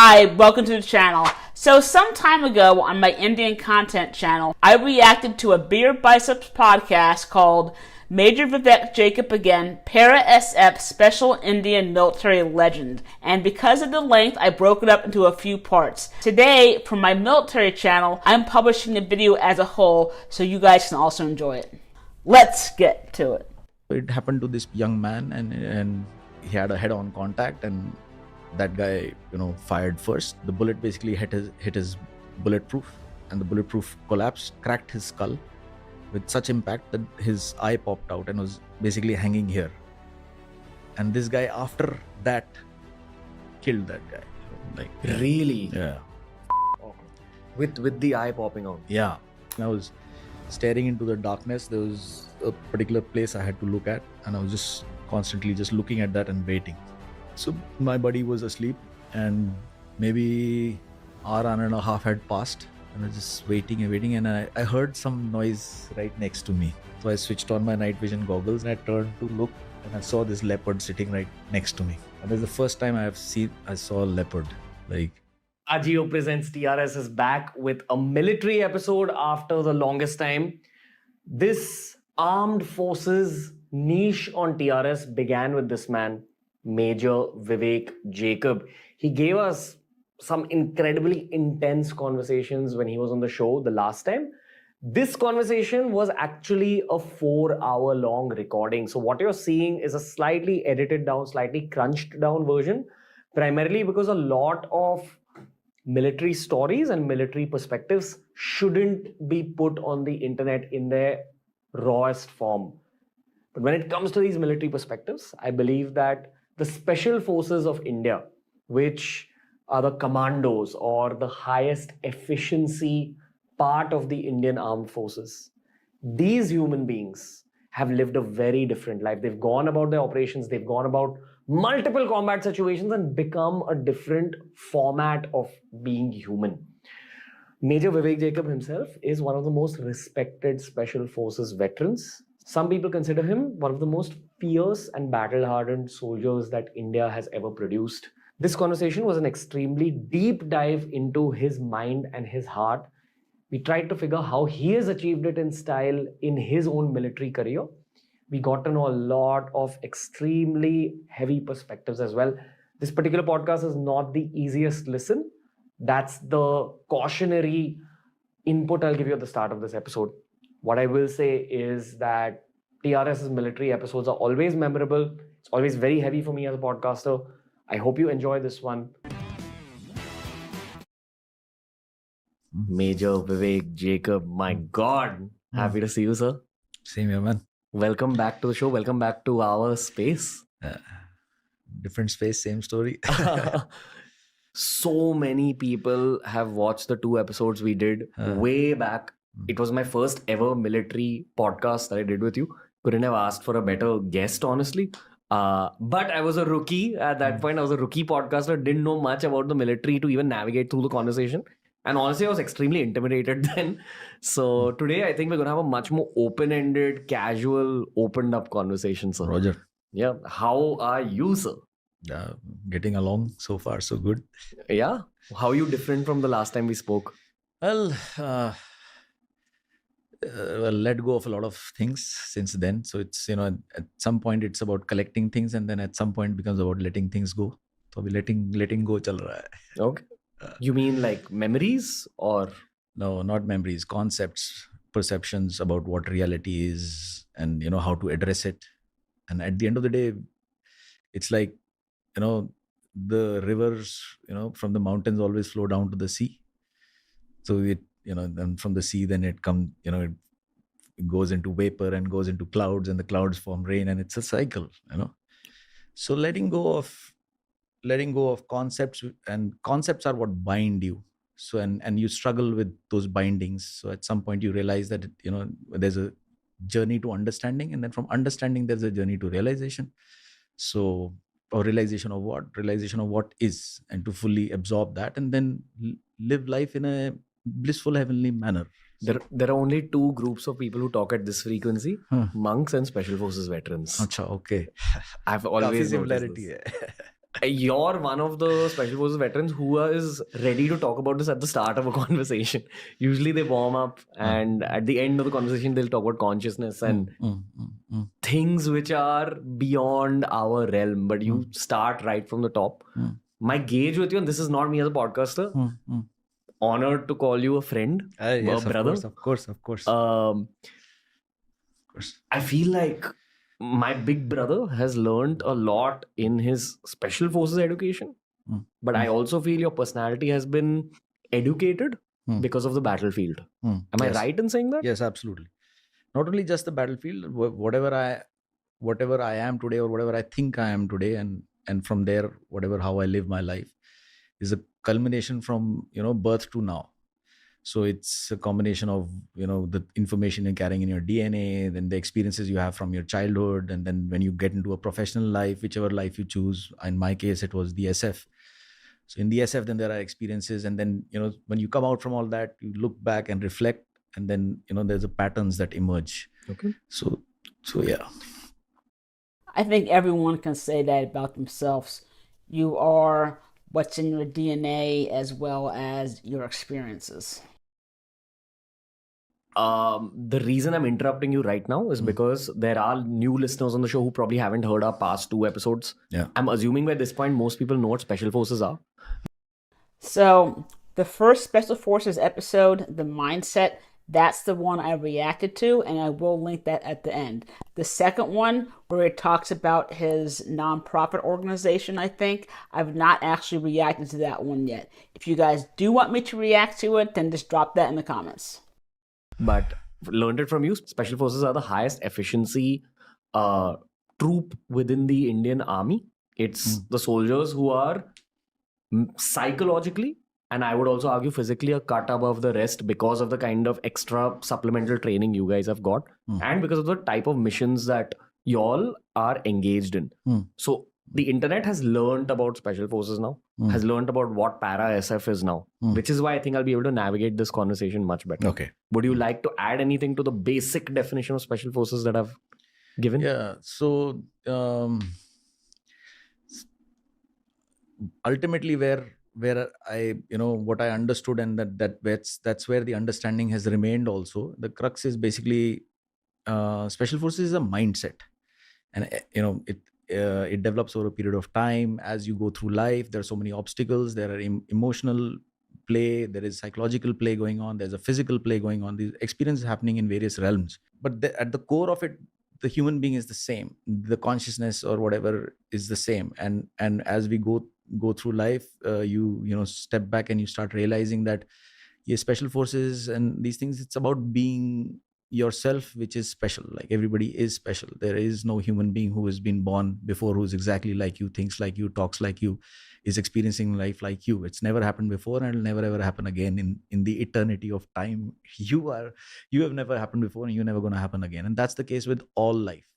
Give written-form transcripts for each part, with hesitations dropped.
Hi, welcome to the channel. So some time ago on my Indian content channel, I reacted to a Beer Biceps podcast called Major Vivek Jacob Again, Para SF Special Indian Military Legend. And because of the length, I broke it up into a few parts. Today, for my military channel, I'm publishing the video as a whole so you guys can also enjoy it. Let's get to it. It happened to this young man and he had a head-on contact and that guy, fired first. The bullet basically hit his bulletproof and the bulletproof collapsed, cracked his skull with such impact that his eye popped out and was basically hanging here. And this guy after that killed that guy. Really? Yeah. With the eye popping out. Yeah. And I was staring into the darkness. There was a particular place I had to look at and I was just constantly just looking at that and waiting. So my buddy was asleep and maybe hour and a half had passed and I was just waiting and I heard some noise right next to me. So I switched on my night vision goggles and I turned to look and I saw this leopard sitting right next to me. And that's the first time I saw a leopard. AJIO presents TRS is back with a military episode after the longest time. This armed forces niche on TRS began with this man, Major Vivek Jacob. He gave us some incredibly intense conversations when he was on the show the last time. This conversation was actually a 4-hour long recording. So what you're seeing is a slightly edited down, slightly crunched down version, primarily because a lot of military stories and military perspectives shouldn't be put on the internet in their rawest form. But when it comes to these military perspectives, I believe that the special forces of India, which are the commandos or the highest efficiency part of the Indian armed forces, these human beings have lived a very different life. They've gone about their operations, they've gone about multiple combat situations and become a different format of being human. Major Vivek Jacob himself is one of the most respected special forces veterans. Some people consider him one of the most fierce and battle-hardened soldiers that India has ever produced. This conversation was an extremely deep dive into his mind and his heart. We tried to figure how he has achieved it in style in his own military career. We got to know a lot of extremely heavy perspectives as well. This particular podcast is not the easiest listen. That's the cautionary input I'll give you at the start of this episode. What I will say is that TRS's military episodes are always memorable. It's always very heavy for me as a podcaster. I hope you enjoy this one. Major Vivek Jacob, my God. Happy to see you, sir. Same here, man. Welcome back to the show. Welcome back to our space. Different space, same story. So many people have watched the 2 episodes we did way back. It was my first ever military podcast that I did with you. Couldn't have asked for a better guest, honestly. But I was a rookie at that point. I was a rookie podcaster. Didn't know much about the military to even navigate through the conversation. And honestly, I was extremely intimidated then. So today, I think we're going to have a much more open-ended, casual, opened-up conversation, sir. Roger. Yeah. How are you, sir? Getting along so far, so good. Yeah. How are you different from the last time we spoke? Well, let go of a lot of things since then. So it's, at some point it's about collecting things and then at some point becomes about letting things go. So we letting go chal raha hai. Okay. You mean like memories or? No, not memories, concepts, perceptions about what reality is and, how to address it. And at the end of the day, it's like, the rivers, from the mountains always flow down to the sea. So it, then from the sea, then it comes, it goes into vapor and goes into clouds and the clouds form rain and it's a cycle, So letting go of concepts, and concepts are what bind you. So, and you struggle with those bindings. So at some point you realize that, there's a journey to understanding, and then from understanding, there's a journey to realization. So, or realization of what? Realization of what is, and to fully absorb that and then live life in a blissful, heavenly manner. There are only 2 groups of people who talk at this frequency, monks and special forces veterans. Acha, okay. I've always similarity noticed this. You're one of the Special Forces veterans who is ready to talk about this at the start of a conversation. Usually they warm up and at the end of the conversation they'll talk about consciousness and things which are beyond our realm, but you start right from the top. My gauge with you, and this is not me as a podcaster, honored to call you a friend, Yes, a brother. of course. I feel like my big brother has learned a lot in his Special Forces education, but I also feel your personality has been educated because of the battlefield. Am I Yes. right in saying that? Yes, absolutely. Not only just the battlefield, whatever I am today, or whatever I think I am today, and from there, how I live my life is a culmination from birth to now. So it's a combination of the information you're carrying in your DNA, then the experiences you have from your childhood, and then when you get into a professional life, whichever life you choose. In my case, it was the SF. So in the SF, then there are experiences, and then when you come out from all that, you look back and reflect, and then there's a patterns that emerge. Okay. So yeah. I think everyone can say that about themselves. You are what's in your DNA as well as your experiences. The reason I'm interrupting you right now is because there are new listeners on the show who probably haven't heard our past 2 episodes. Yeah. I'm assuming by this point most people know what Special Forces are. So the first Special Forces episode, the mindset, that's the one I reacted to, and I will link that at the end. The second one, where it talks about his nonprofit organization, I think, I've not actually reacted to that one yet. If you guys do want me to react to it, then just drop that in the comments. But learned it from you, Special Forces are the highest efficiency troop within the Indian Army. It's the soldiers who are psychologically, and I would also argue physically, a cut above the rest because of the kind of extra supplemental training you guys have got, and because of the type of missions that y'all are engaged in. So the internet has learned about Special Forces now, has learned about what para SF is now, which is why I think I'll be able to navigate this conversation much better. Okay. Would you like to add anything to the basic definition of Special Forces that I've given? Yeah. So ultimately, where I what I understood, and that's where the understanding has remained. Also, the crux is basically Special Forces is a mindset, and it develops over a period of time as you go through life. There are so many obstacles. There are emotional play, there is psychological play going on, there's a physical play going on, these experiences happening in various realms. But at the core of it, the human being is the same, the consciousness or whatever is the same. And as we go through life, you step back and you start realizing that Special Forces and these things, it's about being yourself, which is special. Like, everybody is special. There is no human being who has been born before who's exactly like you, thinks like you, talks like you, is experiencing life like you. It's never happened before, and it'll never ever happen again in the eternity of time. You have never happened before, and you're never going to happen again. And that's the case with all life.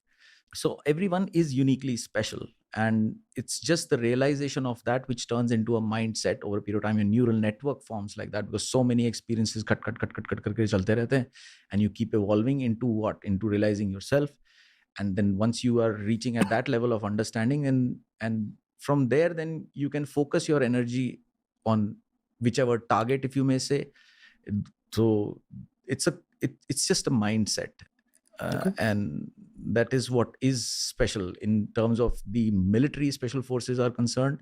So everyone is uniquely special, and it's just the realization of that which turns into a mindset over a period of time. Your neural network forms like that, because so many experiences cut karke chalte rehte hain, and you keep evolving into realizing yourself. And then once you are reaching at that level of understanding, and from there, then you can focus your energy on whichever target, if you may say. So it's just a mindset. And that is what is special in terms of the military Special Forces are concerned.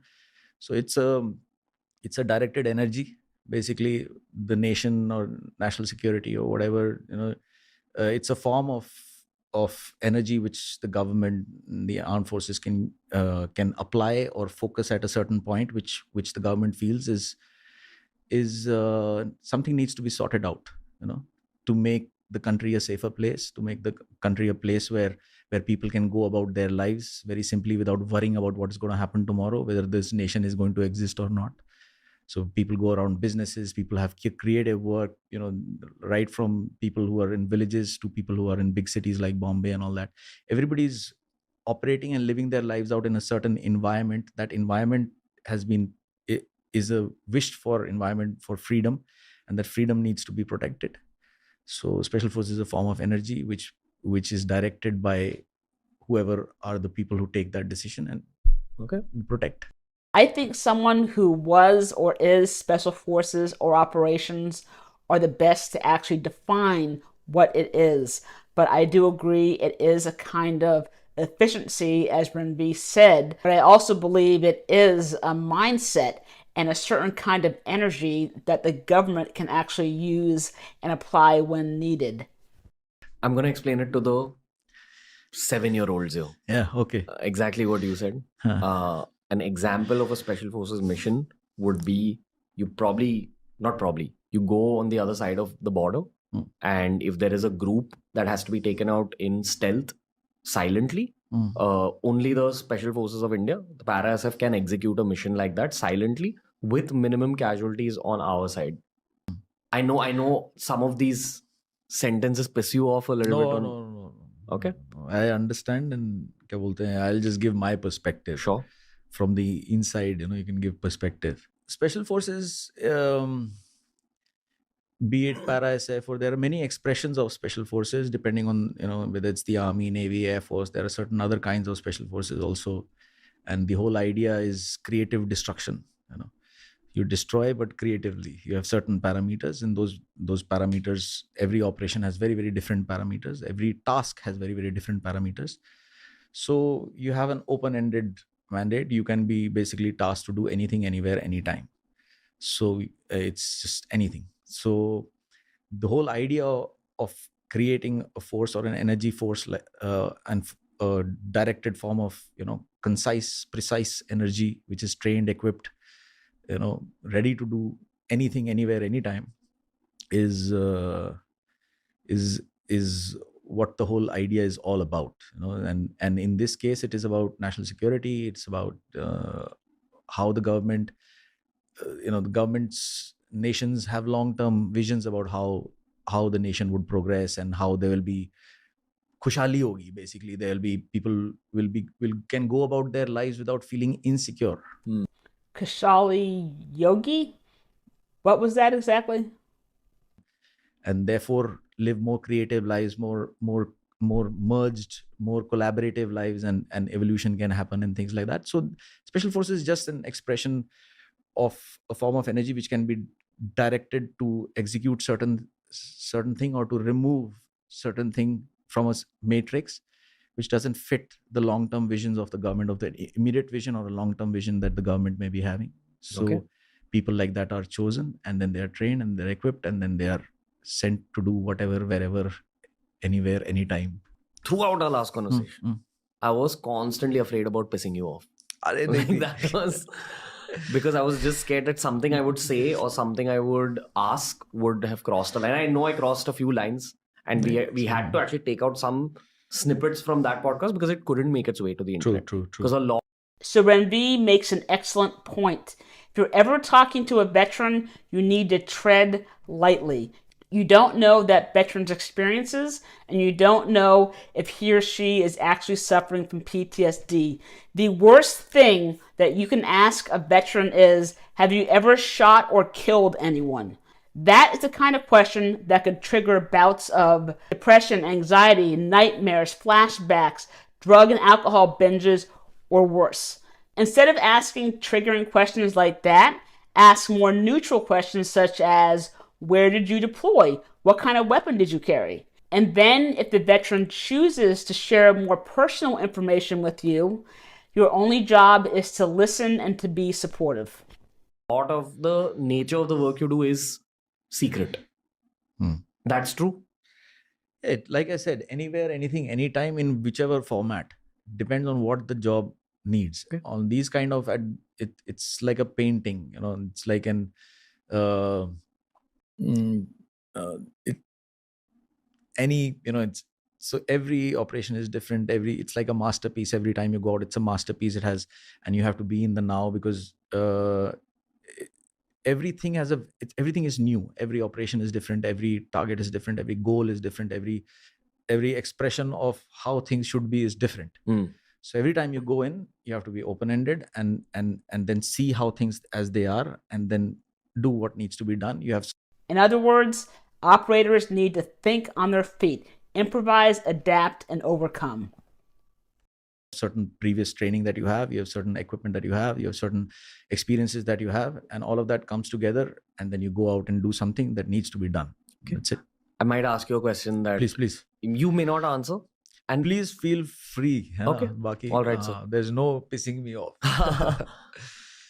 So it's a directed energy, basically. The nation or national security or whatever, it's a form of energy which the government, the armed forces can apply or focus at a certain point, which the government feels is something needs to be sorted out, to make the country a safer place, to make the country a place where people can go about their lives very simply without worrying about what is going to happen tomorrow, whether this nation is going to exist or not. So people go around businesses, people have creative work, right from people who are in villages to people who are in big cities like Bombay and all that. Everybody's operating and living their lives out in a certain environment. That environment is a wished for environment for freedom, and that freedom needs to be protected. So Special Forces is a form of energy which is directed by whoever are the people who take that decision and protect. I think someone who was or is special forces or operations are the best to actually define what it is. But I do agree it is a kind of efficiency, as Ranveer said. But I also believe it is a mindset and a certain kind of energy that the government can actually use and apply when needed. I'm going to explain it to the 7-year-olds here. Yeah, okay. Exactly what you said. An example of a special forces mission would be you go on the other side of the border, and if there is a group that has to be taken out in stealth silently, only the special forces of India, the para SF, can execute a mission like that silently with minimum casualties on our side. I know some of these sentences piss you off a little bit. No. Okay. I understand, and क्या बोलते हैं, I'll just give my perspective. Sure. From the inside, you can give perspective. Special forces, be it para SF, or there are many expressions of special forces depending on whether it's the Army, Navy, Air Force. There are certain other kinds of special forces also, and the whole idea is creative destruction. You destroy, but creatively. You have certain parameters, and those parameters, every operation has very, very different parameters. Every task has very, very different parameters. So you have an open-ended mandate. You can be basically tasked to do anything, anywhere, anytime. So it's just anything. So the whole idea of creating a force or an energy force, and a directed form of concise, precise energy, which is trained, equipped, ready to do anything, anywhere, anytime, is what the whole idea is all about. And in this case, it is about national security. It's about how the government, nations have long-term visions about how the nation would progress, and how there will be khushhali hogi. Basically, there will be people can go about their lives without feeling insecure. Khushhali yogi? What was that exactly? And therefore live more creative lives, more merged, more collaborative lives, and evolution can happen and things like that. So special forces is just an expression of a form of energy which can be directed to execute certain thing, or to remove certain thing from a matrix which doesn't fit the long-term visions of the government, of the immediate vision or a long-term vision that the government may be having. So people like that are chosen, and then they are trained, and they're equipped, and then they are sent to do whatever, wherever, anywhere, anytime. Throughout our last conversation, I was constantly afraid about pissing you off. That was because I was just scared that something I would say or something I would ask would have crossed a line. I know I crossed a few lines, and we had to actually take out some snippets from that podcast because it couldn't make its way to the internet. True. Because a lot. So Ranveer makes an excellent point. If you're ever talking to a veteran, you need to tread lightly. You don't know that veteran's experiences, and you don't know if he or she is actually suffering from PTSD. The worst thing that you can ask a veteran is, have you ever shot or killed anyone? That is the kind of question that could trigger bouts of depression, anxiety, nightmares, flashbacks, drug and alcohol binges, or worse. Instead of asking triggering questions like that, ask more neutral questions such as, where did you deploy? What kind of weapon did you carry? And then if the veteran chooses to share more personal information with you, your only job is to listen and to be supportive. A lot of the nature of the work you do is secret. That's true. Like I said, anywhere, anything, anytime, in whichever format, depends on what the job needs. On these kind of it's like a painting. It's like an it's so every operation is different. It's like a masterpiece. Every time you go out, it's a masterpiece. It has, and you have to be in the now, because everything is new. Every operation is different. Every target is different. Every goal is different. Every expression of how things should be is different. So every time you go in, you have to be open-ended and then see how things as they are, and then do what needs to be done. In other words, operators need to think on their feet, improvise, adapt, and overcome. certain previous training that you have certain equipment that you have certain experiences that you have, and all of that comes together, and then you go out and do something that needs to be done. Okay. That's it. I might ask you a question that Please you may not answer. And please feel free. Okay. Baki, All right, sir. There's no pissing me off.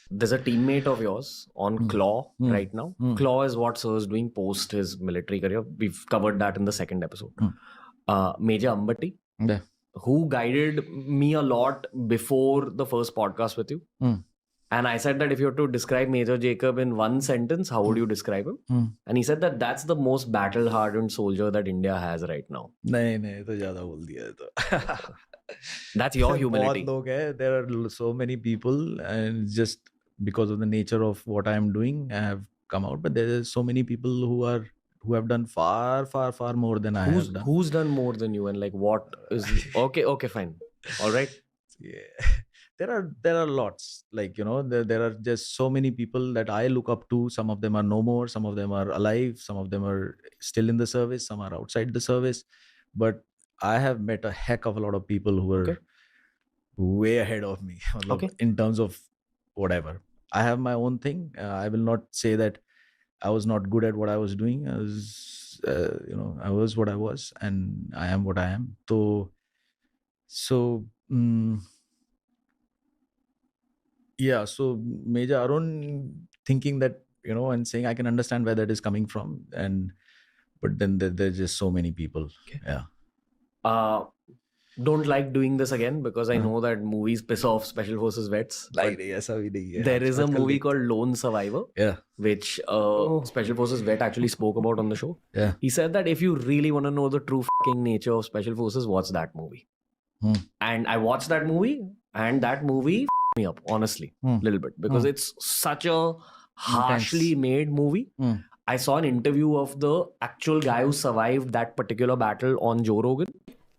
There's a teammate of yours on Claw right now. Claw is what sir is doing post his military career. We've covered that in the second episode. Major Ambati, Yeah. who guided me a lot before the first podcast with you. And I said that if you were to describe Major Jacob in one sentence, how would you describe him? And he said that that's the most battle-hardened soldier that India has right now. नहीं तो ज़्यादा बोल दिया है तो. That's your humility. बहुत लोग हैं. There are so many people, and just because of the nature of what I am doing, I have come out. But there are so many people who have done far more than I have done. Who's done more than you, and like what is okay, fine, all right. Yeah. There are lots, like, you know, there are just so many people that I look up to. Some of them are no more, some of them are alive, some of them are still in the service, some are outside the service. But I have met a heck of a lot of people who are way ahead of me, in terms of whatever. I have my own thing. I will not say that I was not good at what I was doing. I was, I was what I was, and I am what I am. So yeah, so Major Arun thinking that, you know, and saying I can understand where that is coming from, but then there's just so many people. Yeah. Don't like doing this again because I know that movies piss off Special Forces vets. Like, there is a movie called Lone Survivor, which Special Forces vet actually spoke about on the show. Yeah. He said that if you really want to know the true fucking nature of Special Forces, watch that movie. And I watched that movie, and that movie me up, honestly, a little bit, because it's such a harshly made movie. I saw an interview of the actual guy who survived that particular battle on Joe Rogan.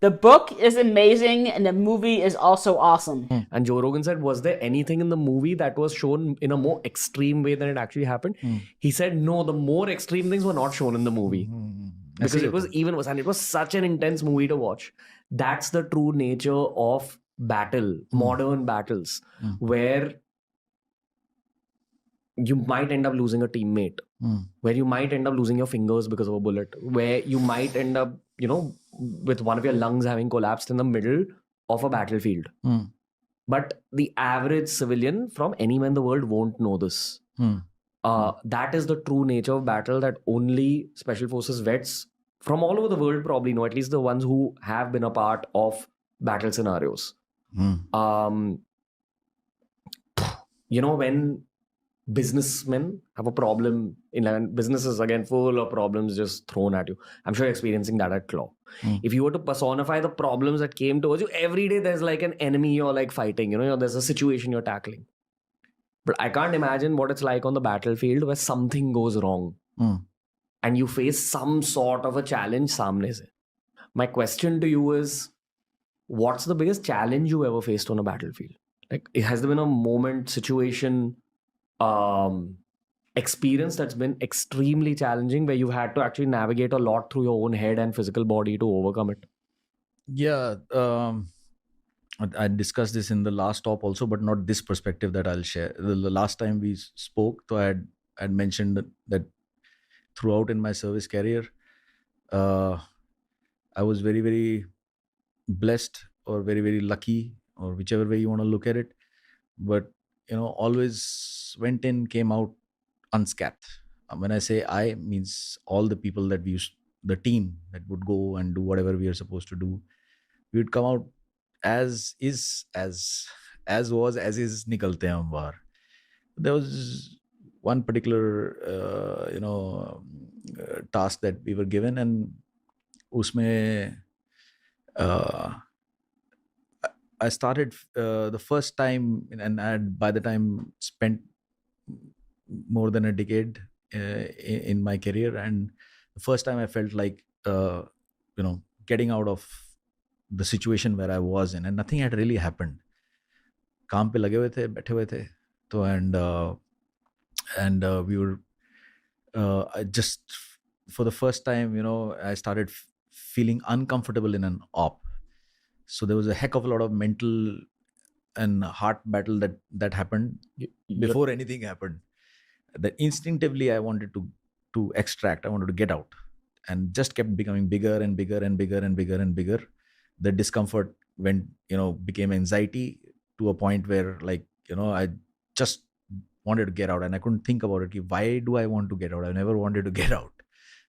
The book is amazing and the movie is also awesome. And Joe Rogan said, was there anything in the movie that was shown in a more extreme way than it actually happened? He said, no, the more extreme things were not shown in the movie. Because it was even worse. And it was such an intense movie to watch. That's the true nature of battle, modern battles, where you might end up losing a teammate, where you might end up losing your fingers because of a bullet, where you might end up, you know, with one of your lungs having collapsed in the middle of a battlefield. But the average civilian from anywhere in the world won't know this. That is the true nature of battle that only Special Forces vets from all over the world probably know, at least the ones who have been a part of battle scenarios. You know, when businessmen have a problem in businesses, again, full of problems just thrown at you. I'm sure you're experiencing that at Claw. If you were to personify the problems that came towards you, every day there's like an enemy you're like fighting, you know, there's a situation you're tackling. But I can't imagine what it's like on the battlefield where something goes wrong and you face some sort of a challenge samne se. My question to you is, what's the biggest challenge you ever faced on a battlefield? Like, has there been a moment, situation, experience that's been extremely challenging where you've had to actually navigate a lot through your own head and physical body to overcome it? Yeah. I discussed this in the last talk also, but not this perspective that I'll share. The last time we spoke, so I had mentioned that throughout in my service career, I was very, very blessed or very, very lucky, or whichever way you want to look at it. But, you know, always went in, came out unscathed. When I say I, means all the people that we used, the team that would go and do whatever we are supposed to do, we would come out as is, as is, nikalte hain hum bahar. There was one particular, task that we were given, and usme I started the first time, and I had by the time spent more than a decade in my career, and the first time I felt like getting out of the situation where I was in, and nothing had really happened. काम पे लगे हुए थे, बैठे हुए थे, तो and we were I just for the first time, I started feeling uncomfortable in an op. So there was a heck of a lot of mental and heart battle that happened before anything happened. That instinctively I wanted to extract. I wanted to get out, and just kept becoming bigger and bigger and bigger and bigger and bigger. The discomfort went, became anxiety to a point where, like, I just wanted to get out, and I couldn't think about it. Why do I want to get out? I never wanted to get out.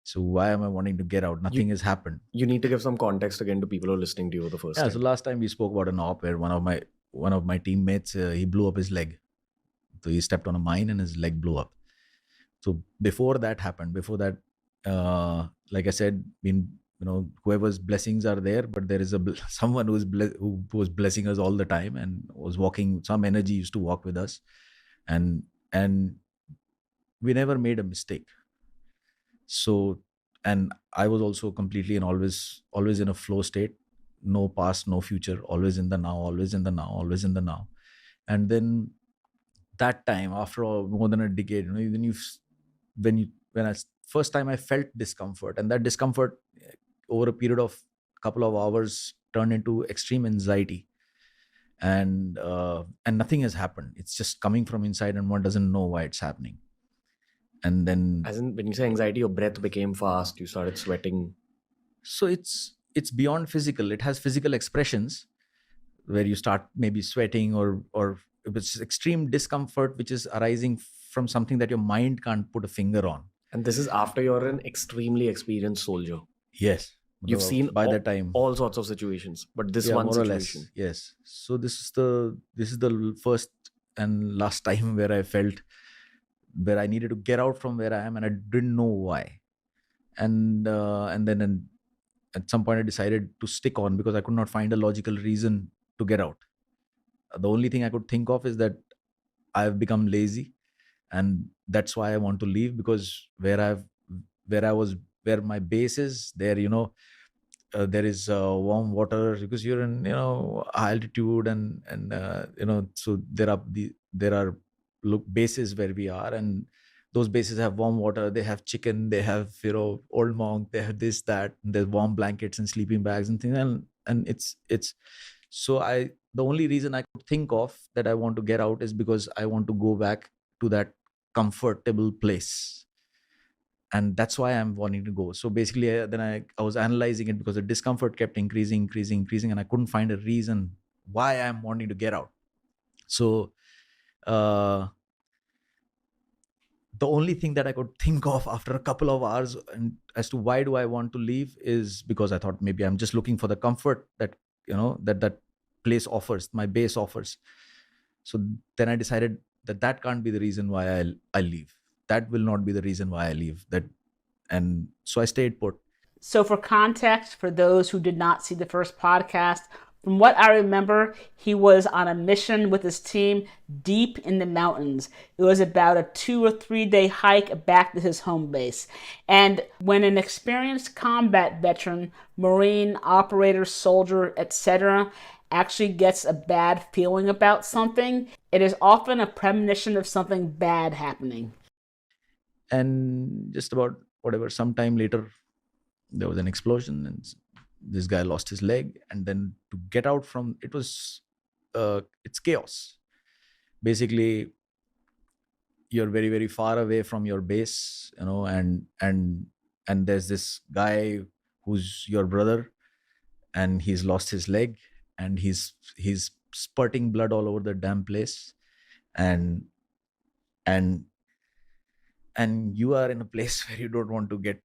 So why am I wanting to get out? Nothing has happened. You need to give some context again to people who are listening to you the first Yeah. time. So last time we spoke about an op where one of my teammates, he blew up his leg. So he stepped on a mine and his leg blew up. So before that happened, like I said, whoever's blessings are there, but there is someone who was blessing us all the time and was walking. Some energy used to walk with us, and we never made a mistake. So, and I was also completely and always in a flow state. No past, no future. Always in the now. Always in the now. Always in the now. And then that time, after more than a decade, when first time I felt discomfort, and that discomfort over a period of couple of hours turned into extreme anxiety, and nothing has happened. It's just coming from inside, and one doesn't know why it's happening. And then, as in, when you say anxiety, your breath became fast. You started sweating. So it's beyond physical. It has physical expressions where you start maybe sweating, or it's extreme discomfort which is arising from something that your mind can't put a finger on. And this is after you're an extremely experienced soldier. Yes. You've seen by that time all sorts of situations, but this one more situation. Or less, yes. So this is the first and last time where I felt where I needed to get out from where I am, and I didn't know why. And then at some point I decided to stick on, because I could not find a logical reason to get out. The only thing I could think of is that I've become lazy, and that's why I want to leave, because where my base is there, there is warm water, because you're in high altitude, and so there are bases where we are, and those bases have warm water, they have chicken, they have old monk, they have this, that, and there's warm blankets and sleeping bags and things, and it's so the only reason I could think of that I want to get out is because I want to go back to that comfortable place. And that's why I'm wanting to go. So basically, then I was analyzing it, because the discomfort kept increasing, and I couldn't find a reason why I'm wanting to get out. So the only thing that I could think of after a couple of hours, and as to why do I want to leave, is because I thought maybe I'm just looking for the comfort that that place offers, my base offers. So then I decided that can't be the reason why I leave. That will not be the reason why I leave. And so I stayed put. So for context, for those who did not see the first podcast, from what I remember, he was on a mission with his team deep in the mountains. It was about a 2 or 3 day hike back to his home base. And when an experienced combat veteran, Marine, operator, soldier, etc., actually gets a bad feeling about something, it is often a premonition of something bad happening. And just about some time later, there was an explosion, and this guy lost his leg. And then to get out from it was it's chaos. Basically, you're very, very far away from your base, and there's this guy who's your brother, and he's lost his leg, and he's spurting blood all over the damn place, and you are in a place where you don't want to get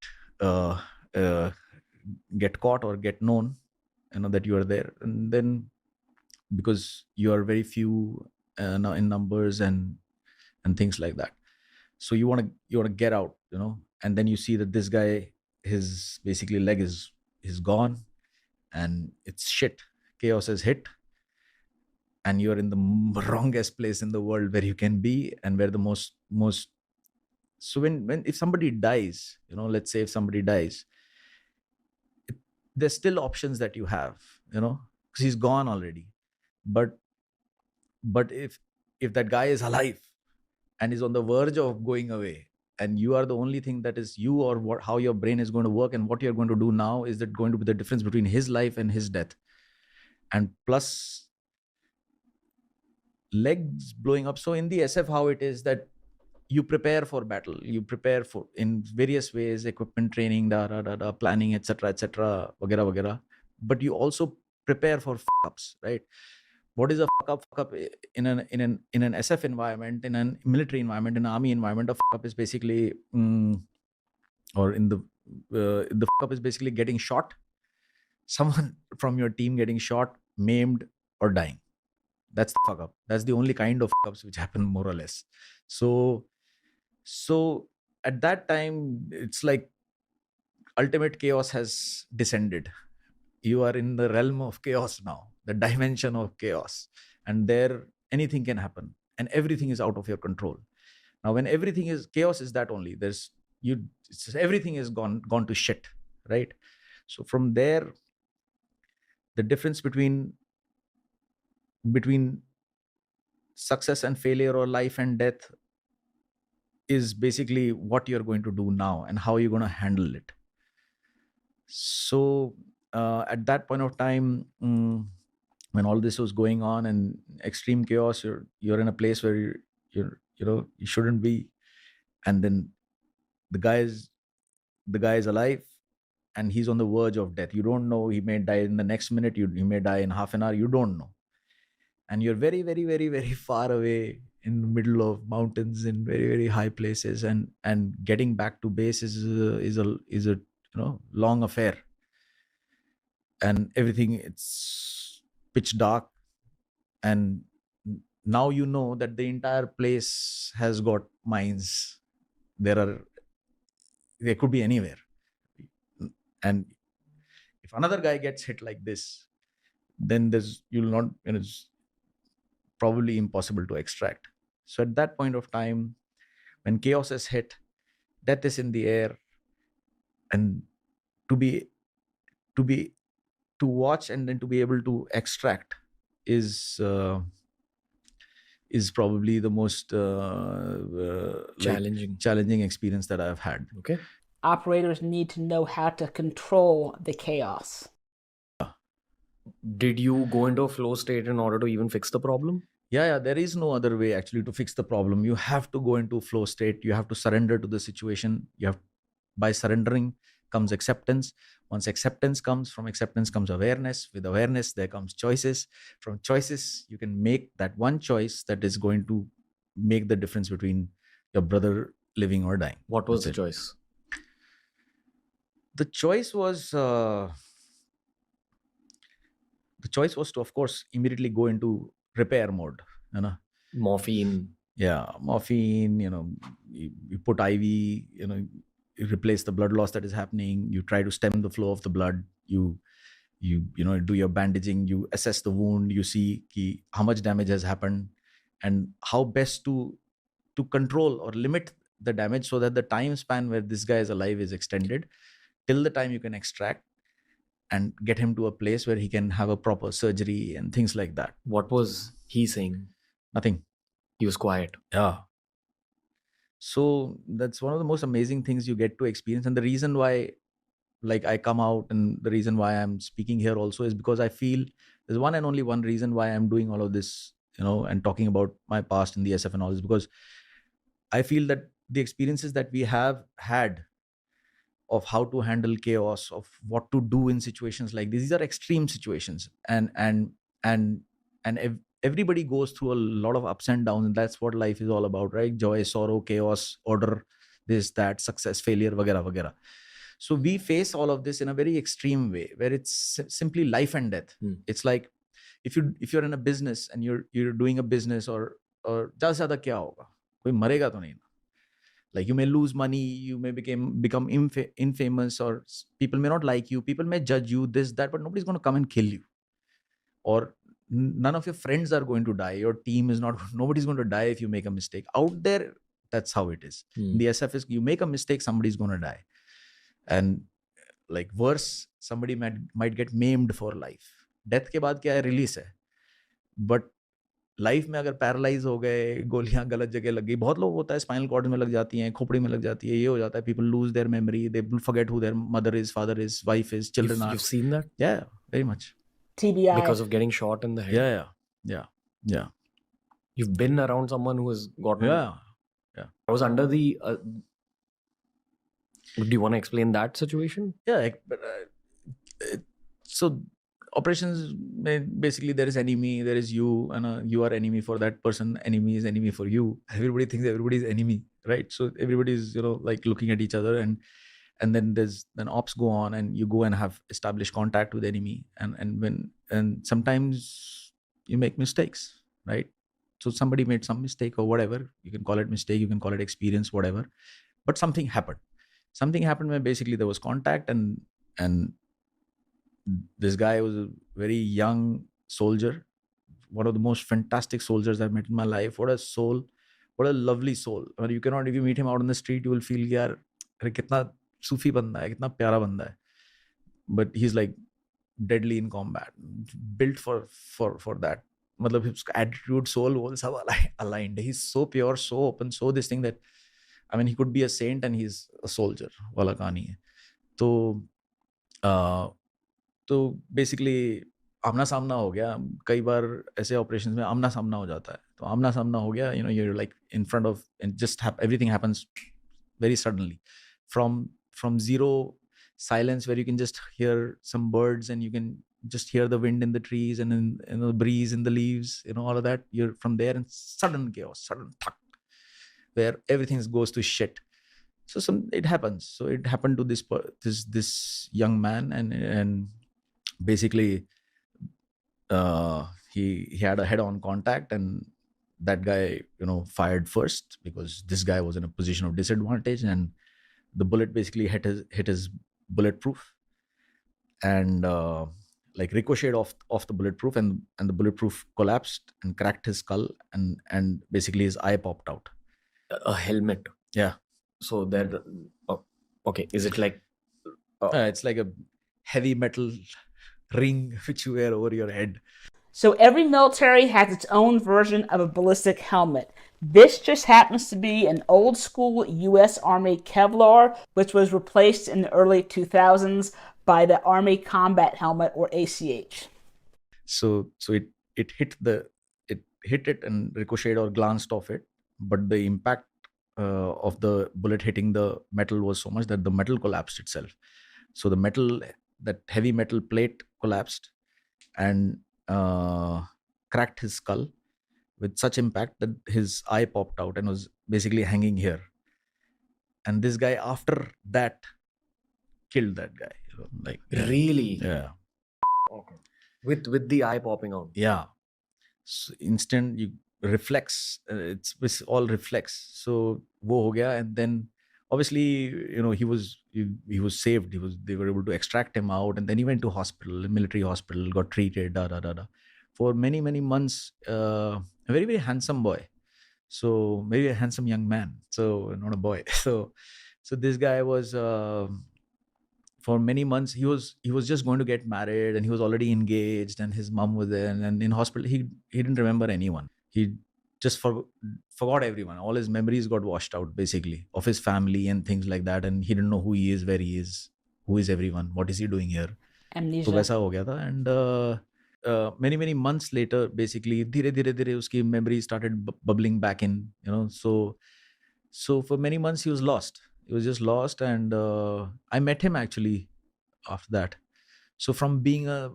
caught or get known, that you are there. And then, because you are very few in numbers and things like that, so you want to get out, and then you see that this guy, his basically leg is gone, and it's shit. Chaos has hit, and you're in the wrongest place in the world where you can be, and where the most. So when if somebody dies, let's say if somebody dies, there's still options that you have, because he's gone already. But if that guy is alive and is on the verge of going away, and you are the only thing that is you, or how your brain is going to work, and what you're going to do now, is that going to be the difference between his life and his death. and plus legs blowing up. So in the SF, how it is that you prepare for battle, you prepare for in various ways, equipment training, planning, etc, वगैरह, but you also prepare for fuck-ups, right? What is a fuck-up in an SF environment, in a military environment, in an army environment? A fuck-up is basically or in the fuck-up is basically getting shot, someone from your team getting shot, maimed, or dying. That's the fuck-up. That's the only kind of fuck-ups which happen, more or less. So at that time, it's like ultimate chaos has descended. You are in the realm of chaos now, the dimension of chaos, and there anything can happen, and everything is out of your control. Now, when everything is chaos, is that only everything is gone to shit, right? So from there, the difference between success and failure, or life and death, is basically what you're going to do now and how you're going to handle it. So at that point of time, when all this was going on and extreme chaos, you're in a place where you shouldn't be, and then the guy is alive and he's on the verge of death. You don't know, he may die in the next minute, he may die in half an hour, you don't know. And you're very, very, very, very far away in the middle of mountains in very, very high places, and getting back to base is a long affair, and everything, it's pitch dark, and now you know that the entire place has got mines. They could be anywhere, and if another guy gets hit like this, then it's probably impossible to extract. So at that point of time, when chaos is hit, death is in the air, and to watch and then to be able to extract is probably the most challenging experience that I've had. Okay. Operators need to know how to control the chaos. Did you go into a flow state in order to even fix the problem? Yeah, there is no other way actually to fix the problem. You have to go into flow state. You have to surrender to the situation. By surrendering comes acceptance. Once acceptance comes, from acceptance comes awareness. With awareness, there comes choices. From choices, you can make that one choice that is going to make the difference between your brother living or dying. What was the choice? The choice was to, of course, immediately go into repair mode. Morphine. Yeah, morphine. You put IV. You replace the blood loss that is happening. You try to stem the flow of the blood. You do your bandaging. You assess the wound. You see how much damage has happened and how best to control or limit the damage so that the time span where this guy is alive is extended till the time you can extract and get him to a place where he can have a proper surgery and things like that. What was he saying? Nothing. He was quiet. Yeah. So that's one of the most amazing things you get to experience. And the reason why I come out, and the reason why I'm speaking here also, is because I feel there's one and only one reason why I'm doing all of this, and talking about my past in the SF and all this, because I feel that the experiences that we have had of how to handle chaos, of what to do in situations like these are extreme situations, and everybody goes through a lot of ups and downs, and that's what life is all about, right? Joy, sorrow, chaos, order, this, that, success, failure, vagara vagara. So we face all of this in a very extreme way, where it's simply life and death. It's like if you're in a business and you're doing a business, or ज़्यादा से ज़्यादा क्या होगा, कोई मरेगा तो नहीं ना. Like you may lose money, you may become infamous, or people may not like you, people may judge you, this, that, but nobody's going to come and kill you. Or none of your friends are going to die. Your team is nobody's going to die if you make a mistake. Out there, that's how it is. In the SF is, you make a mistake, somebody's going to die. And like worse, somebody might get maimed for life. Death के बाद क्या है, release है. But life में अगर paralyse हो गए, गोलियां गलत जगह लग गई, बहुत लोग होता है स्पाइनल कॉर्ड में लग जाती हैं, खोपड़ी में लग जाती है, ये हो जाता है, people lose their memory, they forget who their mother is, father is, wife is, children are. You've seen that? Yeah, very much. TBI. Because of getting shot in the head. Yeah. You've been around someone who has gotten. Yeah. I was under the. Do you want to explain that situation? Yeah. So operations, basically there is enemy, there is you, and you are enemy for that person. Enemy is enemy for you. Everybody thinks everybody is enemy, right? So everybody is like looking at each other, and then then ops go on, and you go and have established contact with enemy, and sometimes you make mistakes, right? So somebody made some mistake or whatever. You can call it mistake, you can call it experience, whatever. But something happened. Something happened where basically there was contact, and this guy was a very young soldier, one of the most fantastic soldiers I've met in my life. What a soul, what a lovely soul. I mean, you cannot, if you meet him out on the street, you will feel, yaar, अरे कितना सूफी बंदा है, कितना प्यारा बंदा है. But he's like deadly in combat, built for that. मतलब उसका attitude, soul, वो सब aligned. He's so pure, so open, so this thing that, I mean, he could be a saint and he's a soldier. वाला कहानी है. तो basically आमना सामना हो गया. कई बार ऐसे ऑपरेशंस में आमना सामना हो जाता है. तो आमना सामना हो गया, you're like in front of, and just everything happens very suddenly, from zero silence where you can just hear some birds and you can just hear the wind in the trees and in the breeze in the leaves, all of that. You're from there, and sudden chaos, sudden thud, where everything goes to shit. So it happens. So it happened to this young man, and basically he had a head-on contact, and that guy fired first because this guy was in a position of disadvantage, and the bullet basically hit his bulletproof, and like ricocheted off the bulletproof, and the bulletproof collapsed and cracked his skull, and basically his eye popped out. A helmet. Yeah. So there. Okay. Is it like? It's like a heavy metal ring which you wear over your head. So every military has its own version of a ballistic helmet. This just happens to be an old school US Army Kevlar, which was replaced in the early 2000s by the Army Combat Helmet, or ACH. So it hit it and ricocheted or glanced off it, but the impact of the bullet hitting the metal was so much that the metal collapsed itself. So the metal, that heavy metal plate, collapsed and cracked his skull with such impact that his eye popped out and was basically hanging here. And this guy, after that, killed that guy. Like, really? Yeah. Okay. With the eye popping out. Yeah. So instant, you reflex. It's all reflex. So wo ho gaya, and then obviously he was saved. They were able to extract him out, and then he went to hospital, military hospital, got treated. For many months. A very, very handsome boy. So maybe a handsome young man. So not a boy. So this guy was for many months he was just going to get married, and he was already engaged, and his mom was there, and in hospital he didn't remember anyone. He just forgot everyone. All his memories got washed out basically of his family and things like that, and he didn't know who he is, where he is, who is everyone, what is he doing here. Amnesia. So वैसा हो गया था, and many months later, basically धीरे उसकी memories started bubbling back in, so for many months he was lost. He was just lost, and I met him actually after that. So from being a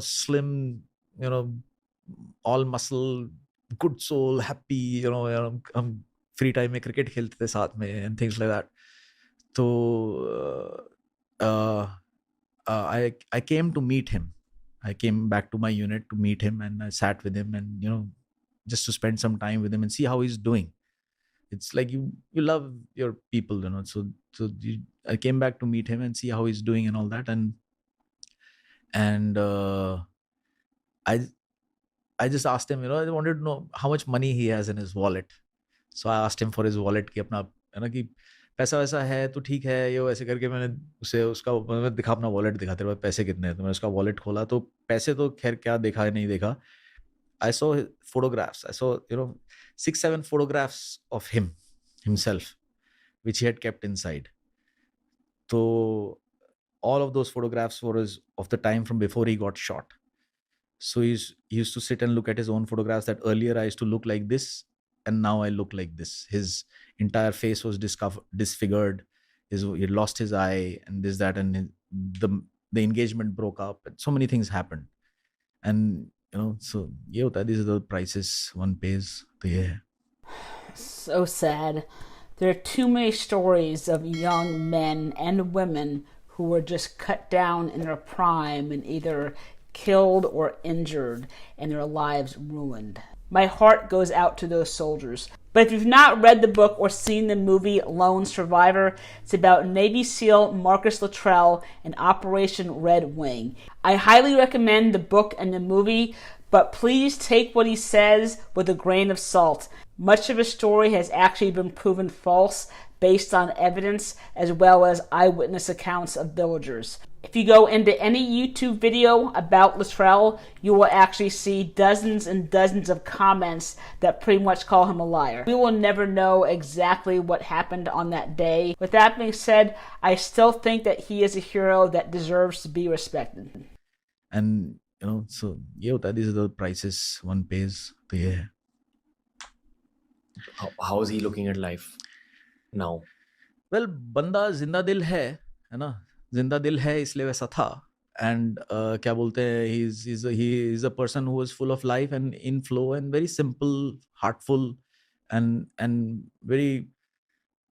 slim, all muscle, good soul, happy, हम free time में cricket खेलते थे साथ में and things like that. So I came to meet him. I came back to my unit to meet him, and I sat with him, and just to spend some time with him and see how he's doing. It's like you love your people, So I came back to meet him and see how he's doing and all that, and I just asked him, I wanted to know how much money he has in his wallet. So I asked him for his wallet कि अपना कि पैसा वैसा है तो ठीक है, ये वैसे करके मैंने मैं दिखा, अपना वॉलेट दिखा, तेरे पास पैसे कितने हैं. तो मैंने उसका वॉलेट खोला, तो पैसे तो खैर क्या देखा नहीं देखा. I saw photographs. I saw 6-7 photographs of himself, which he had kept inside. So all of those photographs were of the time from before he got shot. So he used to sit and look at his own photographs that earlier I used to look like this and now I look like this. His entire face was disfigured. He had lost his eye and this, that, and the engagement broke up. And so many things happened. And, so ye hota hai, these are the prices one pays. So yeah. So sad. There are too many stories of young men and women who were just cut down in their prime and either killed or injured and their lives ruined. My heart goes out to those soldiers. But if you've not read the book or seen the movie Lone Survivor, it's about Navy SEAL Marcus Luttrell and Operation Red Wing. I highly recommend the book and the movie, but please take what he says with a grain of salt. Much of his story has actually been proven false based on evidence as well as eyewitness accounts of villagers. If you go into any YouTube video about Luttrell, you will actually see dozens and dozens of comments that pretty much call him a liar. We will never know exactly what happened on that day. With that being said, I still think that he is a hero that deserves to be respected. And, so ye hota hai, these are the prices one pays. So yeah. How is he looking at life now? Well, बंदा जिंदा दिल है ना, जिंदा दिल है इसलिए वैसा था. And क्या बोलते हैं, he is a person who is full of life and in flow and very simple, heartful, and very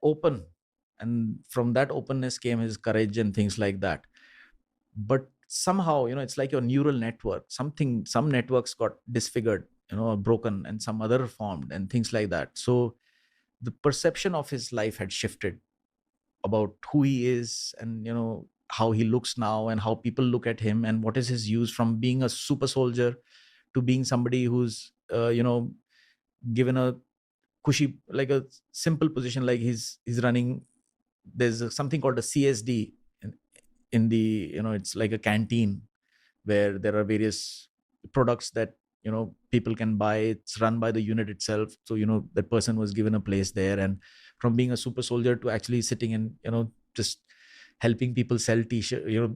open. And from that openness came his courage and things like that. But somehow, it's like your neural network. Some networks got disfigured, or broken, and some other formed and things like that. So the perception of his life had shifted about who he is and, how he looks now and how people look at him and what is his use from being a super soldier to being somebody who's, given a cushy, like a simple position, like he's running. There's something called a CSD in the, it's like a canteen where there are various products that, people can buy. It's run by the unit itself. So, that person was given a place there, and from being a super soldier to actually sitting and, just helping people sell t-shirt,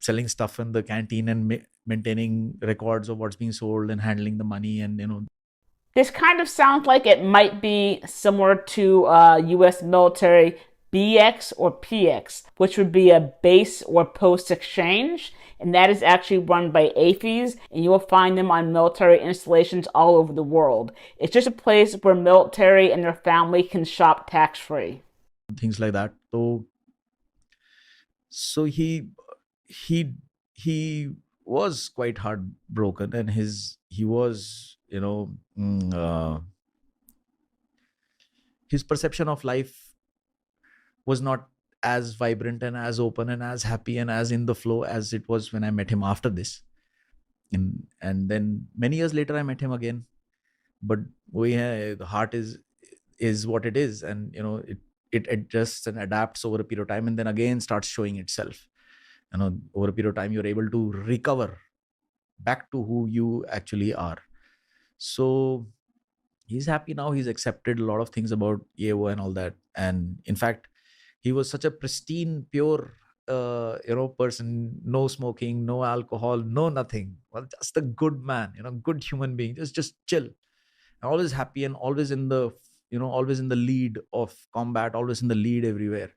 selling stuff in the canteen and maintaining records of what's being sold and handling the money and, This kind of sounds like it might be similar to U.S. military BX or PX, which would be a base or post exchange, and that is actually run by AFIs, and you will find them on military installations all over the world. It's just a place where military and their family can shop tax-free. Things like that. So he was quite heartbroken, and he was, his perception of life was not as vibrant and as open and as happy and as in the flow as it was when I met him after this. And then many years later I met him again. But the heart is what it is, and it adjusts and adapts over a period of time, and then again starts showing itself. Over a period of time you're able to recover back to who you actually are. So he's happy now. He's accepted a lot of things about AJIO and all that. And in fact, he was such a pristine, pure, person. No smoking, no alcohol, no nothing. Well, just a good man, good human being. Just chill, always happy, and always in the, always in the lead of combat, always in the lead everywhere.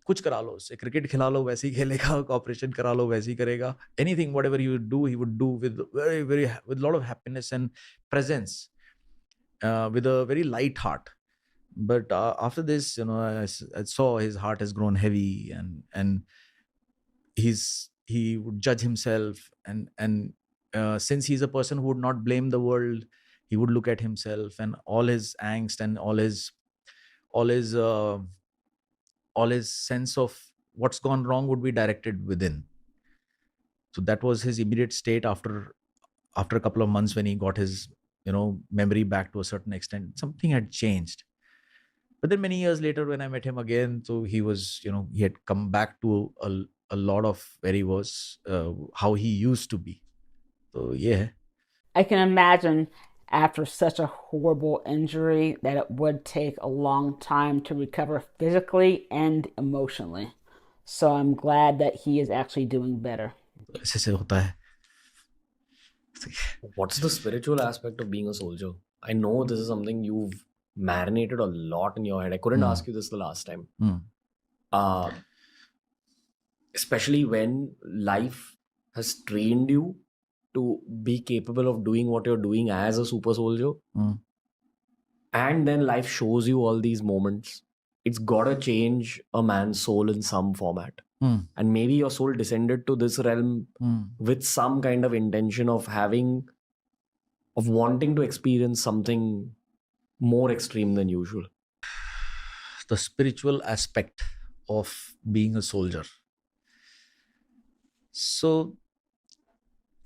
कुछ करा लो उससे, cricket खिला लो वैसे ही खेलेगा, operation करा लो वैसे ही करेगा. Anything, whatever he would do with with a lot of happiness and presence, with a very light heart. But after this, I saw his heart has grown heavy, and he would judge himself, and since he's a person who would not blame the world, he would look at himself, and all his angst and all his sense of what's gone wrong would be directed within. So that was his immediate state after a couple of months, when he got his, memory back to a certain extent. Something had changed. But then many years later, when I met him again, so he was, he had come back to a lot of where he was, how he used to be. So yeah. I can imagine after such a horrible injury that it would take a long time to recover physically and emotionally. So I'm glad that he is actually doing better. ऐसे होता है. What's the spiritual aspect of being a soldier? I know this is something you've marinated a lot in your head. I couldn't ask you this the last time. Uh, especially when life has trained you to be capable of doing what you're doing as a super soldier, and then life shows you all these moments. It's gotta change a man's soul in some format. And maybe your soul descended to this realm with some kind of intention of wanting to experience something more extreme than usual. The spiritual aspect of being a soldier. So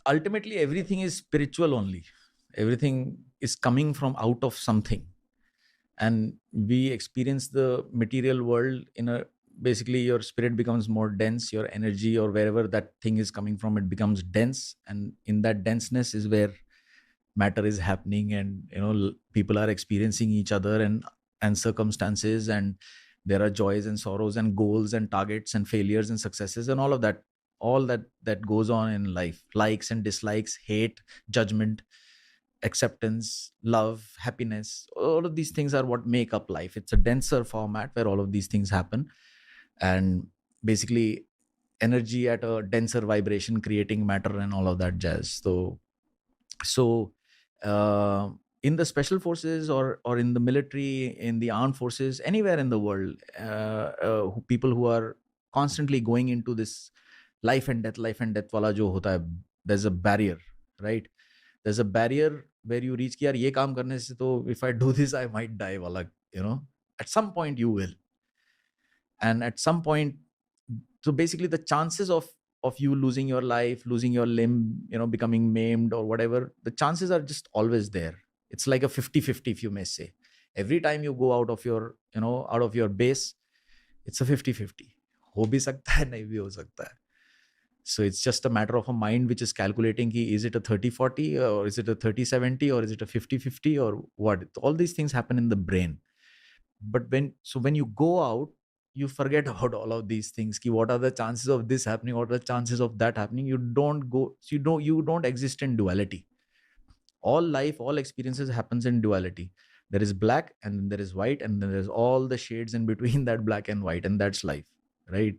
ultimately, everything is spiritual only. Everything is coming from out of something. And we experience the material world in a, basically your spirit becomes more dense, your energy or wherever that thing is coming from, it becomes dense. And in that denseness is where matter is happening, and people are experiencing each other and circumstances, and there are joys and sorrows and goals and targets and failures and successes and all that goes on in life. Likes and dislikes, hate, judgment, acceptance, love, happiness, all of these things are what make up life. It's a denser format where all of these things happen, and basically energy at a denser vibration creating matter and all of that jazz. So in the special forces or in the military, in the armed forces, anywhere in the world, people who are constantly going into this life and death wala jo hota hai, there's a barrier, right? There's a barrier where you reach ki yaar ye kaam karne se to if I do this I might die wala, at some point you will. And at some point, so basically the chances of you losing your life, losing your limb, becoming maimed or whatever, the chances are just always there. It's like a 50-50, if you may say. Every time you go out of your base, it's a 50-50. हो भी सकता है, नहीं भी हो सकता है. So it's just a matter of a mind which is calculating ki, is it a 30-40 or is it a 30-70 or is it a 50-50 or what? All these things happen in the brain. But when you go out, you forget about all of these things. Ki what are the chances of this happening? What are the chances of that happening? You don't exist in duality. All life, all experiences happens in duality. There is black and then there is white, and then there's all the shades in between that black and white, and that's life, right?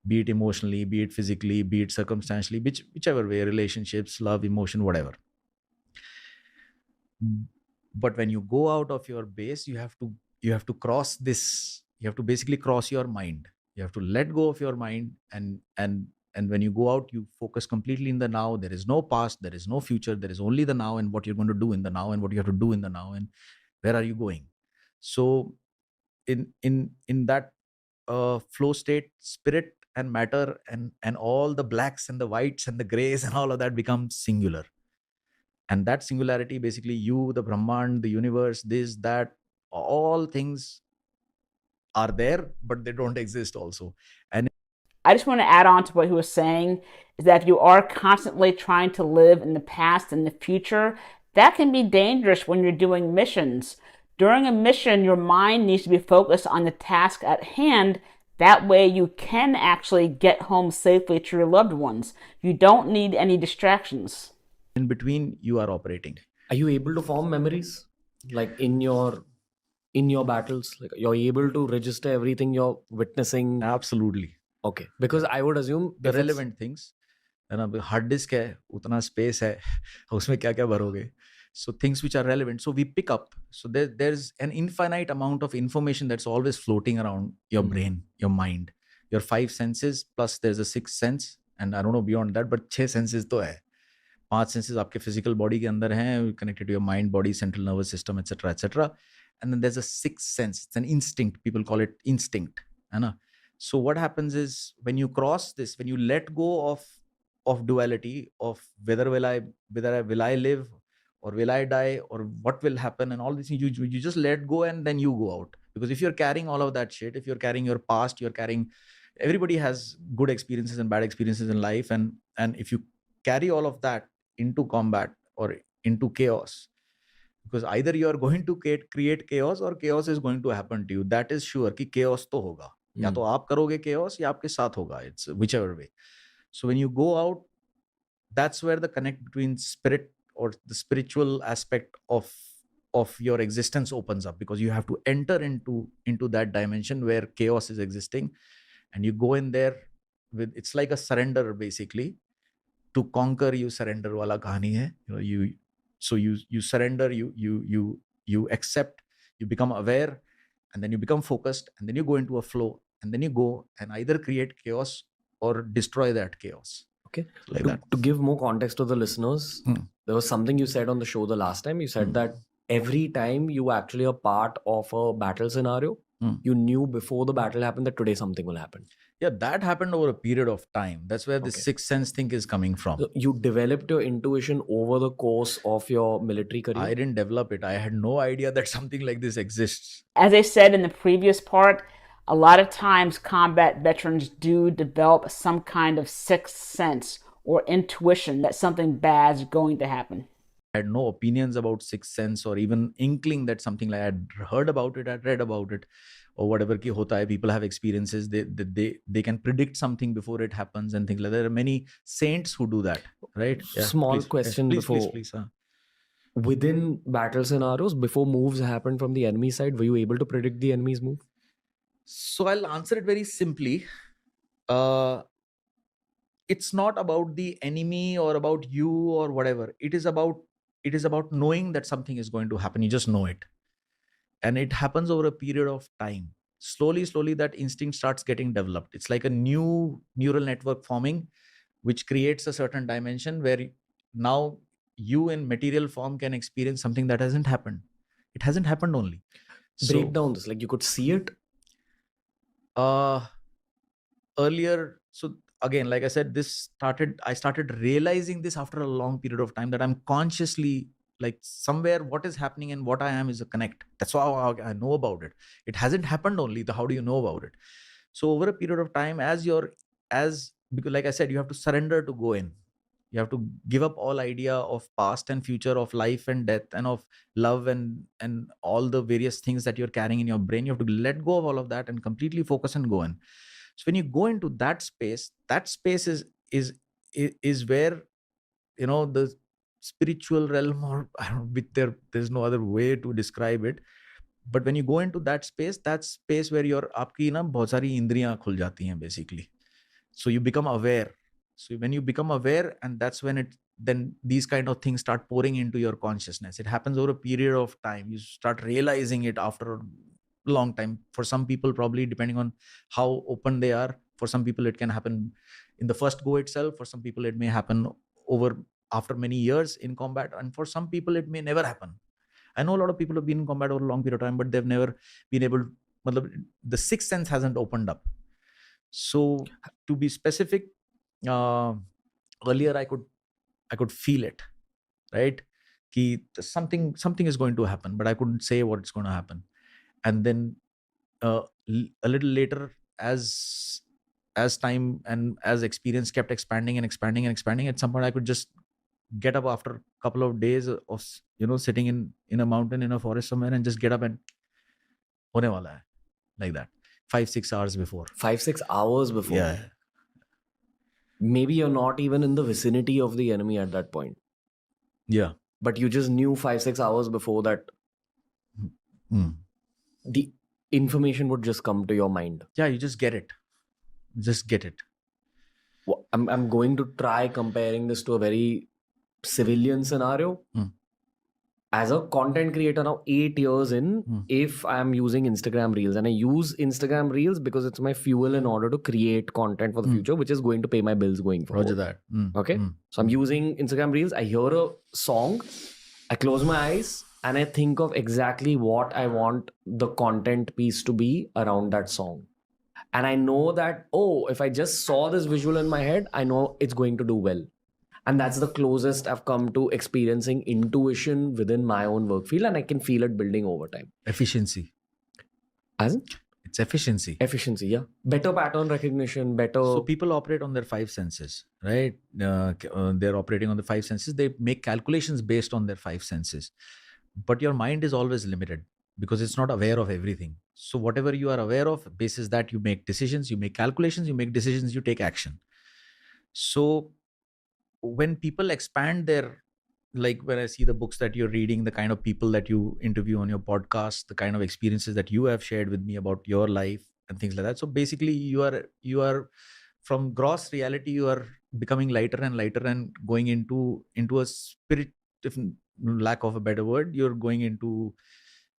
Be it emotionally, be it physically, be it circumstantially, whichever way, relationships, love, emotion, whatever. But when you go out of your base, you have to cross this. You have to basically cross your mind. You have to let go of your mind, and when you go out, you focus completely in the now. There is no past, there is no future, there is only the now and what you're going to do in the now and what you have to do in the now and where are you going. So in that flow state, spirit and matter and all the blacks and the whites and the grays and all of that becomes singular. And that singularity, basically you, the Brahman, the universe, this, that, all things are there, but they don't exist also. And I just want to add on to what he was saying, is that if you are constantly trying to live in the past and the future, that can be dangerous when you're doing missions. During a mission, your mind needs to be focused on the task at hand. That way you can actually get home safely to your loved ones. You don't need any distractions. in between, you are operating. Are you able to form memories, like in your battles? Like you're able to register everything you're witnessing? Absolutely. Okay, because I would assume The relevant things, है ना, hard disk है, उतना space है, उसमें क्या क्या भरोगे. So things which are relevant, so we pick up. So there's an infinite amount of information that's always floating around your brain, your mind, your 5 senses, plus there's a 6th sense, and I don't know beyond that, but 6 senses तो है. 5 senses आपके physical body के अंदर हैं, connected to your mind, body, central nervous system, etc. And then there's a 6th sense. It's an instinct. People call it instinct, है ना. So what happens is when you cross this, when you let go of duality, of whether will I live or will I die or what will happen and all these things, you just let go and then you go out. Because if you're carrying all of that shit, if you're carrying your past, everybody has good experiences and bad experiences in life, and if you carry all of that into combat or into chaos, because either you are going to create chaos or chaos is going to happen to you. That is sure कि chaos तो होगा. या तो आप करोगे chaos या आपके साथ होगा. It's whichever way. So when you go out, that's where the connect between spirit or the spiritual aspect of your existence opens up, because you have to enter into that dimension where chaos is existing, and you go in there with, it's like a surrender basically. To conquer, you surrender wala kahani hai. You surrender, you accept, you become aware, and then you become focused, and then you go into a flow, and then you go and either create chaos or destroy that chaos. Okay. Like that. To give more context to the listeners, there was something you said on the show the last time. You said that every time you actually are part of a battle scenario, you knew before the battle happened that today something will happen. Yeah, that happened over a period of time. That's where the sixth sense thing is coming from. So you developed your intuition over the course of your military career? I didn't develop it. I had no idea that something like this exists. As I said in the previous part, a lot of times combat veterans do develop some kind of sixth sense or intuition that something bad is going to happen. I had no opinions about sixth sense or even inkling that something like, I'd heard about it, I'd read about it, or whatever ki hota hai. People have experiences. They can predict something before it happens and things like that. There are many saints who do that, right? Yeah, Small please, question yes, before. Please. Within battle scenarios, before moves happened from the enemy side, were you able to predict the enemy's move? So I'll answer it very simply. It's not about the enemy or about you or whatever. It is about knowing that something is going to happen. You just know it. And it happens over a period of time. Slowly, that instinct starts getting developed. It's like a new neural network forming, which creates a certain dimension where now you in material form can experience something that hasn't happened. It hasn't happened only. Break down this, like you could see it? Earlier, so again, like I said, I started realizing this after a long period of time, that I'm consciously, like, somewhere what is happening and what I am is a connect. That's how I know about it. It hasn't happened only. How do you know about it? So over a period of time, because like I said, you have to surrender to go in. You have to give up all idea of past and future, of life and death, and of love and all the various things that you're carrying in your brain. You have to let go of all of that and completely focus and go in. So when you go into that space is where, the spiritual realm, or I don't know, there's no other way to describe it. But when you go into that space where your aapki na bahut sari indriyan khul jati hain basically. So you become aware. So when you become aware, and that's when then these kind of things start pouring into your consciousness. It happens over a period of time. You start realizing it after a long time. For some people, probably depending on how open they are, for some people it can happen in the first go itself. For some people it may happen after many years in combat, and for some people it may never happen. I know a lot of people have been in combat over a long period of time, but they've never been able to, the sixth sense hasn't opened up. So to be specific, earlier I could feel it, right? Ki something is going to happen, but I couldn't say what's going to happen. And then a little later, as time and as experience kept expanding, at some point I could just get up after a couple of days of sitting in a mountain, in a forest somewhere, and just get up and hone wala hai, like that. 5-6 hours before. 5-6 hours before? Yeah. Maybe you're not even in the vicinity of the enemy at that point. Yeah. But you just knew 5-6 hours before that the information would just come to your mind. Yeah, you just get it. Well, I'm going to try comparing this to a very civilian scenario. As a content creator now, 8 years in, if I'm using Instagram Reels, and I use Instagram Reels because it's my fuel in order to create content for the future, which is going to pay my bills going forward. Roger that. Okay? So I'm using Instagram Reels. I hear a song, I close my eyes, and I think of exactly what I want the content piece to be around that song. And I know that, if I just saw this visual in my head, I know it's going to do well. And that's the closest I've come to experiencing intuition within my own work field, and I can feel it building over time. Efficiency. As in? It's efficiency. Efficiency, yeah. Better pattern recognition, better... So people operate on their 5 senses, right? They're operating on the 5 senses. They make calculations based on their 5 senses. But your mind is always limited because it's not aware of everything. So whatever you are aware of, basis that you make decisions, you make calculations, you make decisions, you take action. So when people expand their like when I see the books that you're reading, the kind of people that you interview on your podcast, the kind of experiences that you have shared with me about your life and things like that. So basically you are from gross reality, you are becoming lighter and lighter and going into a spirit, if lack of a better word, you're going into,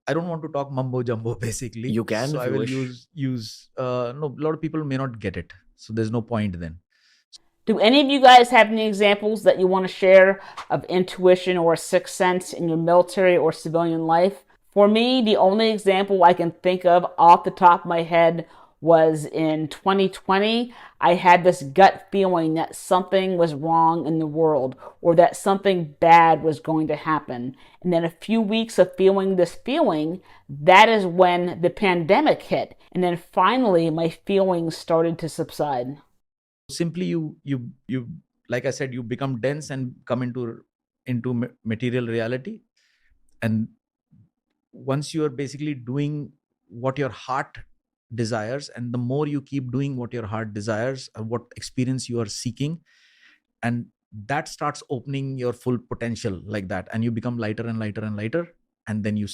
I don't want to talk mumbo jumbo basically. You can, so if I you will wish. use no, a lot of people may not get it, so there's no point then. Do any of you guys have any examples that you want to share of intuition or sixth sense in your military or civilian life? For me, the only example I can think of off the top of my head was in 2020. I had this gut feeling that something was wrong in the world or that something bad was going to happen. And then a few weeks of feeling this feeling, that is when the pandemic hit. And then finally, my feelings started to subside. Simply you like I said, you become dense and come into material reality, and once you are basically doing what your heart desires, and the more you keep doing what your heart desires, what experience you are seeking, and that starts opening your full potential like that, and you become lighter and lighter and lighter, and then you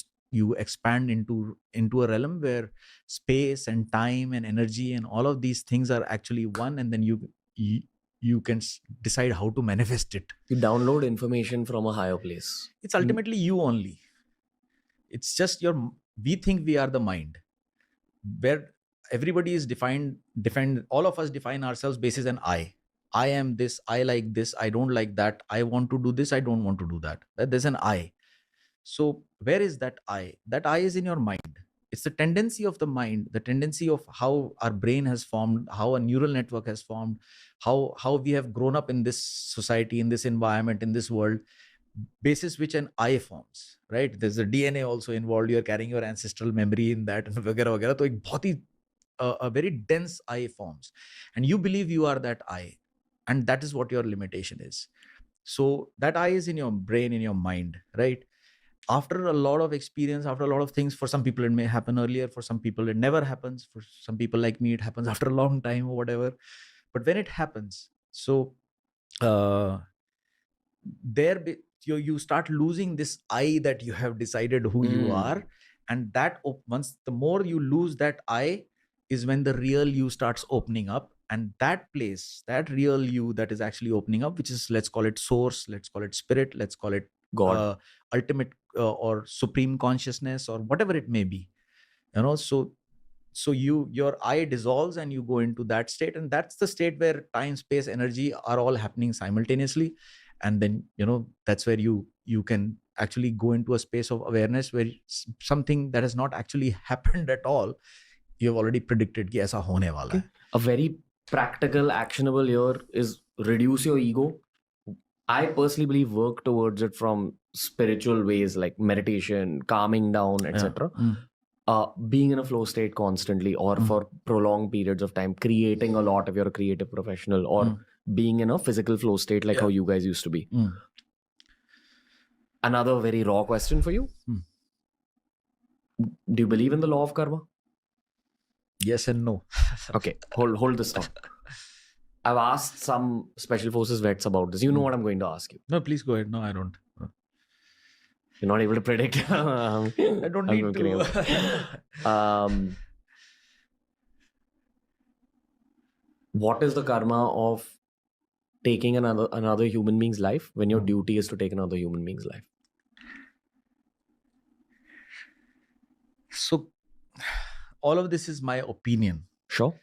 expand into a realm where space and time and energy and all of these things are actually one, and then you can decide how to manifest it. You download information from a higher place. It's ultimately you only. It's just we think we are the mind, where everybody is defined, all of us define ourselves basis an I am this, I like this, I don't like that, I want to do this, I don't want to do that. There's an I. So where is that I? That I is in your mind. It's the tendency of the mind, the tendency of how our brain has formed, how a neural network has formed, how we have grown up in this society, in this environment, in this world, basis which an I forms, right? There's a DNA also involved. You're carrying your ancestral memory in that, वगैरह वगैरह. तो एक बहुत ही a very dense I forms, and you believe you are that I, and that is what your limitation is. So that I is in your brain, in your mind, right? After a lot of experience, after a lot of things, for some people it may happen earlier, for some people it never happens, for some people like me it happens after a long time or whatever. But when it happens, so you start losing this I that you have decided who you are, and that once the more you lose that I is when the real you starts opening up, and that place, that real you that is actually opening up, which is, let's call it source, let's call it spirit, let's call it God. Ultimate or supreme consciousness or whatever it may be, so your I dissolves and you go into that state, and that's the state where time, space, energy are all happening simultaneously. And then that's where you can actually go into a space of awareness where something that has not actually happened at all, you have already predicted कि ऐसा होने वाला है. A very practical, actionable here is reduce your ego. I personally believe work towards it from spiritual ways like meditation, calming down, etc. Being in a flow state constantly or for prolonged periods of time, creating a lot if you're a creative professional, or being in a physical flow state like how you guys used to be. Another very raw question for you. Do you believe in the law of karma? Yes and no. Okay, hold this thought. I've asked some Special Forces vets about this. You know what I'm going to ask you. No, please go ahead. No, I don't. You're not able to predict. I don't need to. What is the karma of taking another human being's life when your duty is to take another human being's life? So all of this is my opinion. Sure.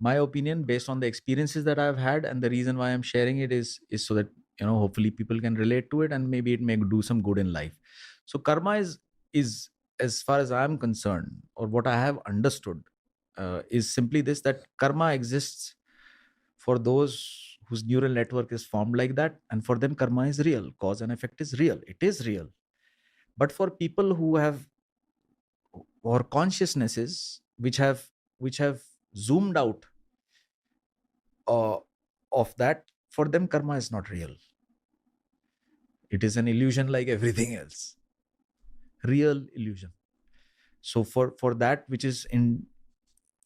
My opinion based on the experiences that I've had, and the reason why I'm sharing it is so that hopefully people can relate to it, and maybe it may do some good in life. So karma is as far as I'm concerned, or what I have understood, is simply this, that karma exists for those whose neural network is formed like that, and for them karma is real. Cause and effect is real. It is real. But for people who have, or consciousnesses which have zoomed out of that, for them karma is not real. It is an illusion like everything else. Real illusion. So for that which is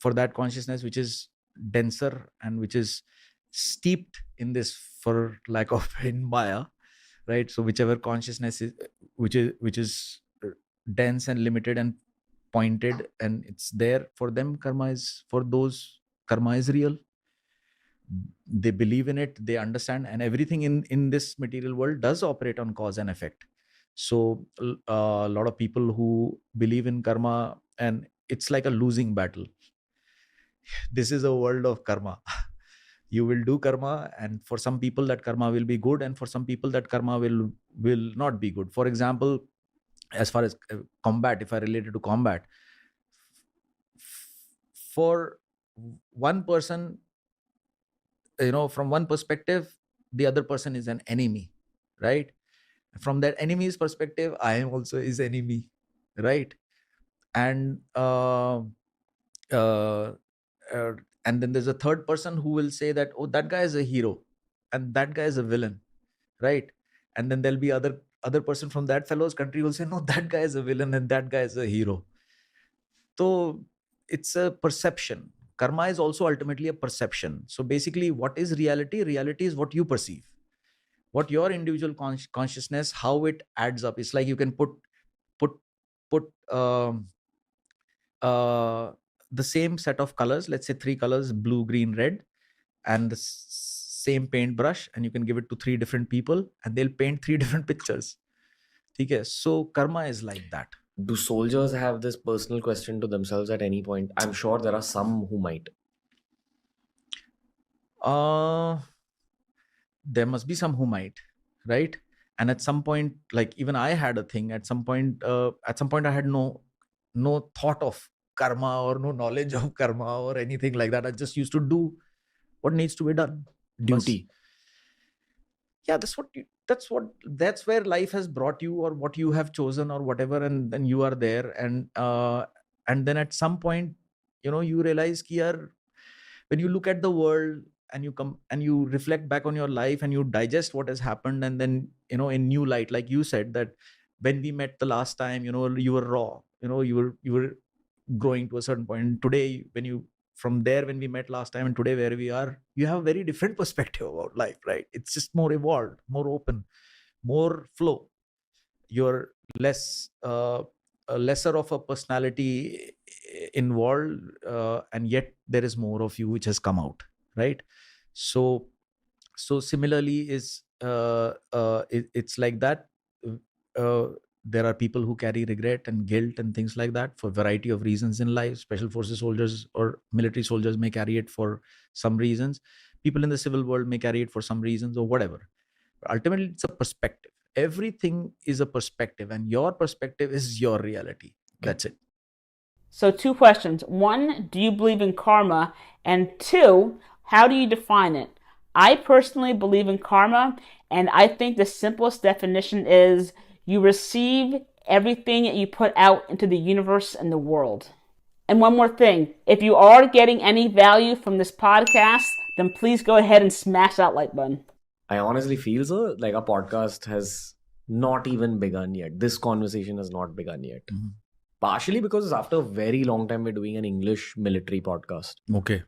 for that consciousness which is denser and which is steeped in this, for lack of in Maya, right? So whichever consciousness is, which is dense and limited and pointed, and it's there for them, karma is real. They believe in it, they understand, and everything in this material world does operate on cause and effect. So a lot of people who believe in karma, and it's like a losing battle. This is a world of karma. You will do karma, and for some people that karma will be good, and for some people that karma will not be good. For example, as far as combat, if I relate it to combat, for one person, from one perspective, the other person is an enemy, right? From that enemy's perspective, I am also his enemy, right? And uh, and then there's a third person who will say that, oh, that guy is a hero and that guy is a villain, right? And then there'll be other person from that fellow's country will say, no, that guy is a villain and that guy is a hero. So it's a perception. Karma is also ultimately a perception. So basically, what is reality? Reality is what you perceive, what your individual consciousness, how it adds up. It's like you can put uh, the same set of colors, let's say 3 colors, blue, green, red, and the same paintbrush, and you can give it to 3 different people and they'll paint 3 different pictures. Okay, so karma is like that. Do soldiers have this personal question to themselves at any point? I'm sure there are some who might. There must be some who might, right? And at some point, like even I had a thing at some point I had no thought of karma or no knowledge of karma or anything like that. I just used to do what needs to be done. Duty. Yeah, that's where life has brought you, or what you have chosen, or whatever, and then you are there. And then at some point, you realize ki yaar, when you look at the world and you come and you reflect back on your life and you digest what has happened, and then in new light, like you said, that when we met the last time, you were raw, you were growing to a certain point. And today, from there when we met last time and today where we are, you have a very different perspective about life, right? It's just more evolved, more open, more flow. You're lesser of a personality involved, and yet there is more of you which has come out, right? So similarly is it's like that. There are people who carry regret and guilt and things like that for a variety of reasons in life. Special forces soldiers or military soldiers may carry it for some reasons. People in the civil world may carry it for some reasons, or whatever. But ultimately, it's a perspective. Everything is a perspective, and your perspective is your reality. That's it. So 2 questions. 1, do you believe in karma? And 2, how do you define it? I personally believe in karma, and I think the simplest definition is you receive everything that you put out into the universe and the world. And one more thing, if you are getting any value from this podcast, then please go ahead and smash that like button. I honestly feel so. Like our podcast has not even begun yet. This conversation has not begun yet. Mm-hmm. Partially because after a very long time, we're doing an English military podcast. Okay.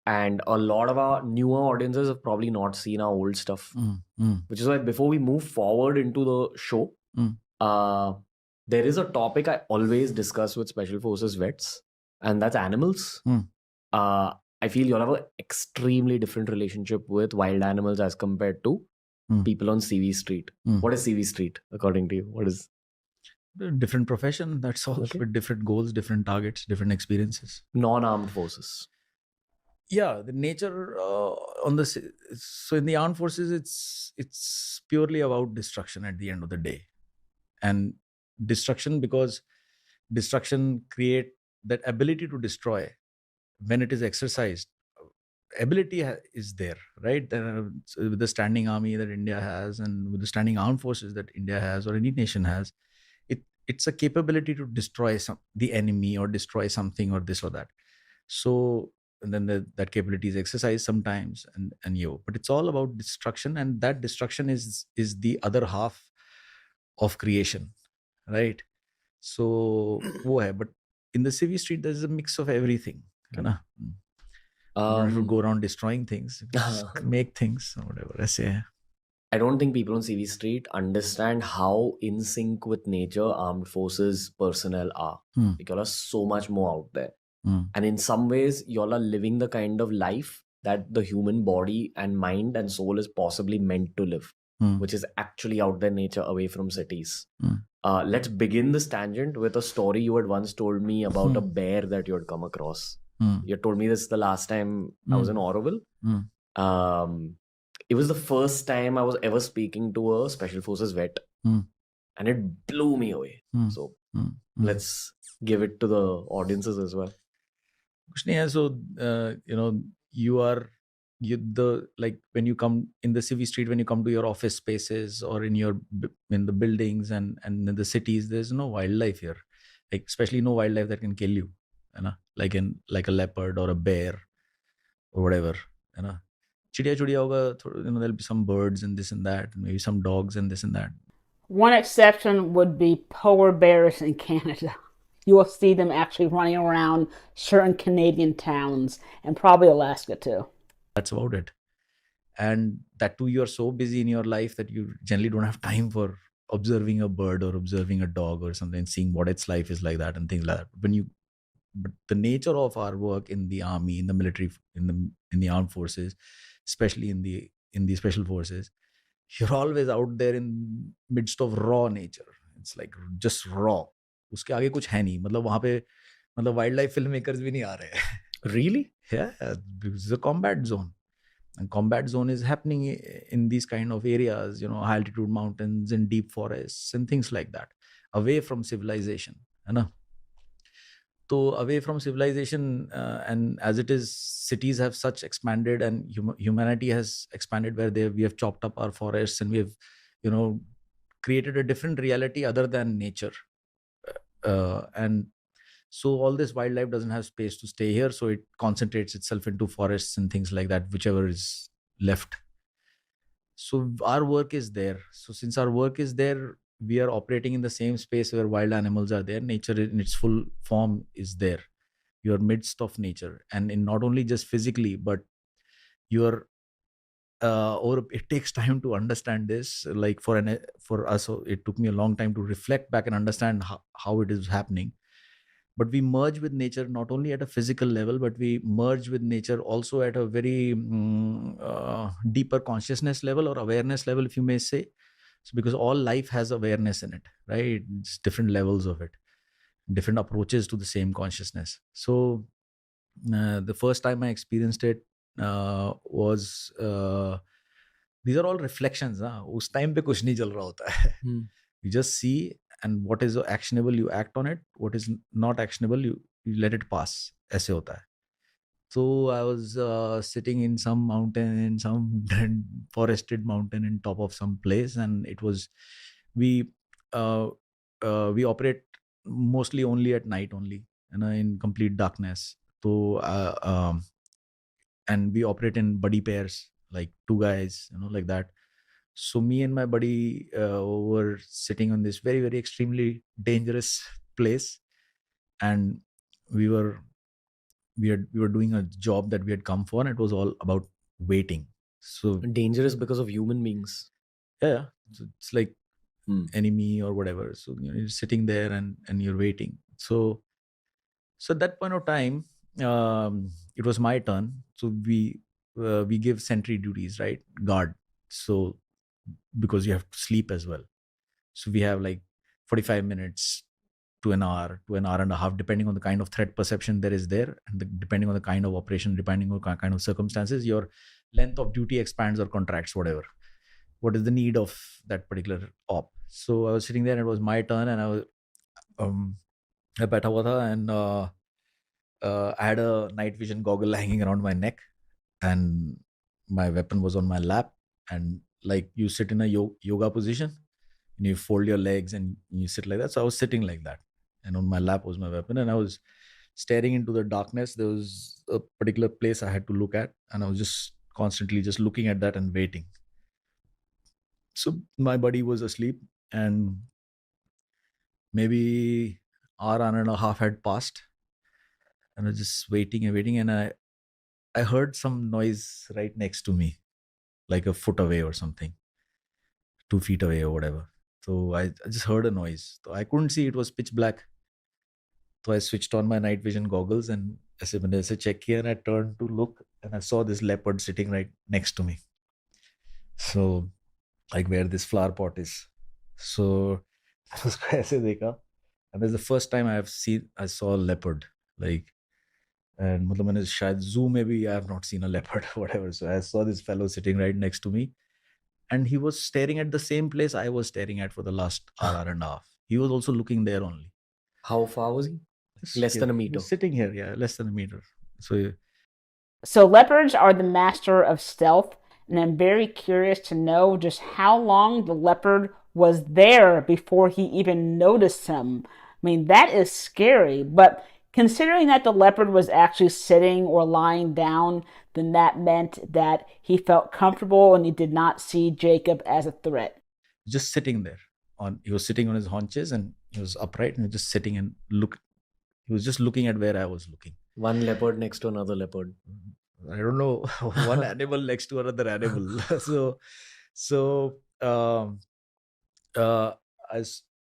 And a lot of our newer audiences have probably not seen our old stuff. Which is why before we move forward into the show, there is a topic I always discuss with Special Forces vets, and that's animals. I feel you'll have an extremely different relationship with wild animals as compared to people on CV Street. What is CV Street, according to you? What is... Different profession, that's all. Okay. With different goals, different targets, different experiences. Non-armed forces. Yeah, the nature so in the armed forces, it's purely about destruction at the end of the day. And destruction, because destruction create that ability to destroy. When it is exercised, ability is there, right? With the standing army that India has, and with the standing armed forces that India has, or any nation has, it's a capability to destroy the enemy, or destroy something, or this or that. So, and then that capability is exercised sometimes, but it's all about destruction, and that destruction is the other half of creation, right? So, but in the CV Street, there's a mix of everything. You don't have to go around destroying things, make things, or whatever I say. I don't think people on CV Street understand how in sync with nature armed forces personnel are. Like, y'all are so much more out there. And in some ways, y'all are living the kind of life that the human body and mind and soul is possibly meant to live, which is actually out there nature away from cities. Let's begin this tangent with a story you had once told me about a bear that you had come across. You told me this the last time I was in Oroville. It was the first time I was ever speaking to a Special Forces vet, and it blew me away. So let's give it to the audiences as well. कुछ नहीं है. So like when you come in the city street, when you come to your office spaces or in the buildings and in the cities, there's no wildlife here, like especially no wildlife that can kill you, like a leopard or a bear or whatever. Chidiya chudiya hoga, there'll be some birds and this and that, and maybe some dogs and this and that. One exception would be polar bears in Canada. You will see them actually running around certain Canadian towns and probably Alaska too. That's about it. And that too, you're so busy in your life that you generally don't have time for observing a bird or observing a dog or something, seeing what its life is like that and things like that. But the nature of our work in the army, in the military, in the armed forces, especially in the special forces, you're always out there in midst of raw nature. It's like just raw. उसके आगे कुछ है नहीं. मतलब वहाँ पे wildlife filmmakers भी नहीं आ रहे. Really? Yeah, it's a combat zone. And combat zone is happening in these kind of areas, high altitude mountains and deep forests and things like that, away from civilization. So away from civilization, and as it is, cities have such expanded and humanity has expanded where we have chopped up our forests and we have, created a different reality other than nature. And so all this wildlife doesn't have space to stay here, so it concentrates itself into forests and things like that, whichever is left. So our work is there. So since our work is there, we are operating in the same space where wild animals are there. Nature in its full form is there. You're midst of nature, and in not only just physically, but you're or it takes time to understand this. Like for us, it took me a long time to reflect back and understand how it is happening. But we merge with nature not only at a physical level, but we merge with nature also at a very deeper consciousness level or awareness level, if you may say. So because all life has awareness in it, right? It's different levels of it, different approaches to the same consciousness. So the first time I experienced it was these are all reflections. Us time pe kuch nahi chal raha hota hai. You just see, and what is actionable, you act on it. What is not actionable, you let it pass. Aise hota hai. So I was sitting in some mountain, in some forested mountain in top of some place, and it was we operate mostly only at night only, in complete darkness. So and we operate in buddy pairs, like two guys, like that. So me and my buddy were sitting on this very, very extremely dangerous place, and we were doing a job that we had come for, and it was all about waiting. So Dangerous because of human beings. yeah, so it's like enemy or whatever. So you're sitting there and you're waiting. So at that point of time, it was my turn. So we give sentry duties, right? Guard. So because you have to sleep as well. So we have like 45 minutes to an hour and a half, depending on the kind of threat perception there is there, and depending on the kind of operation, depending on the kind of circumstances, your length of duty expands or contracts, whatever. What is the need of that particular op? So I was sitting there, and it was my turn, and I was बैठा हुआ था, and I had a night vision goggle hanging around my neck, and my weapon was on my lap, and like you sit in a yoga position and you fold your legs and you sit like that. So I was sitting like that, and on my lap was my weapon, and I was staring into the darkness. There was a particular place I had to look at, and I was just constantly just looking at that and waiting. So my buddy was asleep, and maybe hour and a half had passed, and I was just waiting and waiting, and I heard some noise right next to me, like a foot away or something. 2 feet away or whatever. So I just heard a noise. So I couldn't see, it was pitch black. So I switched on my night vision goggles and ऐसे मैंने ऐसे check किया and I turned to look and I saw this leopard sitting right next to me. So like where this flower pot is. So I उसको ऐसे देखा and that's the first time I saw a leopard. Like, and मतलब मैंने शायद zoo में भी I have not seen a leopard or whatever. So I saw this fellow sitting right next to me and he was staring at the same place I was staring at for the last hour and a half. He was also looking there only. How far was he? Less than a He meter. was sitting here, yeah, less than a meter. So leopards are the master of stealth, and I'm very curious to know just how long the leopard was there before he even noticed him. I mean, that is scary, but considering that the leopard was actually sitting or lying down, then that meant that he felt comfortable and he did not see Jacob as a threat. Just sitting there. He was sitting on his haunches and he was upright and he was just sitting and he was just looking at where I was looking. One leopard next to another leopard. I don't know, one animal next to another animal.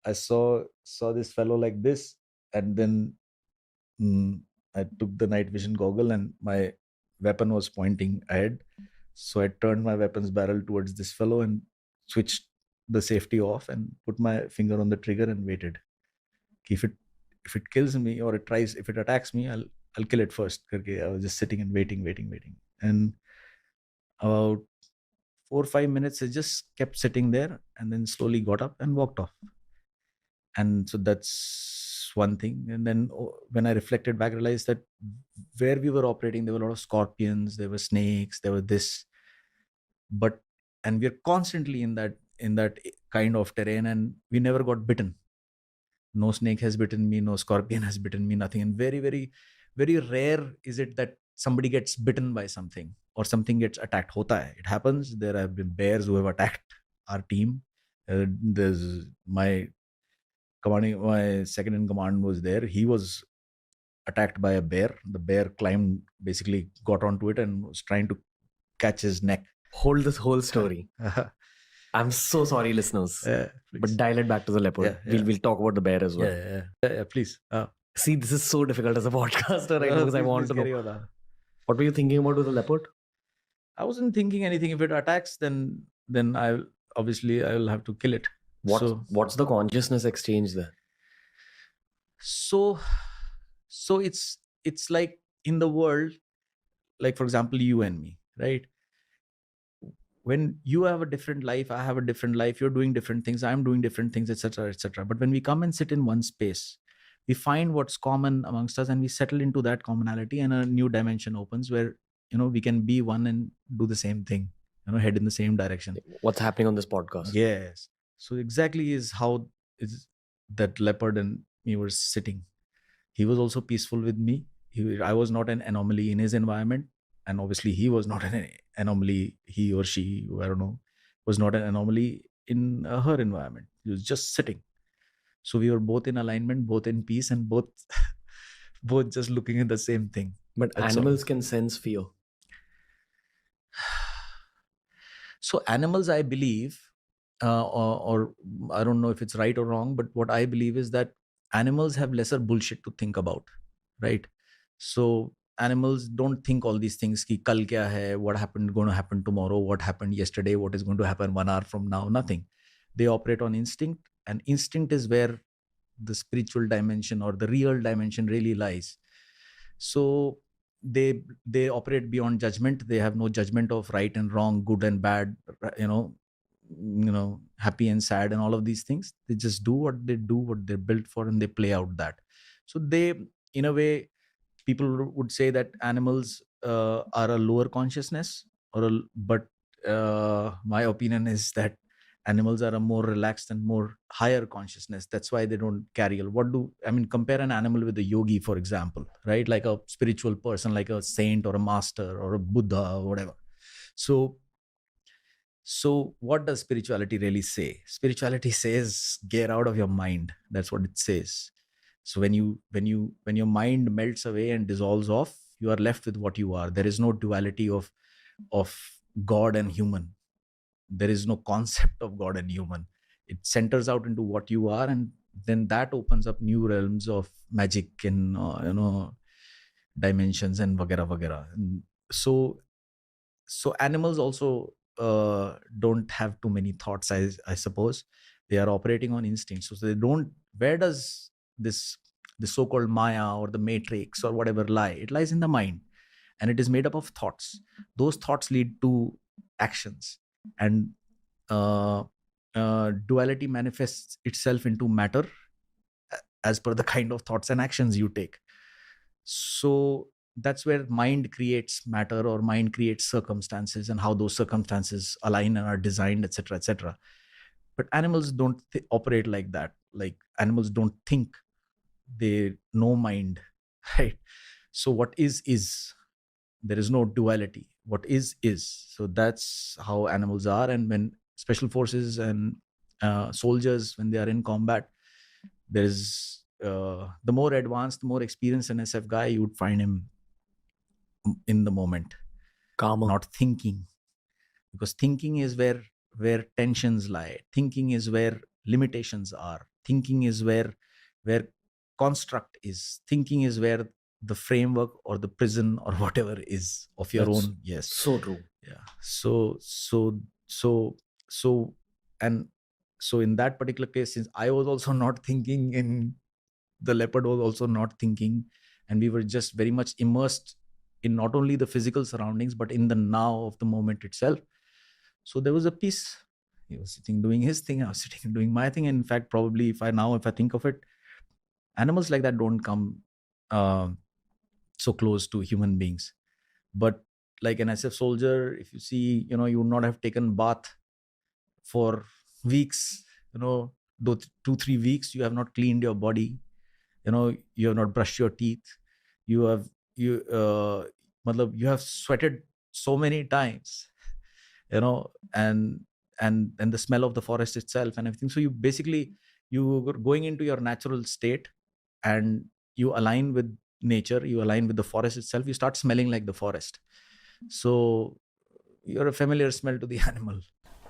I saw this fellow like this, and then I took the night vision goggle and my weapon was pointing ahead. So I turned my weapon's barrel towards this fellow and switched the safety off and put my finger on the trigger and waited. If it kills me or if it attacks me, I'll kill it first. I was just sitting and waiting. And about 4 or 5 minutes, I just kept sitting there and then slowly got up and walked off. And so that's one thing. And then when I reflected back, I realized that where we were operating, there were a lot of scorpions, there were snakes, there were this. And we're constantly in that kind of terrain and we never got bitten. No snake has bitten me, no scorpion has bitten me, nothing. And very, very, very rare is it that somebody gets bitten by something or something gets attacked. Hota hai. It happens. There have been bears who have attacked our team. There's my second in command was there. He was attacked by a bear. The bear basically got onto it and was trying to catch his neck. Hold this whole story. I'm so sorry, listeners. But dial it back to the leopard. We'll talk about the bear as well. Yeah, please. See, this is so difficult as a podcaster, right? Because I want to know. What were you thinking about with the leopard? I wasn't thinking anything. If it attacks, then I'll have to kill it. What's the consciousness exchange there? So it's like in the world, like for example, you and me, right? When you have a different life, I have a different life, you're doing different things, I'm doing different things, etc., etc. But when we come and sit in one space, we find what's common amongst us and we settle into that commonality and a new dimension opens where, we can be one and do the same thing, head in the same direction. What's happening on this podcast? Yes. So exactly is how is that leopard and me were sitting. He was also peaceful with me. I was not an anomaly in his environment. And obviously he was not an anomaly, he or she, I don't know, was not an anomaly in her environment. He was just sitting. So we were both in alignment, both in peace, and both just looking at the same thing. But That's animals all. Can sense fear. So animals, I believe, or I don't know if it's right or wrong, but what I believe is that animals have lesser bullshit to think about, right? So animals don't think all these things ki kal kya hai, what going to happen tomorrow, what happened yesterday, what is going to happen 1 hour from now, nothing. They operate on instinct, and instinct is where the spiritual dimension or the real dimension really lies. So they operate beyond judgment. They have no judgment of right and wrong, good and bad, happy and sad and all of these things. They just do what they're built for, and they play out that. So they, in a way, people would say that animals are a lower consciousness, but my opinion is that animals are a more relaxed and more higher consciousness. That's why they don't carry. Compare an animal with a yogi, for example, right? Like a spiritual person, like a saint or a master or a Buddha or whatever. So what does spirituality really say? Spirituality says, get out of your mind. That's what it says. So when your mind melts away and dissolves off, you are left with what you are. There is no duality of God and human. there is no concept of God and human. It centers out into what you are, and then that opens up new realms of magic and dimensions and vagera vagera. And so animals also don't have too many thoughts, I suppose. They are operating on instinct. So they don't. Where does this the so-called Maya or the Matrix or whatever lie? It lies in the mind, and it is made up of thoughts. Those thoughts lead to actions, and duality manifests itself into matter as per the kind of thoughts and actions you take. So that's where mind creates matter, or mind creates circumstances, and how those circumstances align and are designed, etc., etc. But animals don't operate like that. Like, animals don't think, they know mind, right? So what is there is no duality. What is. So that's how animals are. And when special forces and soldiers, when they are in combat, there is the more advanced, the more experienced an SF guy, you would find him in the moment, Calmer. not thinking, because thinking is where tensions lie. Thinking is where limitations are. Thinking is where construct is. Thinking is where the framework or the prison or whatever is of your That's own. Yes, so true. yeah. So and so in that particular case, since I was also not thinking, and the leopard was also not thinking, and we were just very much immersed in not only the physical surroundings but in the now of the moment itself. So there was a peace. He was sitting doing his thing, I was sitting and doing my thing. And in fact, probably if I think of it, animals like that don't come so close to human beings. But like an SF soldier, if you see, you would not have taken bath for weeks, though 2-3 weeks you have not cleaned your body, you have not brushed your teeth, you have you have sweated so many times, and the smell of the forest itself and everything. So you were going into your natural state, and you align with nature, you align with the forest itself, you start smelling like the forest. So you're a familiar smell to the animal.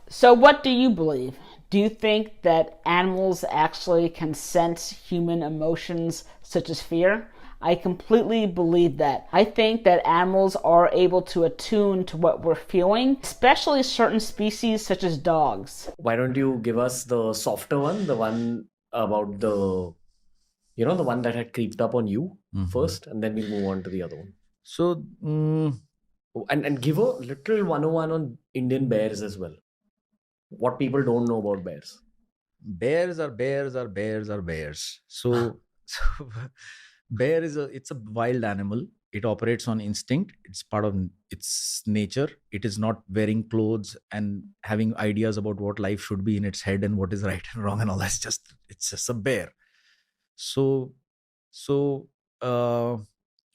So, what do you believe? Do you think that animals actually can sense human emotions such as fear? I completely believe that. I think that animals are able to attune to what we're feeling, especially certain species such as dogs. Why don't you give us the softer one, the one about the one that had creeped up on you first, and then we'll move on to the other one. So And give a little 101 on Indian bears as well. What people don't know about bears. bears are bears are bears are bears. So bear it's a wild animal. It operates on instinct. It's part of its nature. It is not wearing clothes and having ideas about what life should be in its head and what is right and wrong and all. It's just a bear. So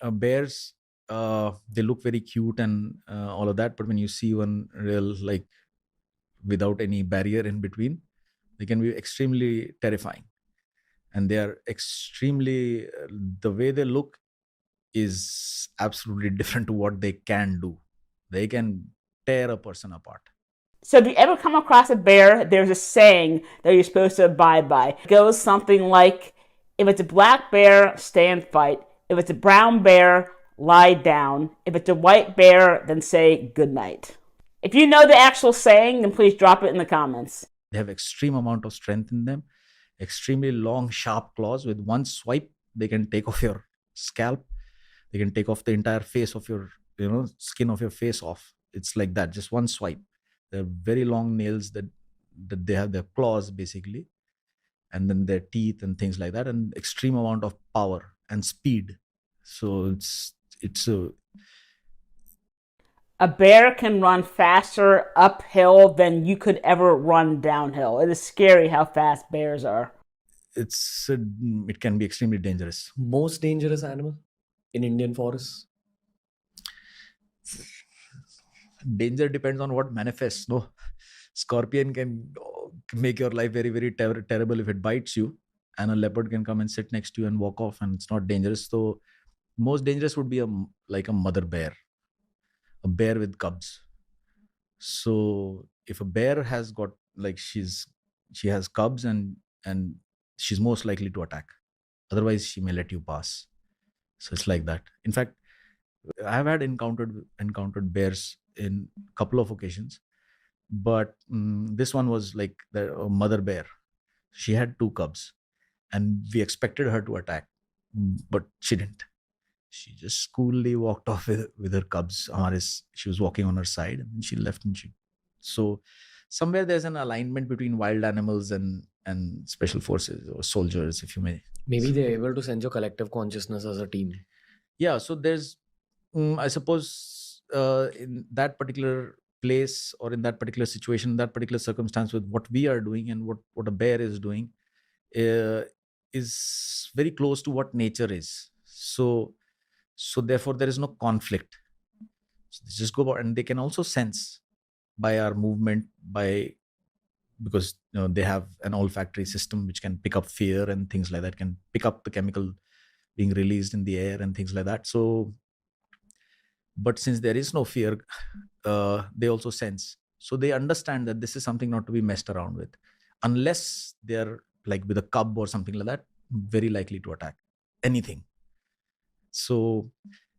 bears, they look very cute and all of that, but when you see one real, like, without any barrier in between, they can be extremely terrifying. And they are extremely the way they look is absolutely different to what they can do. They can tear a person apart. So, if you ever come across a bear, there's a saying that you're supposed to abide by. It goes something like, if it's a black bear, stay and fight. If it's a brown bear, lie down. If it's a white bear, then say good night. If you know the actual saying, then please drop it in the comments. They have extreme amount of strength in them, extremely long, sharp claws. With one swipe, they can take off your scalp. They can take off the entire face of your, skin of your face off. It's like that, just one swipe. They're very long nails that they have, their claws basically, and then their teeth and things like that, and extreme amount of power and speed. So it's a bear can run faster uphill than you could ever run downhill. It is scary how fast bears are. It can be extremely dangerous. Most dangerous animal in Indian forests? Danger depends on what manifests. No, scorpion can make your life very, very terrible if it bites you, and a leopard can come and sit next to you and walk off, and it's not dangerous. So most dangerous would be like a mother bear, a bear with cubs. So if a bear has got like she has cubs and she's most likely to attack. Otherwise, she may let you pass. So it's like that. In fact, I've had encountered bears in a couple of occasions, but this one was like the mother bear. She had two cubs, and we expected her to attack, but she didn't. She just coolly walked off with her cubs. She was walking on her side, and she left. So somewhere there's an alignment between wild animals and special forces or soldiers, if you may. Maybe they're able to sense your collective consciousness as a team. Yeah. So there's, I suppose, in that particular place or in that particular situation, that particular circumstance, with what we are doing and what a bear is doing, is very close to what nature is. So therefore there is no conflict. So they just go about, and they can also sense by our movement, because they have an olfactory system which can pick up fear and things like that, can pick up the chemical being released in the air and things like that. So, but since there is no fear, they also sense. So they understand that this is something not to be messed around with, unless they're like with a cub or something like that, very likely to attack anything. So,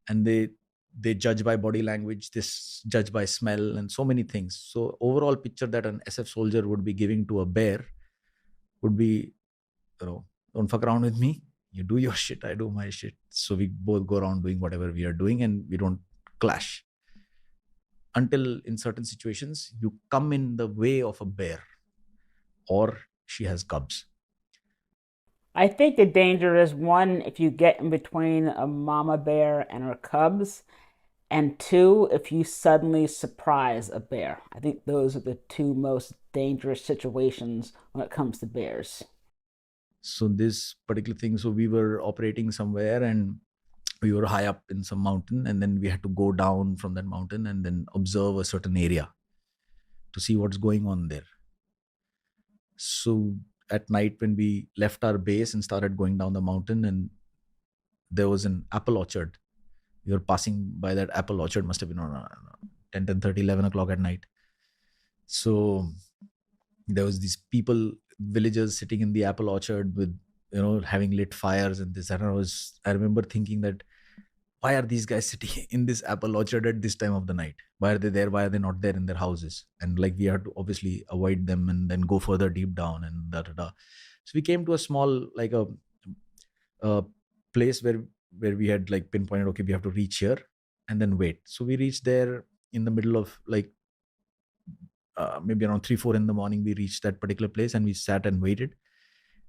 and they judge by body language, this judge by smell, and so many things. So overall picture that an SF soldier would be giving to a bear would be, don't fuck around with me. You do your shit, I do my shit. So we both go around doing whatever we are doing, and we don't clash. Until in certain situations, you come in the way of a bear, or she has cubs. I think the danger is, one, if you get in between a mama bear and her cubs, and two, if you suddenly surprise a bear. I think those are the two most dangerous situations when it comes to bears. So this particular thing, so we were operating somewhere, and we were high up in some mountain, and then we had to go down from that mountain and then observe a certain area to see what's going on there. So at night, when we left our base and started going down the mountain, and there was an apple orchard. We were passing by that apple orchard, must have been around 10:30, 11 o'clock at night. So there was these people, villagers sitting in the apple orchard with, having lit fires and this. And I remember thinking that, why are these guys sitting in this apple orchard at this time of the night? Why are they there? Why are they not there in their houses? And like, we had to obviously avoid them and then go further deep down and da da da. So we came to a small, like a place where we had like pinpointed, okay, we have to reach here and then wait. So we reached there in the middle of like maybe around 3-4 in the morning. We reached that particular place and we sat and waited.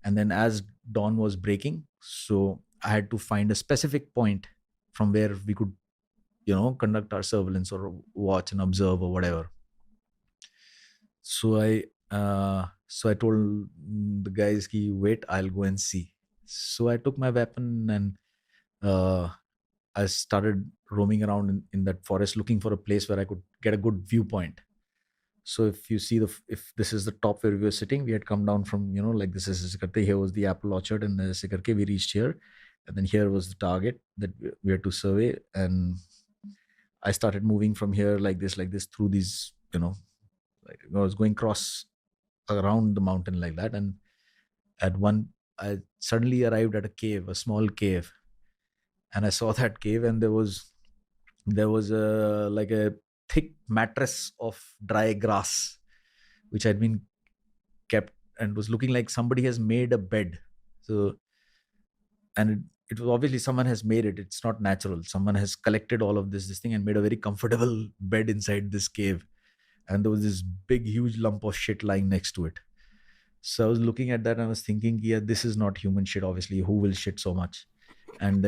And then as dawn was breaking, so I had to find a specific point from where we could, conduct our surveillance or watch and observe or whatever. So I told the guys, wait, I'll go and see. So I took my weapon and I started roaming around in that forest, looking for a place where I could get a good viewpoint. So if you see if this is the top where we were sitting, we had come down from, like this is Sikarte, here was the apple orchard, and Sikarke, we reached here. And then here was the target that we had to survey. And I started moving from here like this through these, like I was going cross around the mountain like that. And at one, I suddenly arrived at a cave, a small cave. And I saw that cave, and there was like a thick mattress of dry grass, which had been kept and was looking like somebody has made a bed. So, and it was obviously someone has made it. It's not natural. Someone has collected all of this thing and made a very comfortable bed inside this cave. And there was this big, huge lump of shit lying next to it. So I was looking at that and I was thinking, yeah, this is not human shit. Obviously, who will shit so much? And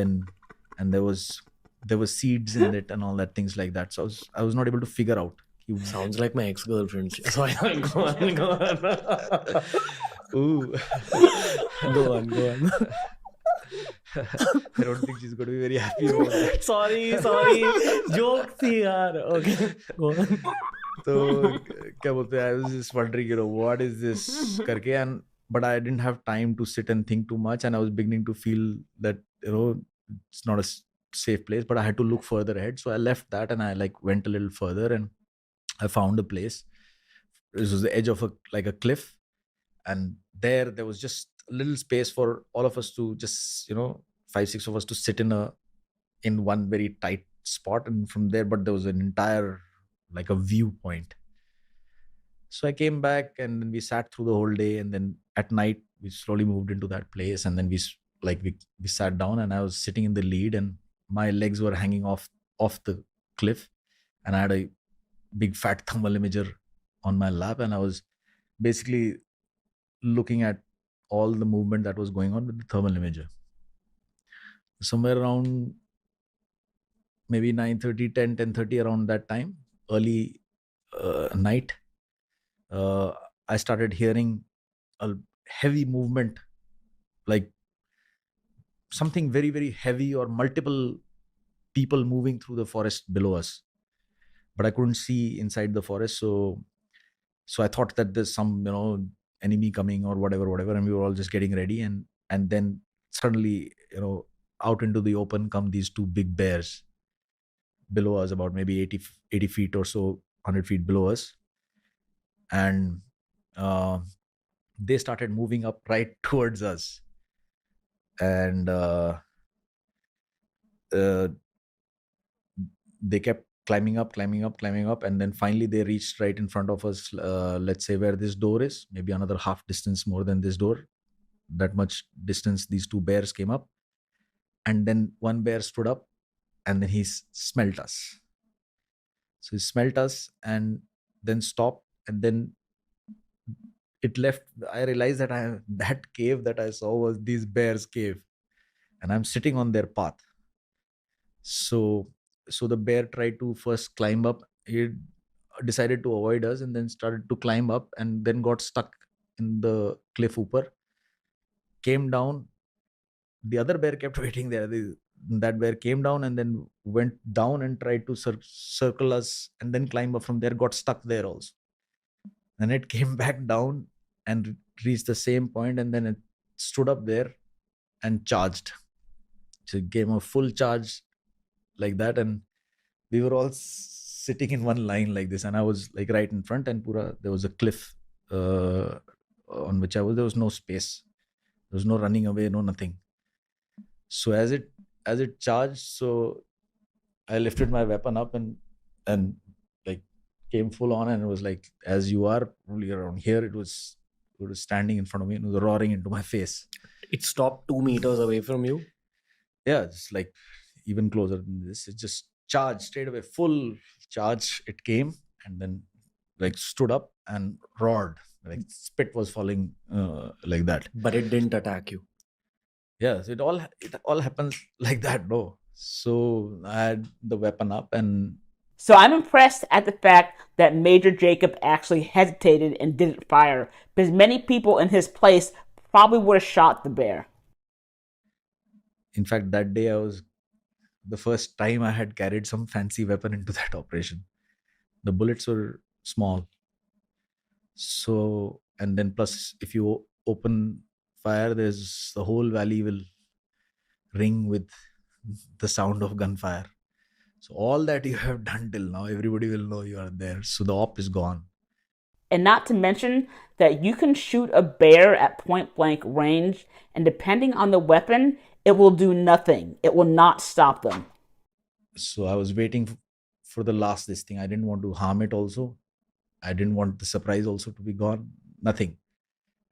there was seeds in it and all that, things like that. So I was not able to figure out. Sounds like my ex-girlfriend. Sorry, go on. Ooh. Go on. I don't think she's going to be very happy about that. Sorry. Jokes yaar. Okay, go on. So, I was just wondering, what is this karke? But I didn't have time to sit and think too much, and I was beginning to feel that it's not a safe place. But I had to look further ahead, so I left that and I went a little further, and I found a place this was the edge of a cliff, and there was just a little space for all of us to just, 5-6 of us to sit in one very tight spot, and from there, but there was an entire, like, a viewpoint. So I came back, and then we sat through the whole day, and then at night we slowly moved into that place, and then we sat down, and I was sitting in the lead, and my legs were hanging off the cliff, and I had a big fat thermal imager on my lap, and I was basically looking at all the movement that was going on with the thermal imager. Somewhere around maybe 9:30, 10:30, around that time, early night, I started hearing a heavy movement, like something very, very heavy, or multiple people moving through the forest below us. But I couldn't see inside the forest, so I thought that there's some, enemy coming or whatever, and we were all just getting ready, and then suddenly, out into the open come these two big bears below us, about maybe 80 feet or so, 100 feet below us, and they started moving up right towards us, and they kept climbing up, and then finally they reached right in front of us, let's say where this door is, maybe another half distance more than this door. That much distance, these two bears came up, and then one bear stood up, and then he smelt us. So he smelt us and then stopped, and then it left. I realized that that cave that I saw was these bears' cave, and I'm sitting on their path. So the bear tried to first climb up. He decided to avoid us, and then started to climb up, and then got stuck in the cliff upper, came down. The other bear kept waiting there. That bear came down and then went down and tried to circle us, and then climb up from there, got stuck there also. And it came back down and reached the same point, and then it stood up there and charged. So it gave a full charge like that, and we were all sitting in one line like this, and I was like right in front, and there was a cliff on which I was. There was no space, there was no running away, no nothing. So as it charged, so I lifted my weapon up and like came full on, and it was like, as you are only around here, it was standing in front of me, and it was roaring into my face. It stopped 2 meters away from you? Yeah, it's like even closer than this. It just charged straight away, full charge. It came, and then like stood up and roared, like spit was falling like that. But it didn't attack you? Yes, it all happens like that, no. So I had the weapon up, and so I'm impressed at the fact that Major Jacob actually hesitated and didn't fire, because many people in his place probably would have shot the bear. In fact, that day the first time I had carried some fancy weapon into that operation. The bullets were small. So, and then plus, if you open fire, there's the whole valley will ring with the sound of gunfire. So all that you have done till now, everybody will know you are there. So the op is gone. And not to mention that you can shoot a bear at point blank range, and depending on the weapon, it will do nothing. It will not stop them. So I was waiting for the last this thing. I didn't want to harm it also. I didn't want the surprise also to be gone. Nothing.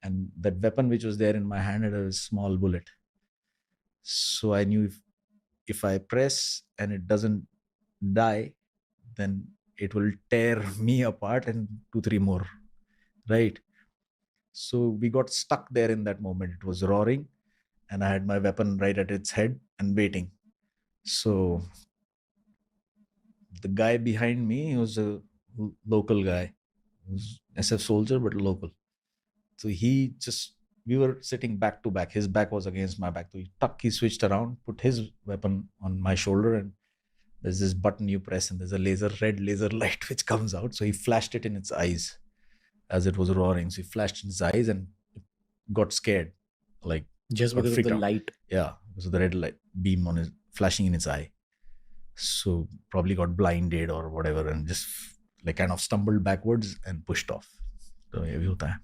And that weapon which was there in my hand had a small bullet. So I knew if I press and it doesn't die, then it will tear me apart and 2-3 more. Right? So we got stuck there in that moment. It was roaring, and I had my weapon right at its head and waiting. So the guy behind me, he was a local guy. He was SF soldier, but local. So we were sitting back to back. His back was against my back. So he switched around, put his weapon on my shoulder, and there's this button you press, and there's a red laser light which comes out. So he flashed it in its eyes as it was roaring. So he flashed in his eyes and got scared. Like, just because of the light? Yeah, because of the red light beam flashing in its eye. So probably got blinded or whatever, and just like kind of stumbled backwards and pushed off. तो ये भी होता है.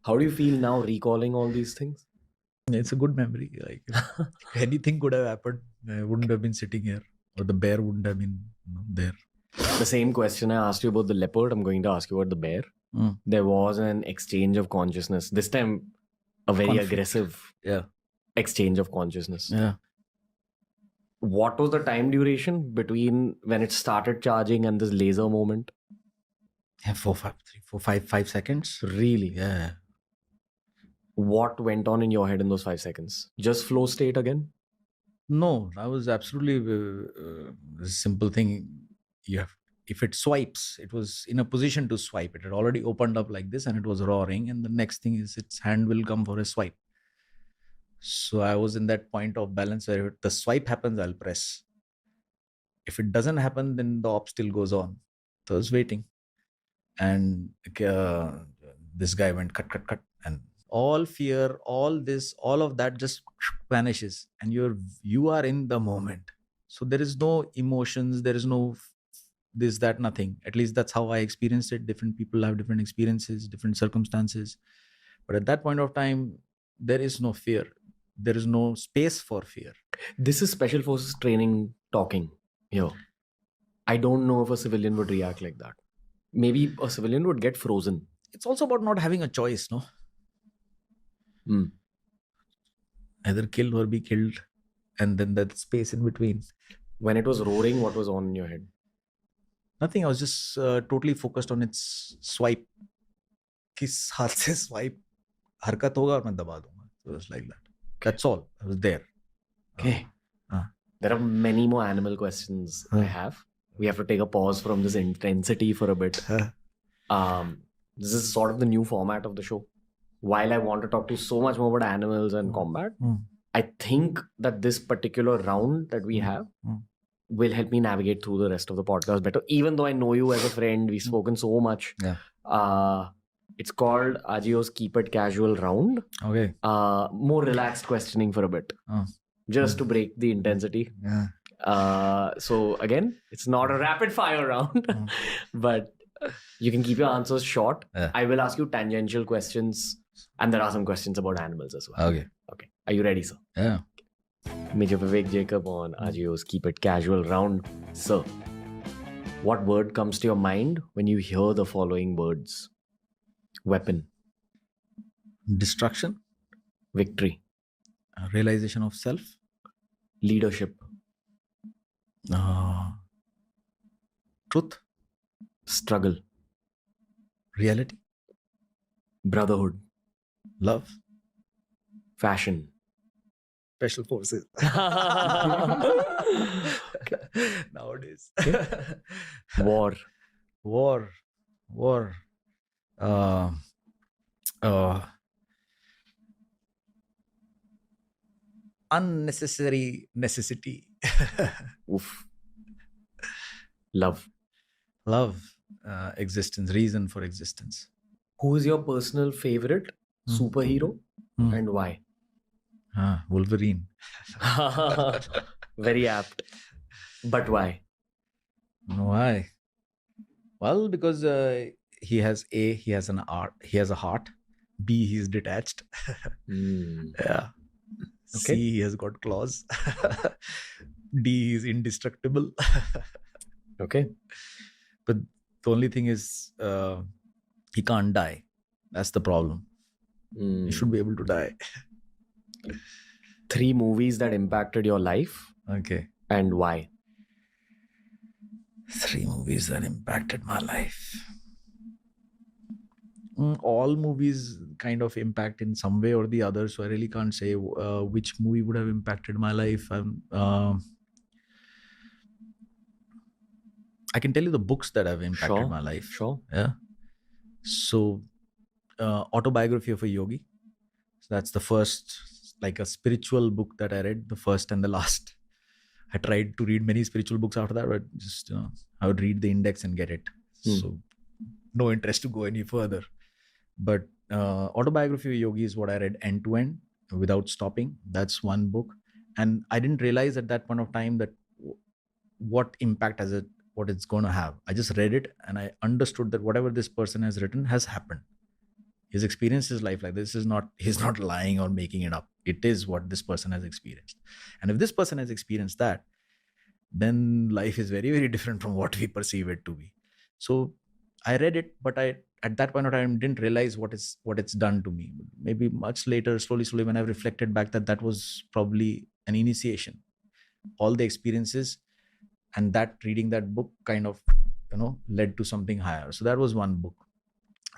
How do you feel now recalling all these things? It's a good memory. Like if anything could have happened, I wouldn't have been sitting here, or the bear wouldn't have been there. The same question I asked you about the leopard, I'm going to ask you about the bear. Mm. There was an exchange of consciousness. This time, a very Conflict. aggressive Yeah. exchange of consciousness. Yeah. What was the time duration between when it started charging and this laser moment? Yeah, 5 seconds. Really? Yeah. What went on in your head in those 5 seconds? Just flow state again? No, I was absolutely a simple thing. You have, if it swipes, it was in a position to swipe. It had already opened up like this and it was roaring. And the next thing is its hand will come for a swipe. So I was in that point of balance where if the swipe happens, I'll press. If it doesn't happen, then the op still goes on. So I was waiting. And this guy went cut. And all fear, all this, all of that just vanishes. And you are in the moment. So there is no emotions. There is no this, that, nothing. At least that's how I experienced it. Different people have different experiences, different circumstances. But at that point of time, there is no fear. There is no space for fear. This is Special Forces training talking here. I don't know if a civilian would react like that. Maybe a civilian would get frozen. It's also about not having a choice, no? Either kill or be killed. And then that space in between. When it was roaring, what was on in your head? Nothing. I was just totally focused on its swipe. Kis haath se swipe harkat hoga aur main daba dunga. So it was like that. That's all. I was there. Okay. There are many more animal questions I have. We have to take a pause from this intensity for a bit. This is sort of the new format of the show. While I want to talk to you so much more about animals and combat, I think that this particular round that we have will help me navigate through the rest of the podcast better. Even though I know you as a friend, we've spoken so much. Yeah. It's called AJIO's Keep It Casual round. Okay. More relaxed questioning for a bit. Just to break the intensity. Yeah. So again, it's not a rapid fire round, but you can keep your answers short. Yeah. I will ask you tangential questions, and there are some questions about animals as well. Okay. Okay. Are you ready, sir? Yeah. Major Vivek Jacob on AJIO's Keep It Casual round. Sir, what word comes to your mind when you hear the following words? Weapon. Destruction. Victory. Realization of self. Leadership. Truth. Struggle. Reality. Brotherhood. Love. Fashion. Special forces. Nowadays. War. War. Unnecessary necessity. Oof. Love. Love. Existence. Reason for existence. Who is your personal favorite superhero and why? Wolverine. Very apt. But why? Why? Well, because he has a heart. B, he's detached. Yeah. Okay. C, he has got claws. D, he's indestructible. Okay. But the only thing is, he can't die. That's the problem. He should be able to die. 3 movies that impacted your life Okay. and why? 3 movies that impacted my life. All movies kind of impact in some way or the other, so I really can't say which movie would have impacted my life. I can tell you the books that have impacted my life. Sure. Yeah. So, Autobiography of a Yogi. So that's the first, like a spiritual book that I read, the first and the last. I tried to read many spiritual books after that, but just I would read the index and get it. So no interest to go any further. But Autobiography of a Yogi is what I read end to end without stopping. That's one book. And I didn't realize at that point of time that what impact has it what it's going to have. I just read it and I understood that whatever this person has written has happened. His experience is life like this. He's not lying or making it up. It is what this person has experienced. And if this person has experienced that, then life is very, very different from what we perceive it to be. So I read it, but I, at that point of time, didn't realize what it's done to me. Maybe much later, slowly, when I've reflected back, that was probably an initiation. All the experiences and that reading that book kind of, led to something higher. So that was one book.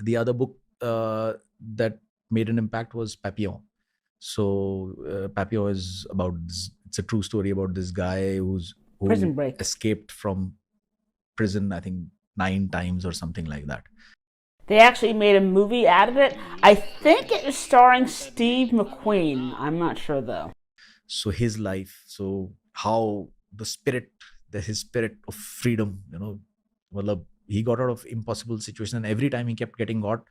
The other book that made an impact was Papillon. So Papillon is about this, it's a true story about this guy who Prison Break. escaped from prison, I think 9 times or something like that. They actually made a movie out of it. I think it was starring Steve McQueen. I'm not sure though. So his life, so how his spirit of freedom, he got out of impossible situation, and every time he kept getting caught,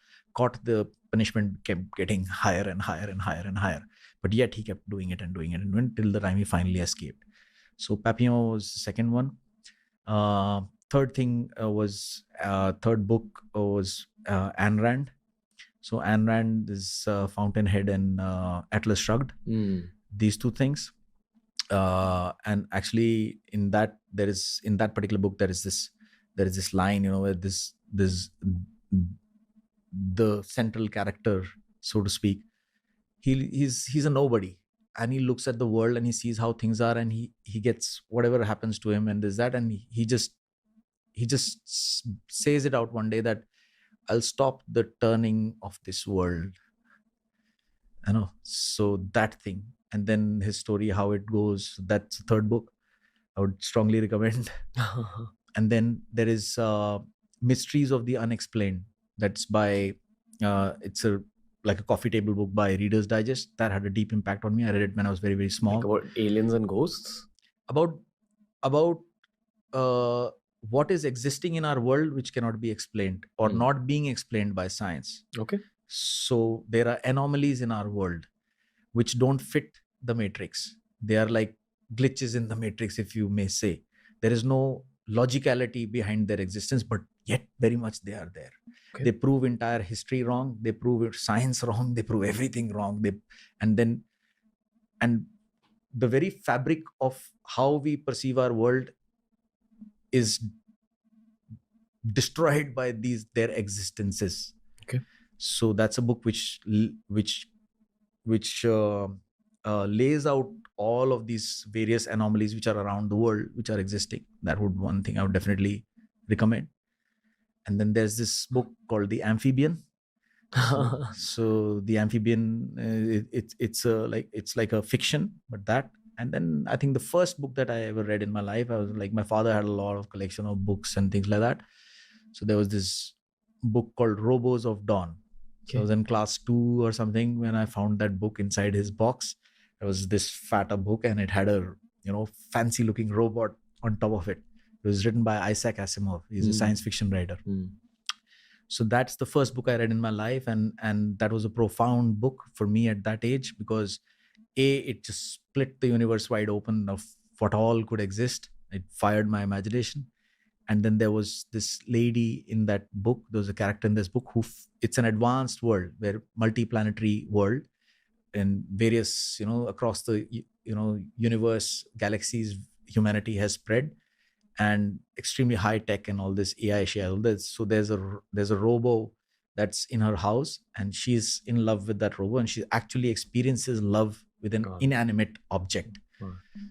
the punishment kept getting higher and higher and higher and higher. But yet he kept doing it and doing it and went till the time he finally escaped. So Papillon was the second one. Third book was Ayn Rand. So Ayn Rand is Fountainhead and Atlas Shrugged. These two things. And actually in that particular book, there is this line, where the central character, so to speak, he's a nobody, and he looks at the world and he sees how things are, and he gets whatever happens to him and this that, and he just says it out one day that I'll stop the turning of this world, so that thing. And then his story, how it goes, that's the third book I would strongly recommend. And then there is Mysteries of the Unexplained. That's by it's like a coffee table book by Reader's Digest. That had a deep impact on me. I read it when I was very, very small. Like about aliens and ghosts? About what is existing in our world which cannot be explained or not being explained by science. Okay. So there are anomalies in our world which don't fit the matrix. They are like glitches in the matrix, if you may say. There is no logicality behind their existence, but yet very much they are there. Okay. They prove entire history wrong. They prove science wrong. They prove everything wrong. And the very fabric of how we perceive our world is destroyed by their existences. Okay. So that's a book which lays out all of these various anomalies which are around the world, which are existing. That would one thing I would definitely recommend. And then there's this book called The Amphibian. So The Amphibian, it's like a fiction, but that. And then I think the first book that I ever read in my life, I was like, my father had a lot of collection of books and things like that. So there was this book called Robos of Dawn. So I was in class 2 or something when I found that book inside his box. It was this fatter book and it had a fancy looking robot on top of it. It was written by Isaac Asimov. He's a science fiction writer. So that's the first book I read in my life, and that was a profound book for me at that age, because it just split the universe wide open of what all could exist. It fired my imagination. And then there was this lady in that book. There was a character in this book it's an advanced world, where multi-planetary world, and various, across the, universe, galaxies, humanity has spread, and extremely high tech and all this AI share, all this. So there's a robo that's in her house, and she's in love with that robo, and she actually experiences love with an inanimate object.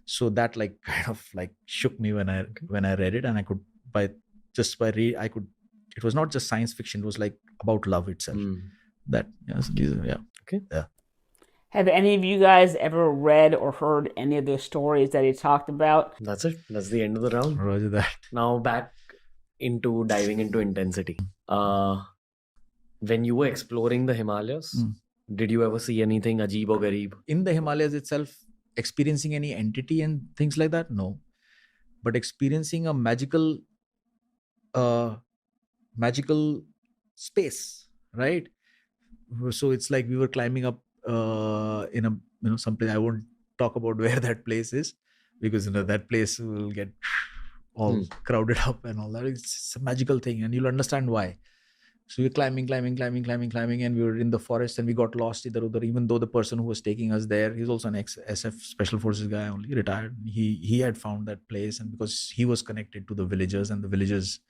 So that kind of shook me when I read it, and I could it was not just science fiction, it was about love itself. That Okay. Yeah. Have any of you guys ever read or heard any of the stories that he talked about? That's it. That's the end of the round. Roger that. Now back into diving into intensity. When you were exploring the Himalayas, did you ever see anything ajeeb or gareeb? In the Himalayas itself, experiencing any entity and things like that? No. But experiencing a magical space, right? So it's like we were climbing up in a some place. I won't talk about where that place is, because that place will get all crowded up and all that. It's a magical thing, and you'll understand why. So we're climbing, and we were in the forest, and we got lost either other. Even though the person who was taking us there, he's also an ex-SF Special Forces guy, only retired. He had found that place, and because he was connected to the villagers, and the villagers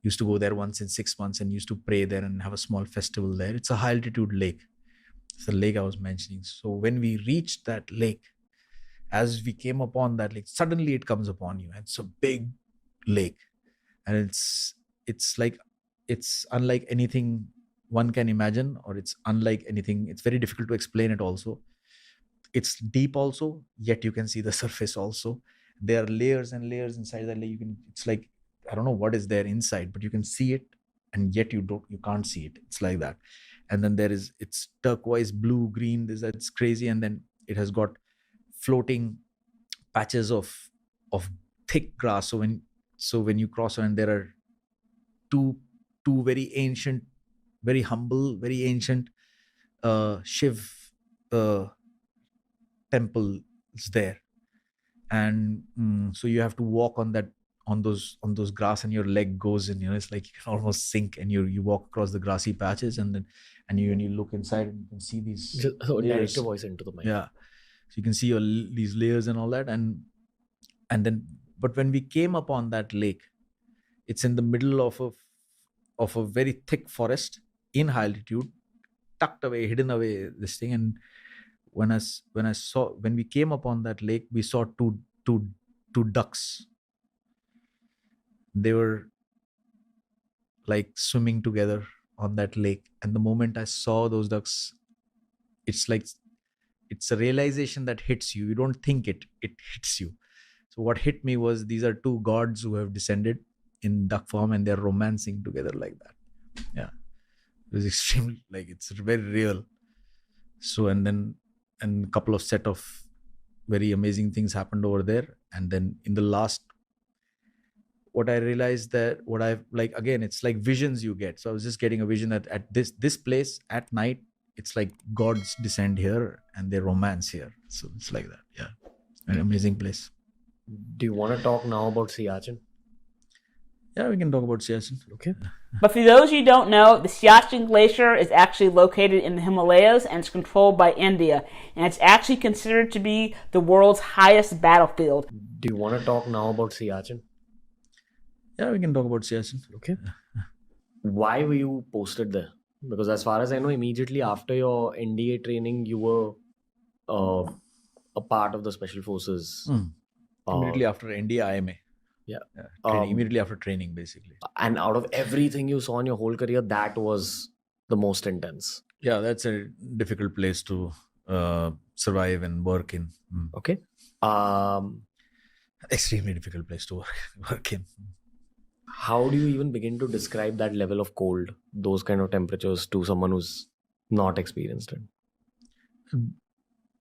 used to go there once in 6 months and used to pray there and have a small festival there. It's a high altitude lake. It's the lake I was mentioning. So when we reached that lake, as we came upon that lake, suddenly it comes upon you. It's a big lake, and it's unlike anything one can imagine, or it's unlike anything. It's very difficult to explain it also. It's deep also, yet you can see the surface also. There are layers and layers inside that lake. It's like, I don't know what is there inside, but you can see it, and yet you can't see it. It's like that. And then it's turquoise, blue, green. That's crazy. And then it has got floating patches of thick grass. So when you cross, and there are two very ancient, very humble, very ancient Shiv temples there, and so you have to walk on those grass, and your leg goes in. It's like you can almost sink, and you walk across the grassy patches, and you look inside, and you can see these. So direct your voice into the mic. Yeah, so you can see these layers and all that, and then, but when we came upon that lake, it's in the middle of a very thick forest in high altitude, tucked away, hidden away, this thing. And when we came upon that lake, we saw two ducks. They were like swimming together on that lake. And the moment I saw those ducks, it's a realization that hits you. You don't think it hits you. So what hit me was, these are two gods who have descended in duck form, and they're romancing together like that. Yeah, it was extremely, like, it's very real. So and a couple of set of very amazing things happened over there. And then in the last, what I realized that what I've, like, again, it's like visions you get. So I was just getting a vision that at this place at night, it's like gods descend here and they romance here. So it's like that. Yeah, an amazing place. Do you want to talk now about Siachen? Yeah, we can talk about Siachen. Okay. But for those you don't know, the Siachen Glacier is actually located in the Himalayas, and it's controlled by India. And it's actually considered to be the world's highest battlefield. Do you want to talk now about Siachen? Yeah, we can talk about Siachen. Okay. Why were you posted there? Because as far as I know, immediately after your NDA training, you were a part of the Special Forces. Immediately after NDA IMA. Yeah. Immediately after training, basically. And out of everything you saw in your whole career, that was the most intense. Yeah, that's a difficult place to survive and work in. Okay. Extremely difficult place to work in. How do you even begin to describe that level of cold, those kind of temperatures, to someone who's not experienced it?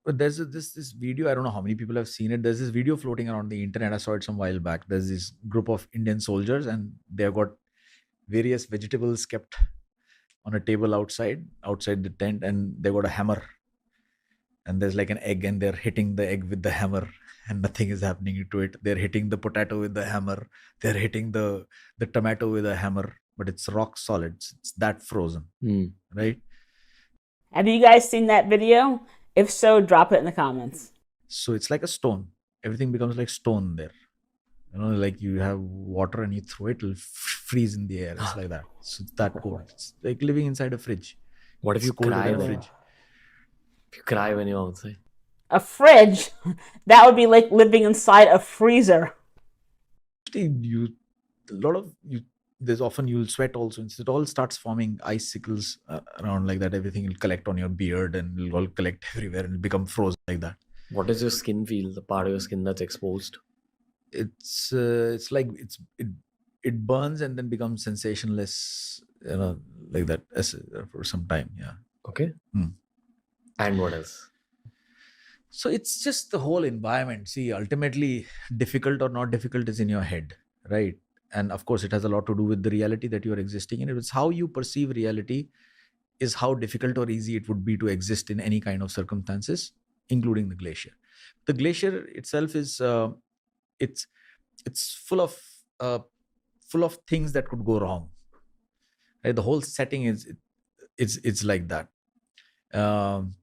But there's this video, I don't know how many people have seen it. There's this video floating around the internet. I saw it some while back. There's this group of Indian soldiers, and they've got various vegetables kept on a table outside the tent, and they got a hammer. And there's like an egg, and they're hitting the egg with the hammer, and nothing is happening to it. They're hitting the potato with the hammer. They're hitting the tomato with a hammer, but it's rock solid. It's that frozen, right? Have you guys seen that video? If so, drop it in the comments. So it's like a stone. Everything becomes like stone there. Like you have water and you throw it, it'll freeze in the air. It's like that. So it's that cold. It's like living inside a fridge. What if you cry in a there? fridge? If you cry when you're outside? A fridge? That would be like living inside a freezer. There's often you'll sweat also. It all starts forming icicles around like that. Everything will collect on your beard and it'll all collect everywhere and it'll become frozen like that. What does your skin feel? The part of your skin that's exposed? It's like it burns and then becomes sensationless, like that for some time. Yeah. Okay. And what else? So it's just the whole environment. See, ultimately, difficult or not difficult is in your head, right? And of course, it has a lot to do with the reality that you are existing in. It's how you perceive reality is how difficult or easy it would be to exist in any kind of circumstances, including the glacier. The glacier itself is, it's full of things that could go wrong. Right? The whole setting it's like that. Um,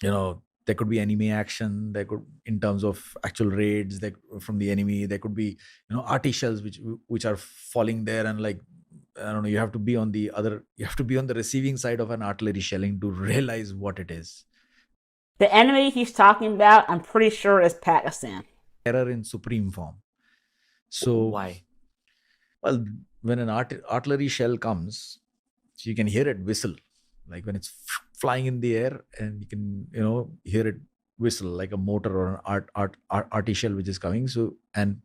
there could be enemy action. There could, in terms of actual raids, from the enemy. There could be arty shells which are falling there, and like, I don't know. You have to be on the receiving side of an artillery shelling to realize what it is. The enemy he's talking about, I'm pretty sure, is Pakistan. Terror in supreme form. So Why? Well, when an artillery shell comes, you can hear it whistle, like when it's flying in the air, and you can hear it whistle like a motor or an arty shell which is coming. So, and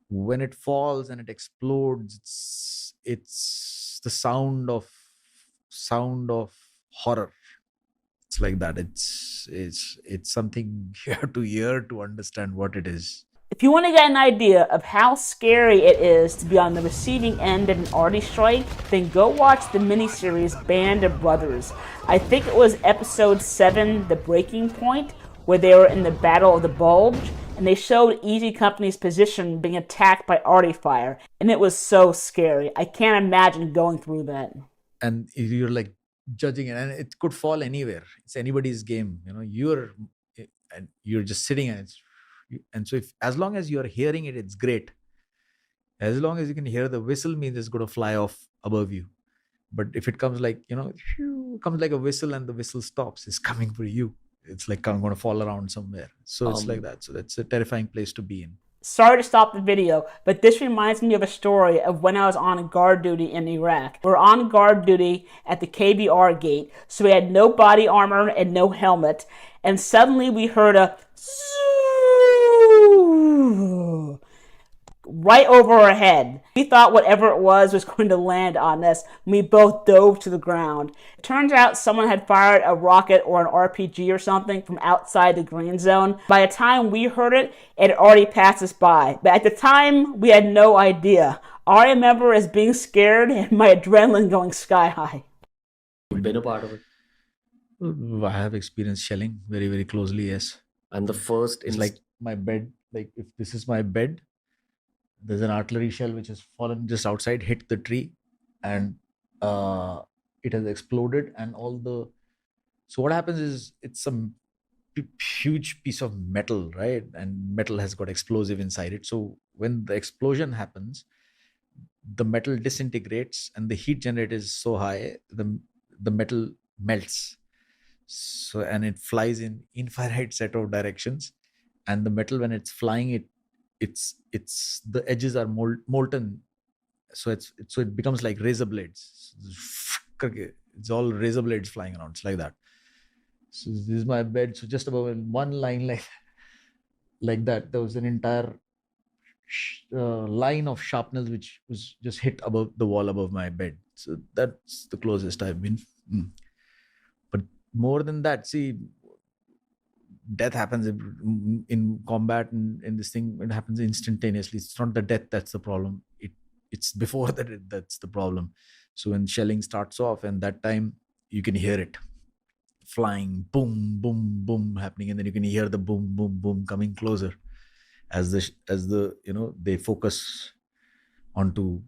when it falls and it explodes, it's the sound of horror. It's like that. It's something you have to hear to understand what it is. If you want to get an idea of how scary it is to be on the receiving end of an arty strike, then go watch the miniseries Band of Brothers. I think it was episode 7, The Breaking Point, where they were in the Battle of the Bulge, and they showed Easy Company's position being attacked by arty fire, and it was so scary. I can't imagine going through that. And you're like judging it, and it could fall anywhere. It's anybody's game. You're just sitting, and so as long as you're hearing it, it's great. As long as you can hear the whistle, means it's going to fly off above you. But if it comes like, comes like a whistle and the whistle stops, it's coming for you. It's like I'm going to fall around somewhere. So it's like that. So that's a terrifying place to be in. Sorry to stop the video, but this reminds me of a story of when I was on guard duty in Iraq. We were on guard duty at the KBR gate, so we had no body armor and no helmet, and suddenly we heard a right over our head. We thought whatever it was going to land on us, and we both dove to the ground. It turns out someone had fired a rocket or an RPG or something from outside the green zone. By the time we heard it, it had already passed us by. But at the time, we had no idea. All I remember is being scared and my adrenaline going sky high. You've been a part of it. I have experienced shelling very, very closely, yes. And the first... It's like my bed. Like if this is my bed, there's an artillery shell which has fallen just outside, hit the tree, and it has exploded. And so what happens is, it's some huge piece of metal, right? And metal has got explosive inside it. So when the explosion happens, the metal disintegrates, and the heat generated is so high, the metal melts. So, and it flies in infinite set of directions, and the metal, when it's flying, it's the edges are molten, so it becomes like razor blades. It's all razor blades flying around. It's like that. So this is my bed. So just above, in one line like that, there was an entire line of sharpness which was just hit above the wall above my bed. So that's the closest I've been. But more than that, see, death happens in combat, and in this thing, it happens instantaneously. It's not the death that's the problem. It's before that's the problem. So when shelling starts off, and that time you can hear it flying, boom, boom, boom happening, and then you can hear the boom, boom, boom coming closer as they focus onto,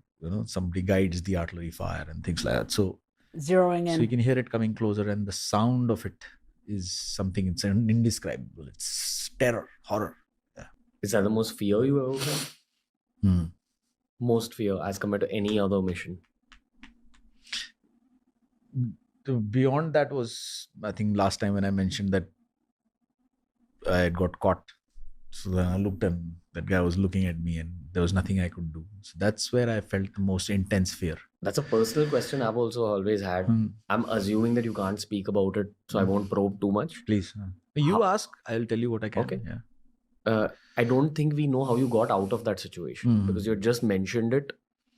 somebody guides the artillery fire and things like that. So zeroing in. So you can hear it coming closer, and the sound of it is something, it's indescribable. It's terror, horror. Yeah. Is that the most fear you ever felt? Most fear as compared to any other mission? Beyond that was, I think, last time when I mentioned that I had got caught. So then I looked, and that guy was looking at me, and there was nothing I could do. So that's where I felt the most intense fear. That's a personal question I've also always had. I'm assuming that you can't speak about it, so I won't probe too much. Please. You ask, I'll tell you what I can. Okay. Yeah. I don't think we know how you got out of that situation, because you just mentioned it.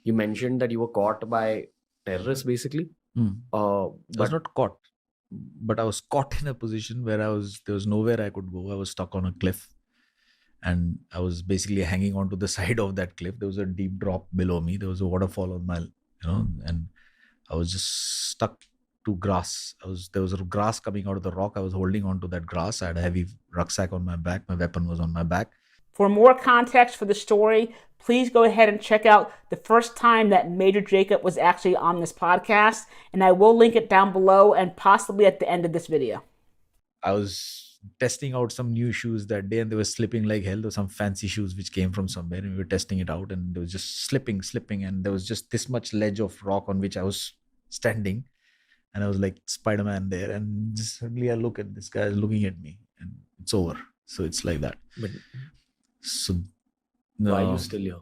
You mentioned that you were caught by terrorists, basically. I was not caught, but I was caught in a position where there was nowhere I could go. I was stuck on a cliff, and I was basically hanging onto the side of that cliff. There was a deep drop below me. There was a waterfall on my, and I was just stuck to grass. There was a grass coming out of the rock. I was holding onto that grass. I had a heavy rucksack on my back. My weapon was on my back. For more context for the story, please go ahead and check out the first time that Major Jacob was actually on this podcast, and I will link it down below and possibly at the end of this video. I was testing out some new shoes that day and they were slipping like hell. There were some fancy shoes which came from somewhere and we were testing it out and they was just slipping. And there was just this much ledge of rock on which I was standing. And I was like Spider-Man there. And just suddenly I look at this guy looking at me and it's over. So it's like that. But So why are you still here?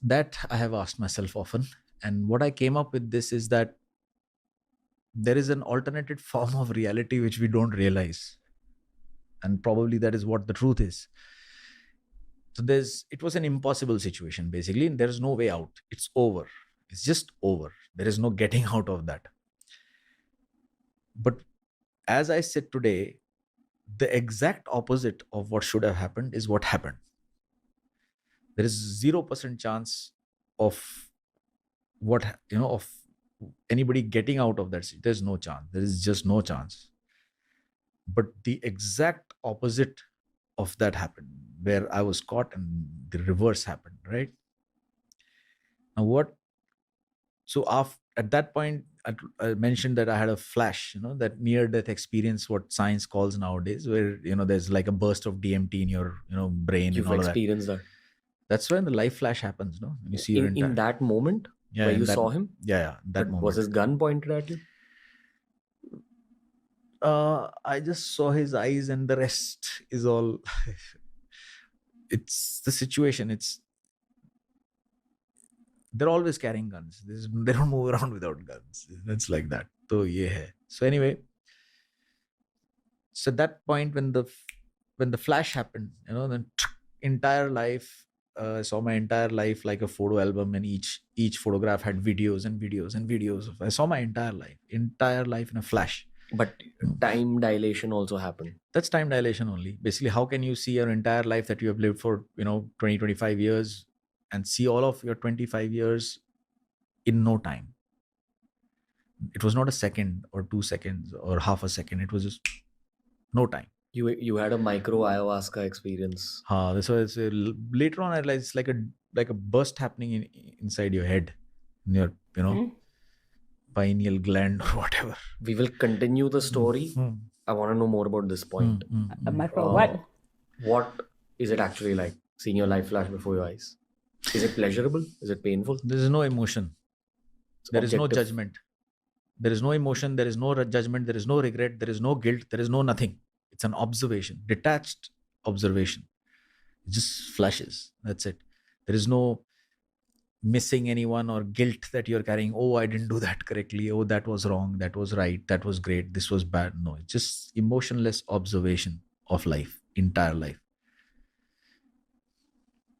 That I have asked myself often. And what I came up with this is that there is an alternative form of reality which we don't realize. And probably that is what the truth is. So it was an impossible situation basically, and there is no way out. It's over. It's just over. There is no getting out of that. But as I said today, the exact opposite of what should have happened is what happened. There is 0% chance of of anybody getting out of that. There's no chance. There is just no chance. But the exact opposite of that happened, where I was caught and the reverse happened, right? Now at that point, I mentioned that I had a flash, that near-death experience, what science calls nowadays, where, there's like a burst of DMT in your, brain. You've and all experienced that. That's when the life flash happens, no? When you see in that moment where you saw him? Yeah, that moment. Was his gun pointed at you? I just saw his eyes and the rest is all... It's the situation. They're always carrying guns. They don't move around without guns. It's like that. So yeah. So anyway, so that point when the flash happened, then entire life, I saw my entire life like a photo album, and each photograph had videos and videos and videos of. I saw my entire life in a flash. But time dilation also happened. That's time dilation only. Basically, how can you see your entire life that you have lived for 20, 25 years and see all of your 25 years in no time? It was not a second or 2 seconds or half a second. It was just no time. You had a micro ayahuasca experience. So later on I realized it's like a burst happening inside your head, in your pineal gland or whatever. We will continue the story. I want to know more about this point. A micro what? What is it actually like, seeing your life flash before your eyes? Is it pleasurable? Is it painful? There is no emotion. There is no judgment. There is no emotion. There is no judgment. There is no regret. There is no guilt. There is no nothing. It's an observation, detached observation. It just flashes. That's it. There is no missing anyone or guilt that you're carrying. Oh, I didn't do that correctly. Oh, that was wrong. That was right. That was great. This was bad. No, it's just emotionless observation of life, entire life.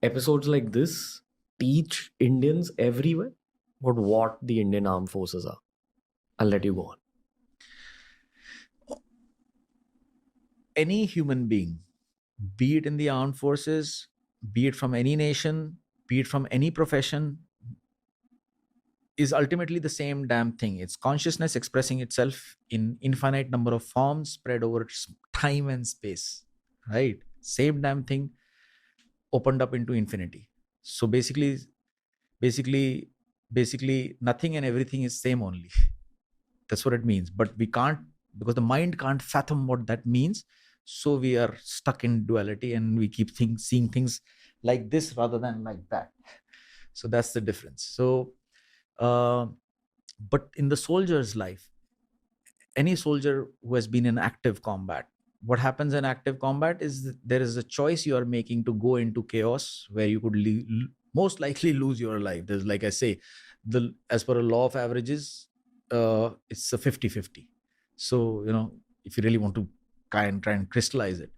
Episodes like this teach Indians everywhere about what the Indian Armed Forces are. I'll let you go on. Any human being, be it in the armed forces, be it from any nation, be it from any profession, is ultimately the same damn thing. It's consciousness expressing itself in infinite number of forms spread over time and space, right? Same damn thing opened up into infinity. So basically nothing and everything is same only. That's what it means. But we can't, because the mind can't fathom what that means. So we are stuck in duality and we keep seeing things like this rather than like that. So that's the difference. So, but in the soldier's life, any soldier who has been in active combat, what happens in active combat is that there is a choice you are making to go into chaos where you could most likely lose your life. There's, like I say, as per a law of averages, it's a 50-50. So, if you really want to try and crystallize it.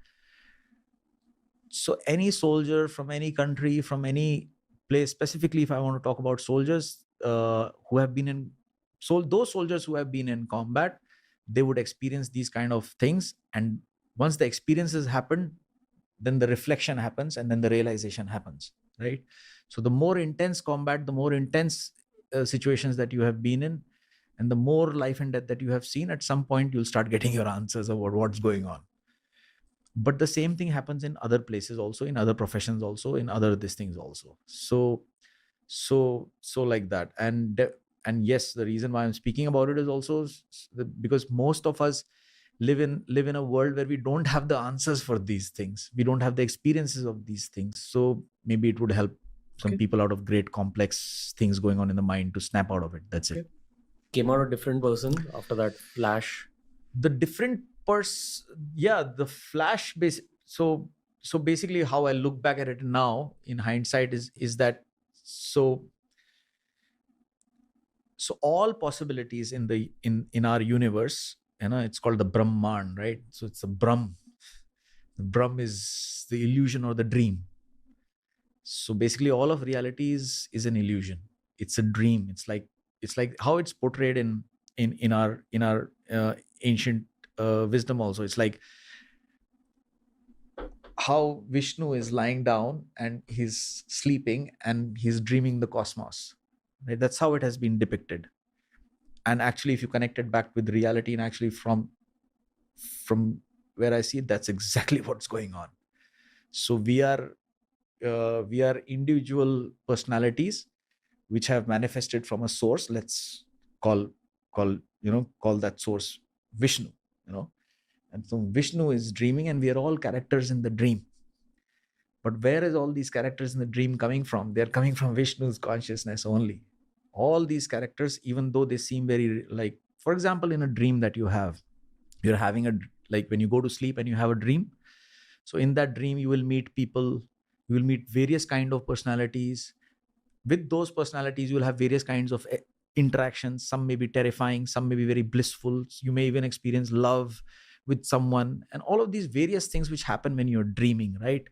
So any soldier from any country, from any place, specifically if I want to talk about soldiers who have been those soldiers who have been in combat, they would experience these kind of things. And once the experiences happen, then the reflection happens and then the realization happens, right? So the more intense combat, the more intense situations that you have been in, and the more life and death that you have seen, at some point you'll start getting your answers about what's going on. But the same thing happens in other places also, in other professions also, in other these things also. So like that. And yes, the reason why I'm speaking about it is also because most of us live in a world where we don't have the answers for these things. We don't have the experiences of these things. So maybe it would help some people out of great complex things going on in the mind to snap out of it. That's it. Came out a different person after that flash. The different the flash base. So basically how I look back at it now in hindsight is that so all possibilities in our universe, it's called the Brahman, right? So it's a Brahm. The Brahm is the illusion or the dream. So basically all of reality is an illusion. It's a dream. It's like how it's portrayed in our ancient wisdom also. It's like how Vishnu is lying down and he's sleeping and he's dreaming the cosmos, right? That's how it has been depicted. And actually if you connect it back with reality, and actually from where I see it, that's exactly what's going on. So we are individual personalities which have manifested from a source. Let's call that source Vishnu, and so Vishnu is dreaming and we are all characters in the dream. But where is all these characters in the dream coming from? They're coming from Vishnu's consciousness only. All these characters, even though they seem very, like, for example, in a dream that you're having like when you go to sleep and you have a dream. So in that dream, you will meet people, you will meet various kind of personalities. With those personalities, you will have various kinds of interactions. Some may be terrifying, some may be very blissful. You may even experience love with someone, and all of these various things which happen when you're dreaming, right?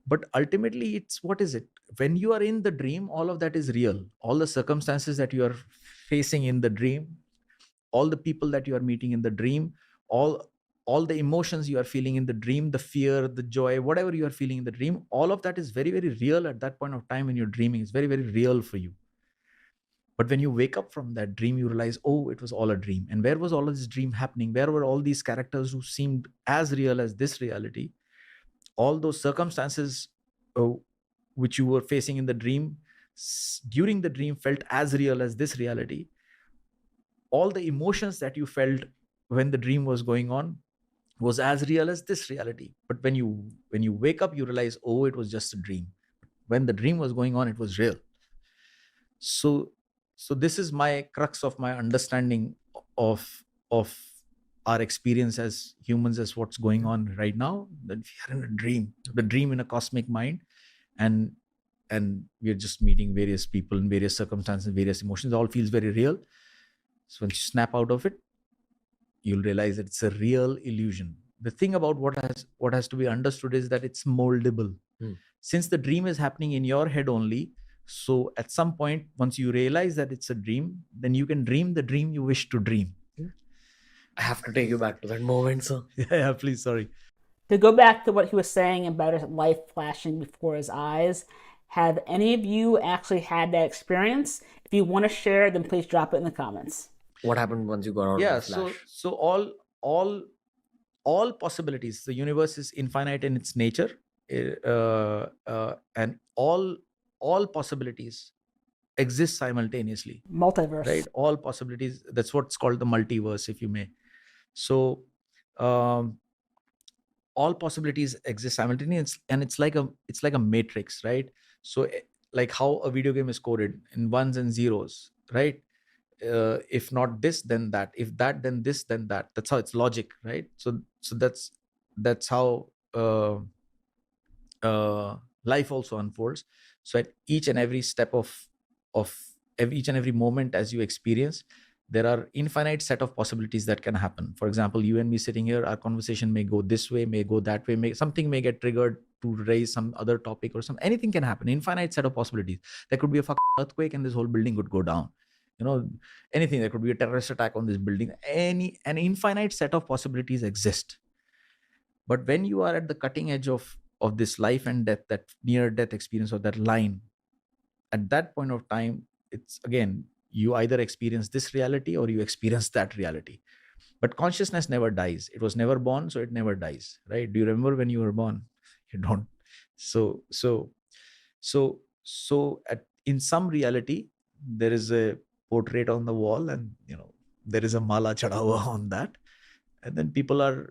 But ultimately, it's what is it? When you are in the dream, all of that is real. All the circumstances that you are facing in the dream, all the people that you are meeting in the dream, all the emotions you are feeling in the dream, the fear, the joy, whatever you are feeling in the dream, all of that is very, very real at that point of time when you're dreaming. It's very, very real for you. But when you wake up from that dream, you realize, oh, it was all a dream. And where was all of this dream happening? Where were all these characters who seemed as real as this reality? All those circumstances which you were facing in the dream, during the dream, felt as real as this reality. All the emotions that you felt when the dream was going on was as real as this reality. But when you wake up, you realize, oh, it was just a dream. When the dream was going on, it was real. So this is my crux of my understanding of our experience as humans, as what's going on right now, that we are in a dream, the dream in a cosmic mind, and we're just meeting various people in various circumstances, various emotions. It all feels very real. So when you snap out of it, you'll realize that it's a real illusion. The thing about what has to be understood is that it's moldable. Since the dream is happening in your head only, so at some point, once you realize that it's a dream, then you can dream the dream you wish to dream. I have to take you back to that moment, sir. Yeah, please, sorry. To go back to what he was saying about his life flashing before his eyes, have any of you actually had that experience? If you want to share, then please drop it in the comments. What happened once you got out of the flash? So all possibilities. The universe is infinite in its nature, and all possibilities exist simultaneously. Multiverse, right? All possibilities. That's what's called the multiverse, if you may. So all possibilities exist simultaneously, and it's like a matrix, right? So like how a video game is coded in ones and zeros, right? If not this, then that. If that, then this, then that. That's how it's logic, right? So that's how life also unfolds. So at each and every step of each and every moment as you experience, there are infinite set of possibilities that can happen. For example, you and me sitting here, our conversation may go this way, may go that way, something may get triggered to raise some other topic or anything can happen. Infinite set of possibilities. There could be a fucking earthquake and this whole building could go down. Anything. There could be a terrorist attack on this building. An infinite set of possibilities exist. But when you are at the cutting edge of this life and death, that near death experience, or that line, at that point of time, it's again, you either experience this reality or you experience that reality. But consciousness never dies. It was never born, so it never dies, right? Do you remember when you were born? You don't. So in some reality, there is a portrait on the wall, and there is a mala chada hua on that, and then people are,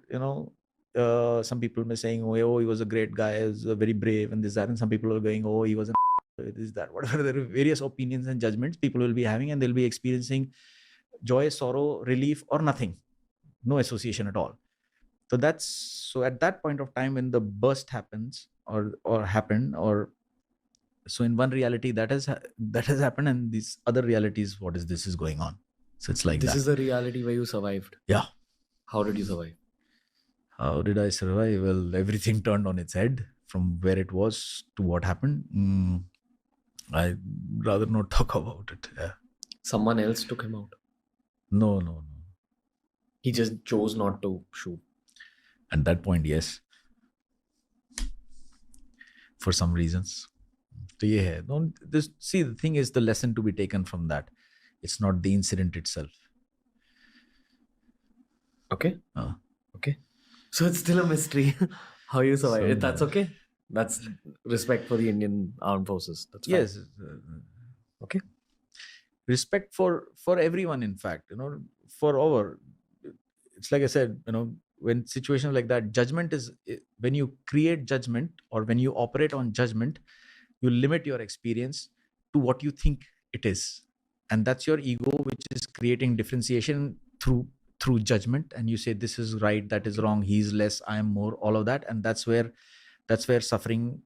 some people may saying, oh, he was a great guy, he was very brave, and this, that, and some people are going, oh, he was an this, that, whatever. There are various opinions and judgments people will be having, and they'll be experiencing joy, sorrow, relief, or nothing, no association at all. So at that point of time when the burst happens or happened, or so in one reality that has happened, and this other reality is what is this is going on. So it's like This that. is the reality where you survived. Yeah. How did you survive? How did I survive? Well, everything turned on its head from where it was to what happened. I'd rather not talk about it. Yeah. Someone else took him out. No. He just chose not to shoot. At that point, yes. For some reasons. So yeah, see, the thing is, the lesson to be taken from that, it's not the incident itself. Okay. Uh, Okay. So it's still a mystery how you survive. So- That's okay. That's respect for the Indian armed forces. That's fine. yes. Okay. Respect for everyone, in fact, for our, it's like I said, when situations like that, judgment is, when you create judgment or when you operate on judgment, you limit your experience to what you think it is, and that's your ego, which is creating differentiation through judgment, and you say this is right, that is wrong, he's less, I am more, all of that, and that's where suffering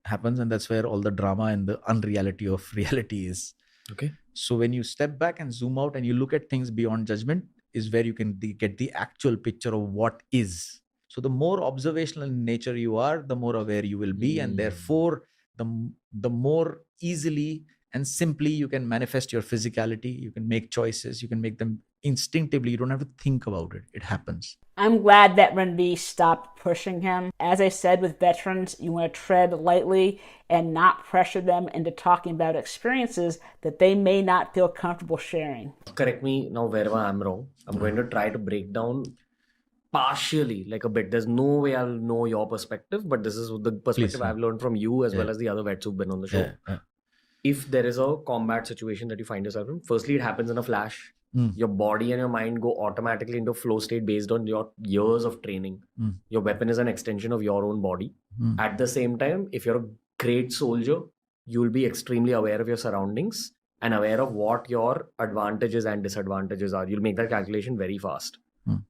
happens, and that's where all the drama and the unreality of reality is. Okay. So when you step back and zoom out and you look at things beyond judgment, is where you can get the actual picture of what is. So the more observational in nature you are, the more aware you will be, and therefore the more easily and simply you can manifest your physicality. You can make choices. You can make them instinctively. You don't have to think about it. It happens. I'm glad that Ranveer stopped pushing him. As I said, with veterans, you want to tread lightly and not pressure them into talking about experiences that they may not feel comfortable sharing. Correct me now wherever I'm wrong. I'm going to try to break down partially, like a bit. There's no way I'll know your perspective, but this is the perspective Please. I've learned from you as well Yeah. as the other vets who've been on the show. Yeah. If there is a combat situation that you find yourself in, firstly, it happens in a flash. Your body and your mind go automatically into flow state based on your years of training. Your weapon is an extension of your own body. At the same time, if you're a great soldier, you'll be extremely aware of your surroundings and aware of what your advantages and disadvantages are. You'll make that calculation very fast.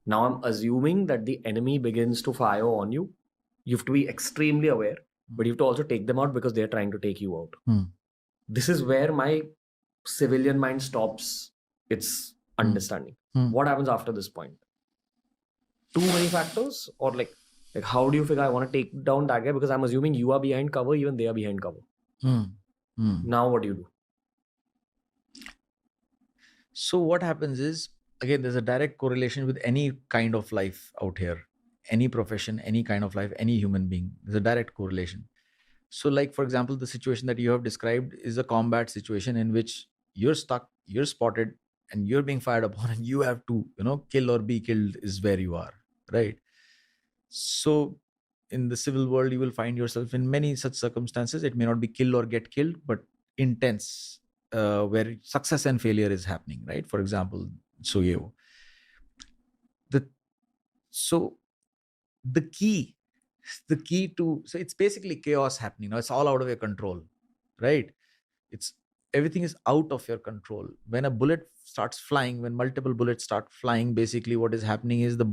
Now, I'm assuming that the enemy begins to fire on you. You have to be extremely aware, but you have to also take them out because they're trying to take you out. This is where my civilian mind stops its understanding. What happens after this point? Too many factors, or like how do you figure I want to take down that guy? Because I'm assuming you are behind cover, even they are behind cover. Now what do you do? So what happens is, again, there's a direct correlation with any kind of life out here, any profession, any kind of life, any human being. There's a direct correlation. So like, for example, the situation that you have described is a combat situation in which you're stuck, you're spotted, and you're being fired upon, and you have to, kill or be killed is where you are, right? So in the civil world, you will find yourself in many such circumstances. It may not be kill or get killed, but intense, where success and failure is happening, right? For example, so the key to, so it's basically chaos happening now. It's all out of your control, right? Everything is out of your control. When a bullet starts flying, when multiple bullets start flying, basically what is happening is the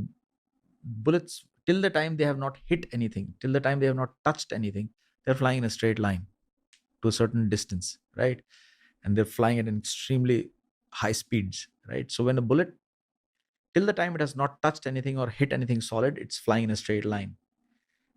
bullets, till the time they have not hit anything, till the time they have not touched anything, they're flying in a straight line to a certain distance, right? And they're flying at an extremely high speeds, right? So when a bullet, till the time it has not touched anything or hit anything solid, it's flying in a straight line.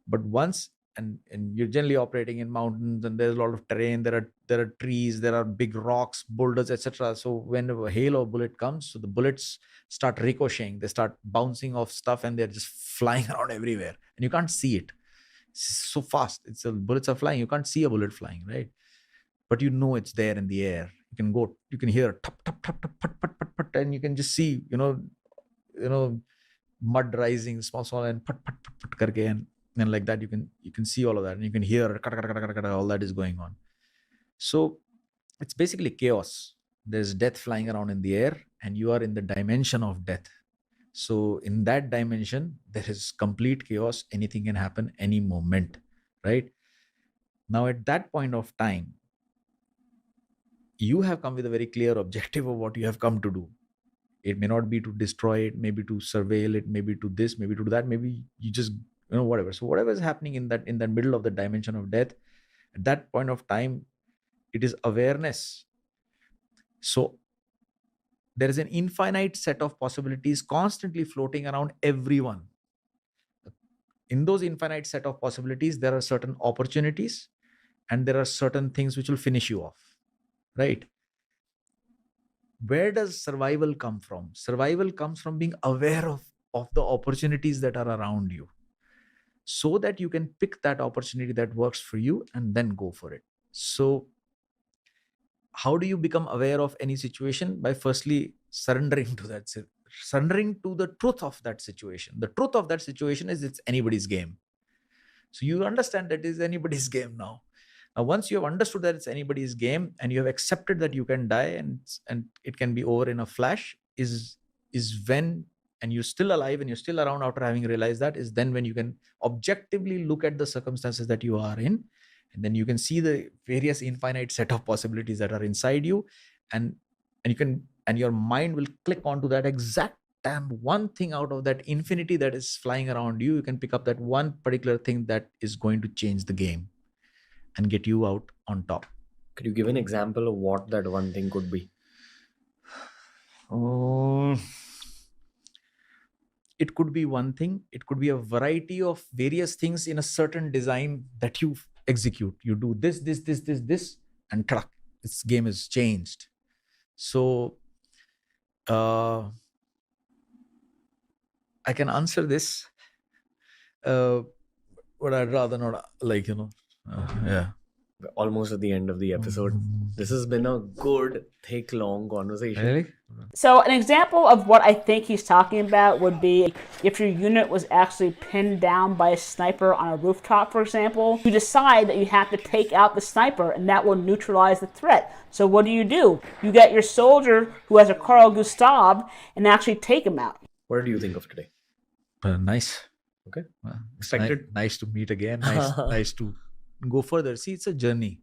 But once, and you're generally operating in mountains, and there's a lot of terrain, there are trees, there are big rocks, boulders, etc. So when a hail or bullet comes, so the bullets start ricocheting, they start bouncing off stuff, and they're just flying around everywhere, and you can't see it. It's so fast. Bullets are flying. You can't see a bullet flying, right? But you know it's there in the air. You can hear tap tap tap tap pat pat pat pat, and you can just see, mud rising small and put karke, and like that you can see all of that, and you can hear all that is going on. So it's basically chaos. There's death flying around in the air, and you are in the dimension of death. So in that dimension, there is complete chaos. Anything can happen any moment, right? Now at that point of time, you have come with a very clear objective of what you have come to do. It may not be to destroy it, maybe to surveil it, maybe to this, maybe to that, maybe you just, whatever. So whatever is happening in that middle of the dimension of death, at that point of time, it is awareness. So there is an infinite set of possibilities constantly floating around everyone. In those infinite set of possibilities, there are certain opportunities and there are certain things which will finish you off, right? Where does survival come from? Survival comes from being aware of the opportunities that are around you, so that you can pick that opportunity that works for you and then go for it. So how do you become aware of any situation? By firstly surrendering to the truth of that situation. The truth of that situation is it's anybody's game. So you understand that it is anybody's game now. Now, once you have understood that it's anybody's game and you have accepted that you can die and it can be over in a flash, is when, and you're still alive and you're still around after having realized that, is then when you can objectively look at the circumstances that you are in, and then you can see the various infinite set of possibilities that are inside you, and your mind will click onto that exact damn one thing out of that infinity that is flying around you. You can pick up that one particular thing that is going to change the game and get you out on top. Could you give an example of what that one thing could be? It could be one thing. It could be a variety of various things in a certain design that you execute. You do this, and truck. This game is changed. So I can answer this, but I'd rather not, yeah. We're almost at the end of the episode. This has been a good, thick, long conversation. Really? So an example of what I think he's talking about would be if your unit was actually pinned down by a sniper on a rooftop, for example. You decide that you have to take out the sniper, and that will neutralize the threat. So what do? You get your soldier who has a Carl Gustav and actually take him out. What did you think of today? Nice. Okay. Expected. Nice to meet again. Nice to go further. See, it's a journey.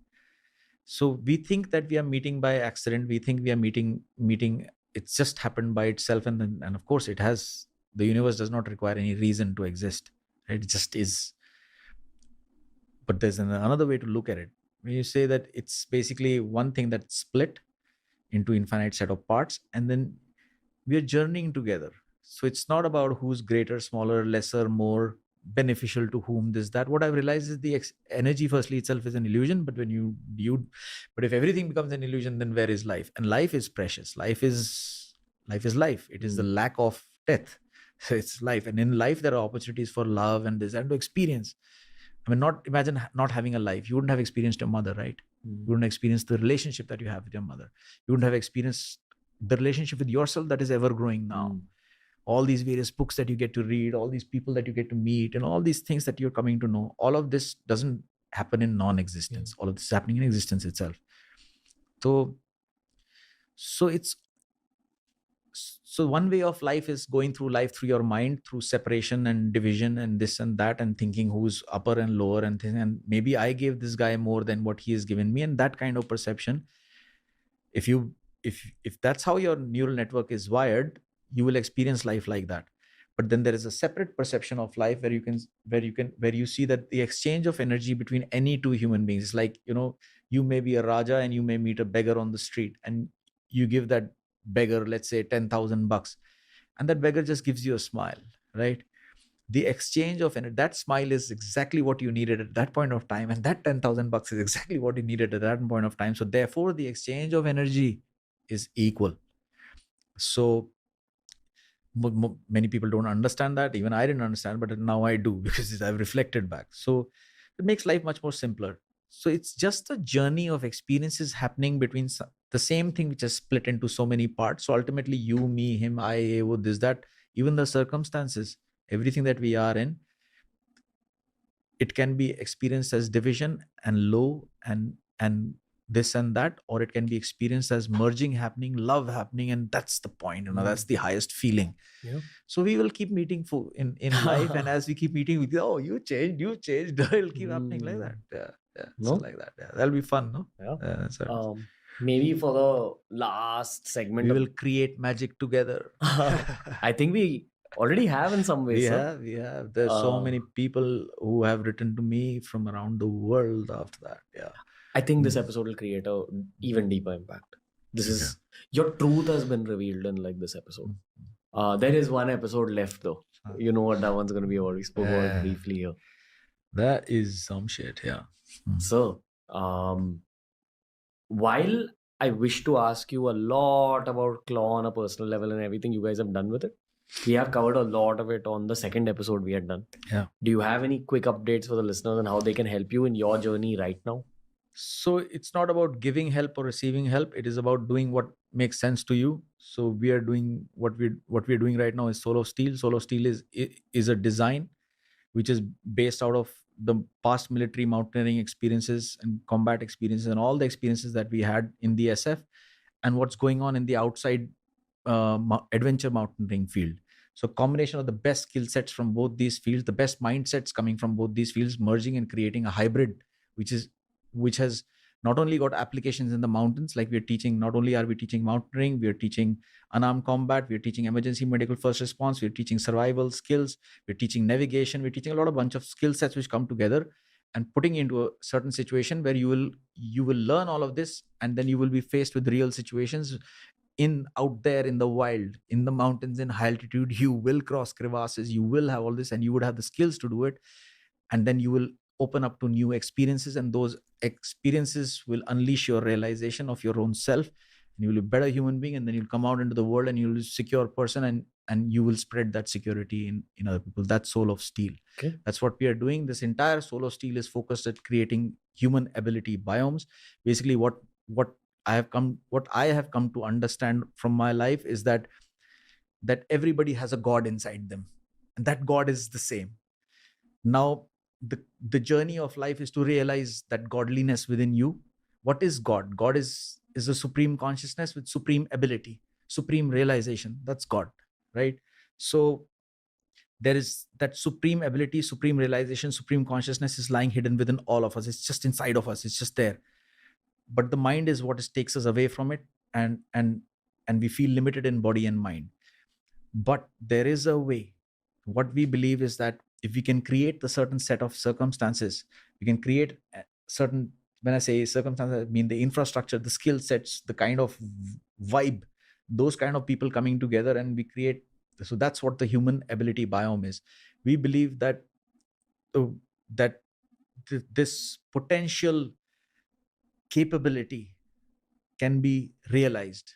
So we think that we are meeting by accident. We think we are meeting. It's just happened by itself, and of course it has. The universe does not require any reason to exist. Right? It just is. But there's another way to look at it. When you say that it's basically one thing that's split into infinite set of parts, and then we are journeying together. So it's not about who's greater, smaller, lesser, more beneficial to whom, this, that. What I've realized is the energy firstly itself is an illusion, but when but if everything becomes an illusion, then where is life? And life is precious. Life is life. It is the lack of death. So it's life. And in life, there are opportunities for love and this and to experience. I mean, imagine not having a life. You wouldn't have experienced your mother, right? You wouldn't experience the relationship that you have with your mother. You wouldn't have experienced the relationship with yourself that is ever growing now. All these various books that you get to read, all these people that you get to meet, and all these things that you're coming to know, all of this doesn't happen in non-existence. All of this is happening in existence itself. So one way of life is going through life through your mind, through separation and division and this and that, and thinking who's upper and lower and things. And maybe I gave this guy more than what he has given me, and that kind of perception. If that's how your neural network is wired, you will experience life like that. But then there is a separate perception of life where you see that the exchange of energy between any two human beings is like, you may be a Raja and you may meet a beggar on the street, and you give that beggar, let's say, $10,000, and that beggar just gives you a smile, right? The exchange of energy, that smile is exactly what you needed at that point of time, and that $10,000 is exactly what you needed at that point of time. So therefore, the exchange of energy is equal. So many people don't understand that. Even I didn't understand, but now I do, because I've reflected back. So it makes life much more simpler. So it's just a journey of experiences happening between the same thing which is split into so many parts. So ultimately, you, me, him, I, AJIO, this, that, even the circumstances, everything that we are in, it can be experienced as division and low and this and that, or it can be experienced as merging happening, love happening, and that's the point, that's the highest feeling. Yeah. So we will keep meeting in life, and as we keep meeting, we go, oh, you changed, it'll keep happening like that. Yeah. No? So like that, that'll be fun, no? Yeah. So Maybe for the last segment, we will create magic together. I think we already have in some ways. We have. There's so many people who have written to me from around the world after that. Yeah. I think this episode will create a even deeper impact. This is your truth has been revealed in like this episode. There is one episode left though. You know what that one's going to be about. We spoke about it briefly here. That is some shit. Yeah. So, while I wish to ask you a lot about Claw on a personal level and everything you guys have done with it, we have covered a lot of it on the second episode we had done. Yeah. Do you have any quick updates for the listeners on how they can help you in your journey right now? So it's not about giving help or receiving help. It is about doing what makes sense to you. So we are doing what we're doing right now is Solo Steel. Solo Steel is a design which is based out of the past military mountaineering experiences and combat experiences and all the experiences that we had in the SF and what's going on in the outside adventure mountaineering field. So combination of the best skill sets from both these fields, the best mindsets coming from both these fields, merging and creating a hybrid, which has not only got applications in the mountains, like we're teaching, not only are we teaching mountaineering, we're teaching unarmed combat, we're teaching emergency medical first response, we're teaching survival skills, we're teaching navigation, we're teaching a bunch of skill sets which come together and putting into a certain situation where you will learn all of this, and then you will be faced with real situations out there in the wild, in the mountains, in high altitude. You will cross crevasses, you will have all this, and you would have the skills to do it, and then you will open up to new experiences, and those experiences will unleash your realization of your own self, and you will be a better human being, and then you'll come out into the world and you'll be a secure person, and you will spread that security in other people. That's Soul of Steel. Okay. That's what we are doing. This entire Soul of Steel is focused at creating human ability biomes. Basically what I have come to understand from my life is that everybody has a God inside them, and that God is the same. Now the journey of life is to realize that godliness within you. What is God? God is a supreme consciousness with supreme ability, supreme realization. That's God, right? So there is that supreme ability, supreme realization, supreme consciousness is lying hidden within all of us. It's just inside of us. It's just there. But the mind is what takes us away from it, and we feel limited in body and mind. But there is a way. What we believe is that if we can create the certain set of circumstances, we can create certain, when I say circumstances, I mean the infrastructure, the skill sets, the kind of vibe, those kind of people coming together, and we create. So that's what the human ability biome is. We believe that this potential capability can be realized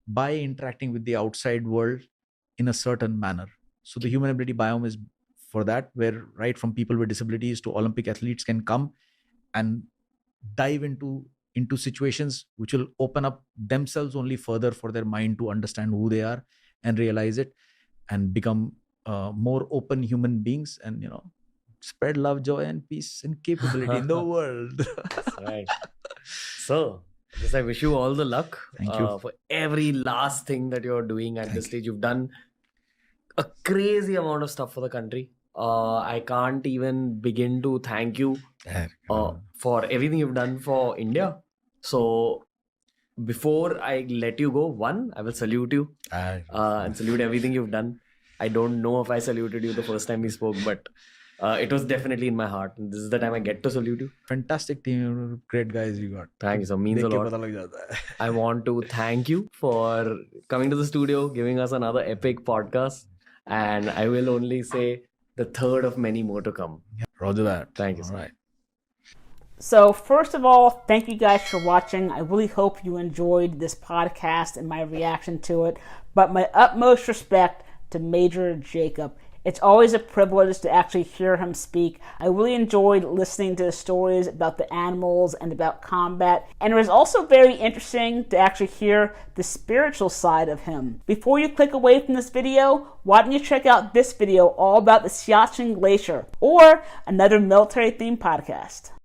by interacting with the outside world in a certain manner. So the human ability biome is for that, where right from people with disabilities to Olympic athletes can come and dive into situations which will open up themselves only further for their mind to understand who they are and realize it and become more open human beings, and spread love, joy, and peace and capability in the world. That's right. So, I wish you all the luck. Thank you for every last thing that you're doing at this stage. You've done a crazy amount of stuff for the country. I can't even begin to thank you for everything you've done for India. So before I let you go, I will salute you and salute everything you've done. I don't know if I saluted you the first time we spoke, but it was definitely in my heart. And this is the time I get to salute you. Fantastic team, great guys you got. Thank you, so means a lot. I want to thank you for coming to the studio, giving us another epic podcast. And I will only say the third of many more to come. Roger that. Thank you. All right. So first of all, thank you guys for watching. I really hope you enjoyed this podcast and my reaction to it. But my utmost respect to Major Jacob. It's always a privilege to actually hear him speak. I really enjoyed listening to the stories about the animals and about combat, and it was also very interesting to actually hear the spiritual side of him. Before you click away from this video, why don't you check out this video all about the Siachen Glacier, or another military-themed podcast.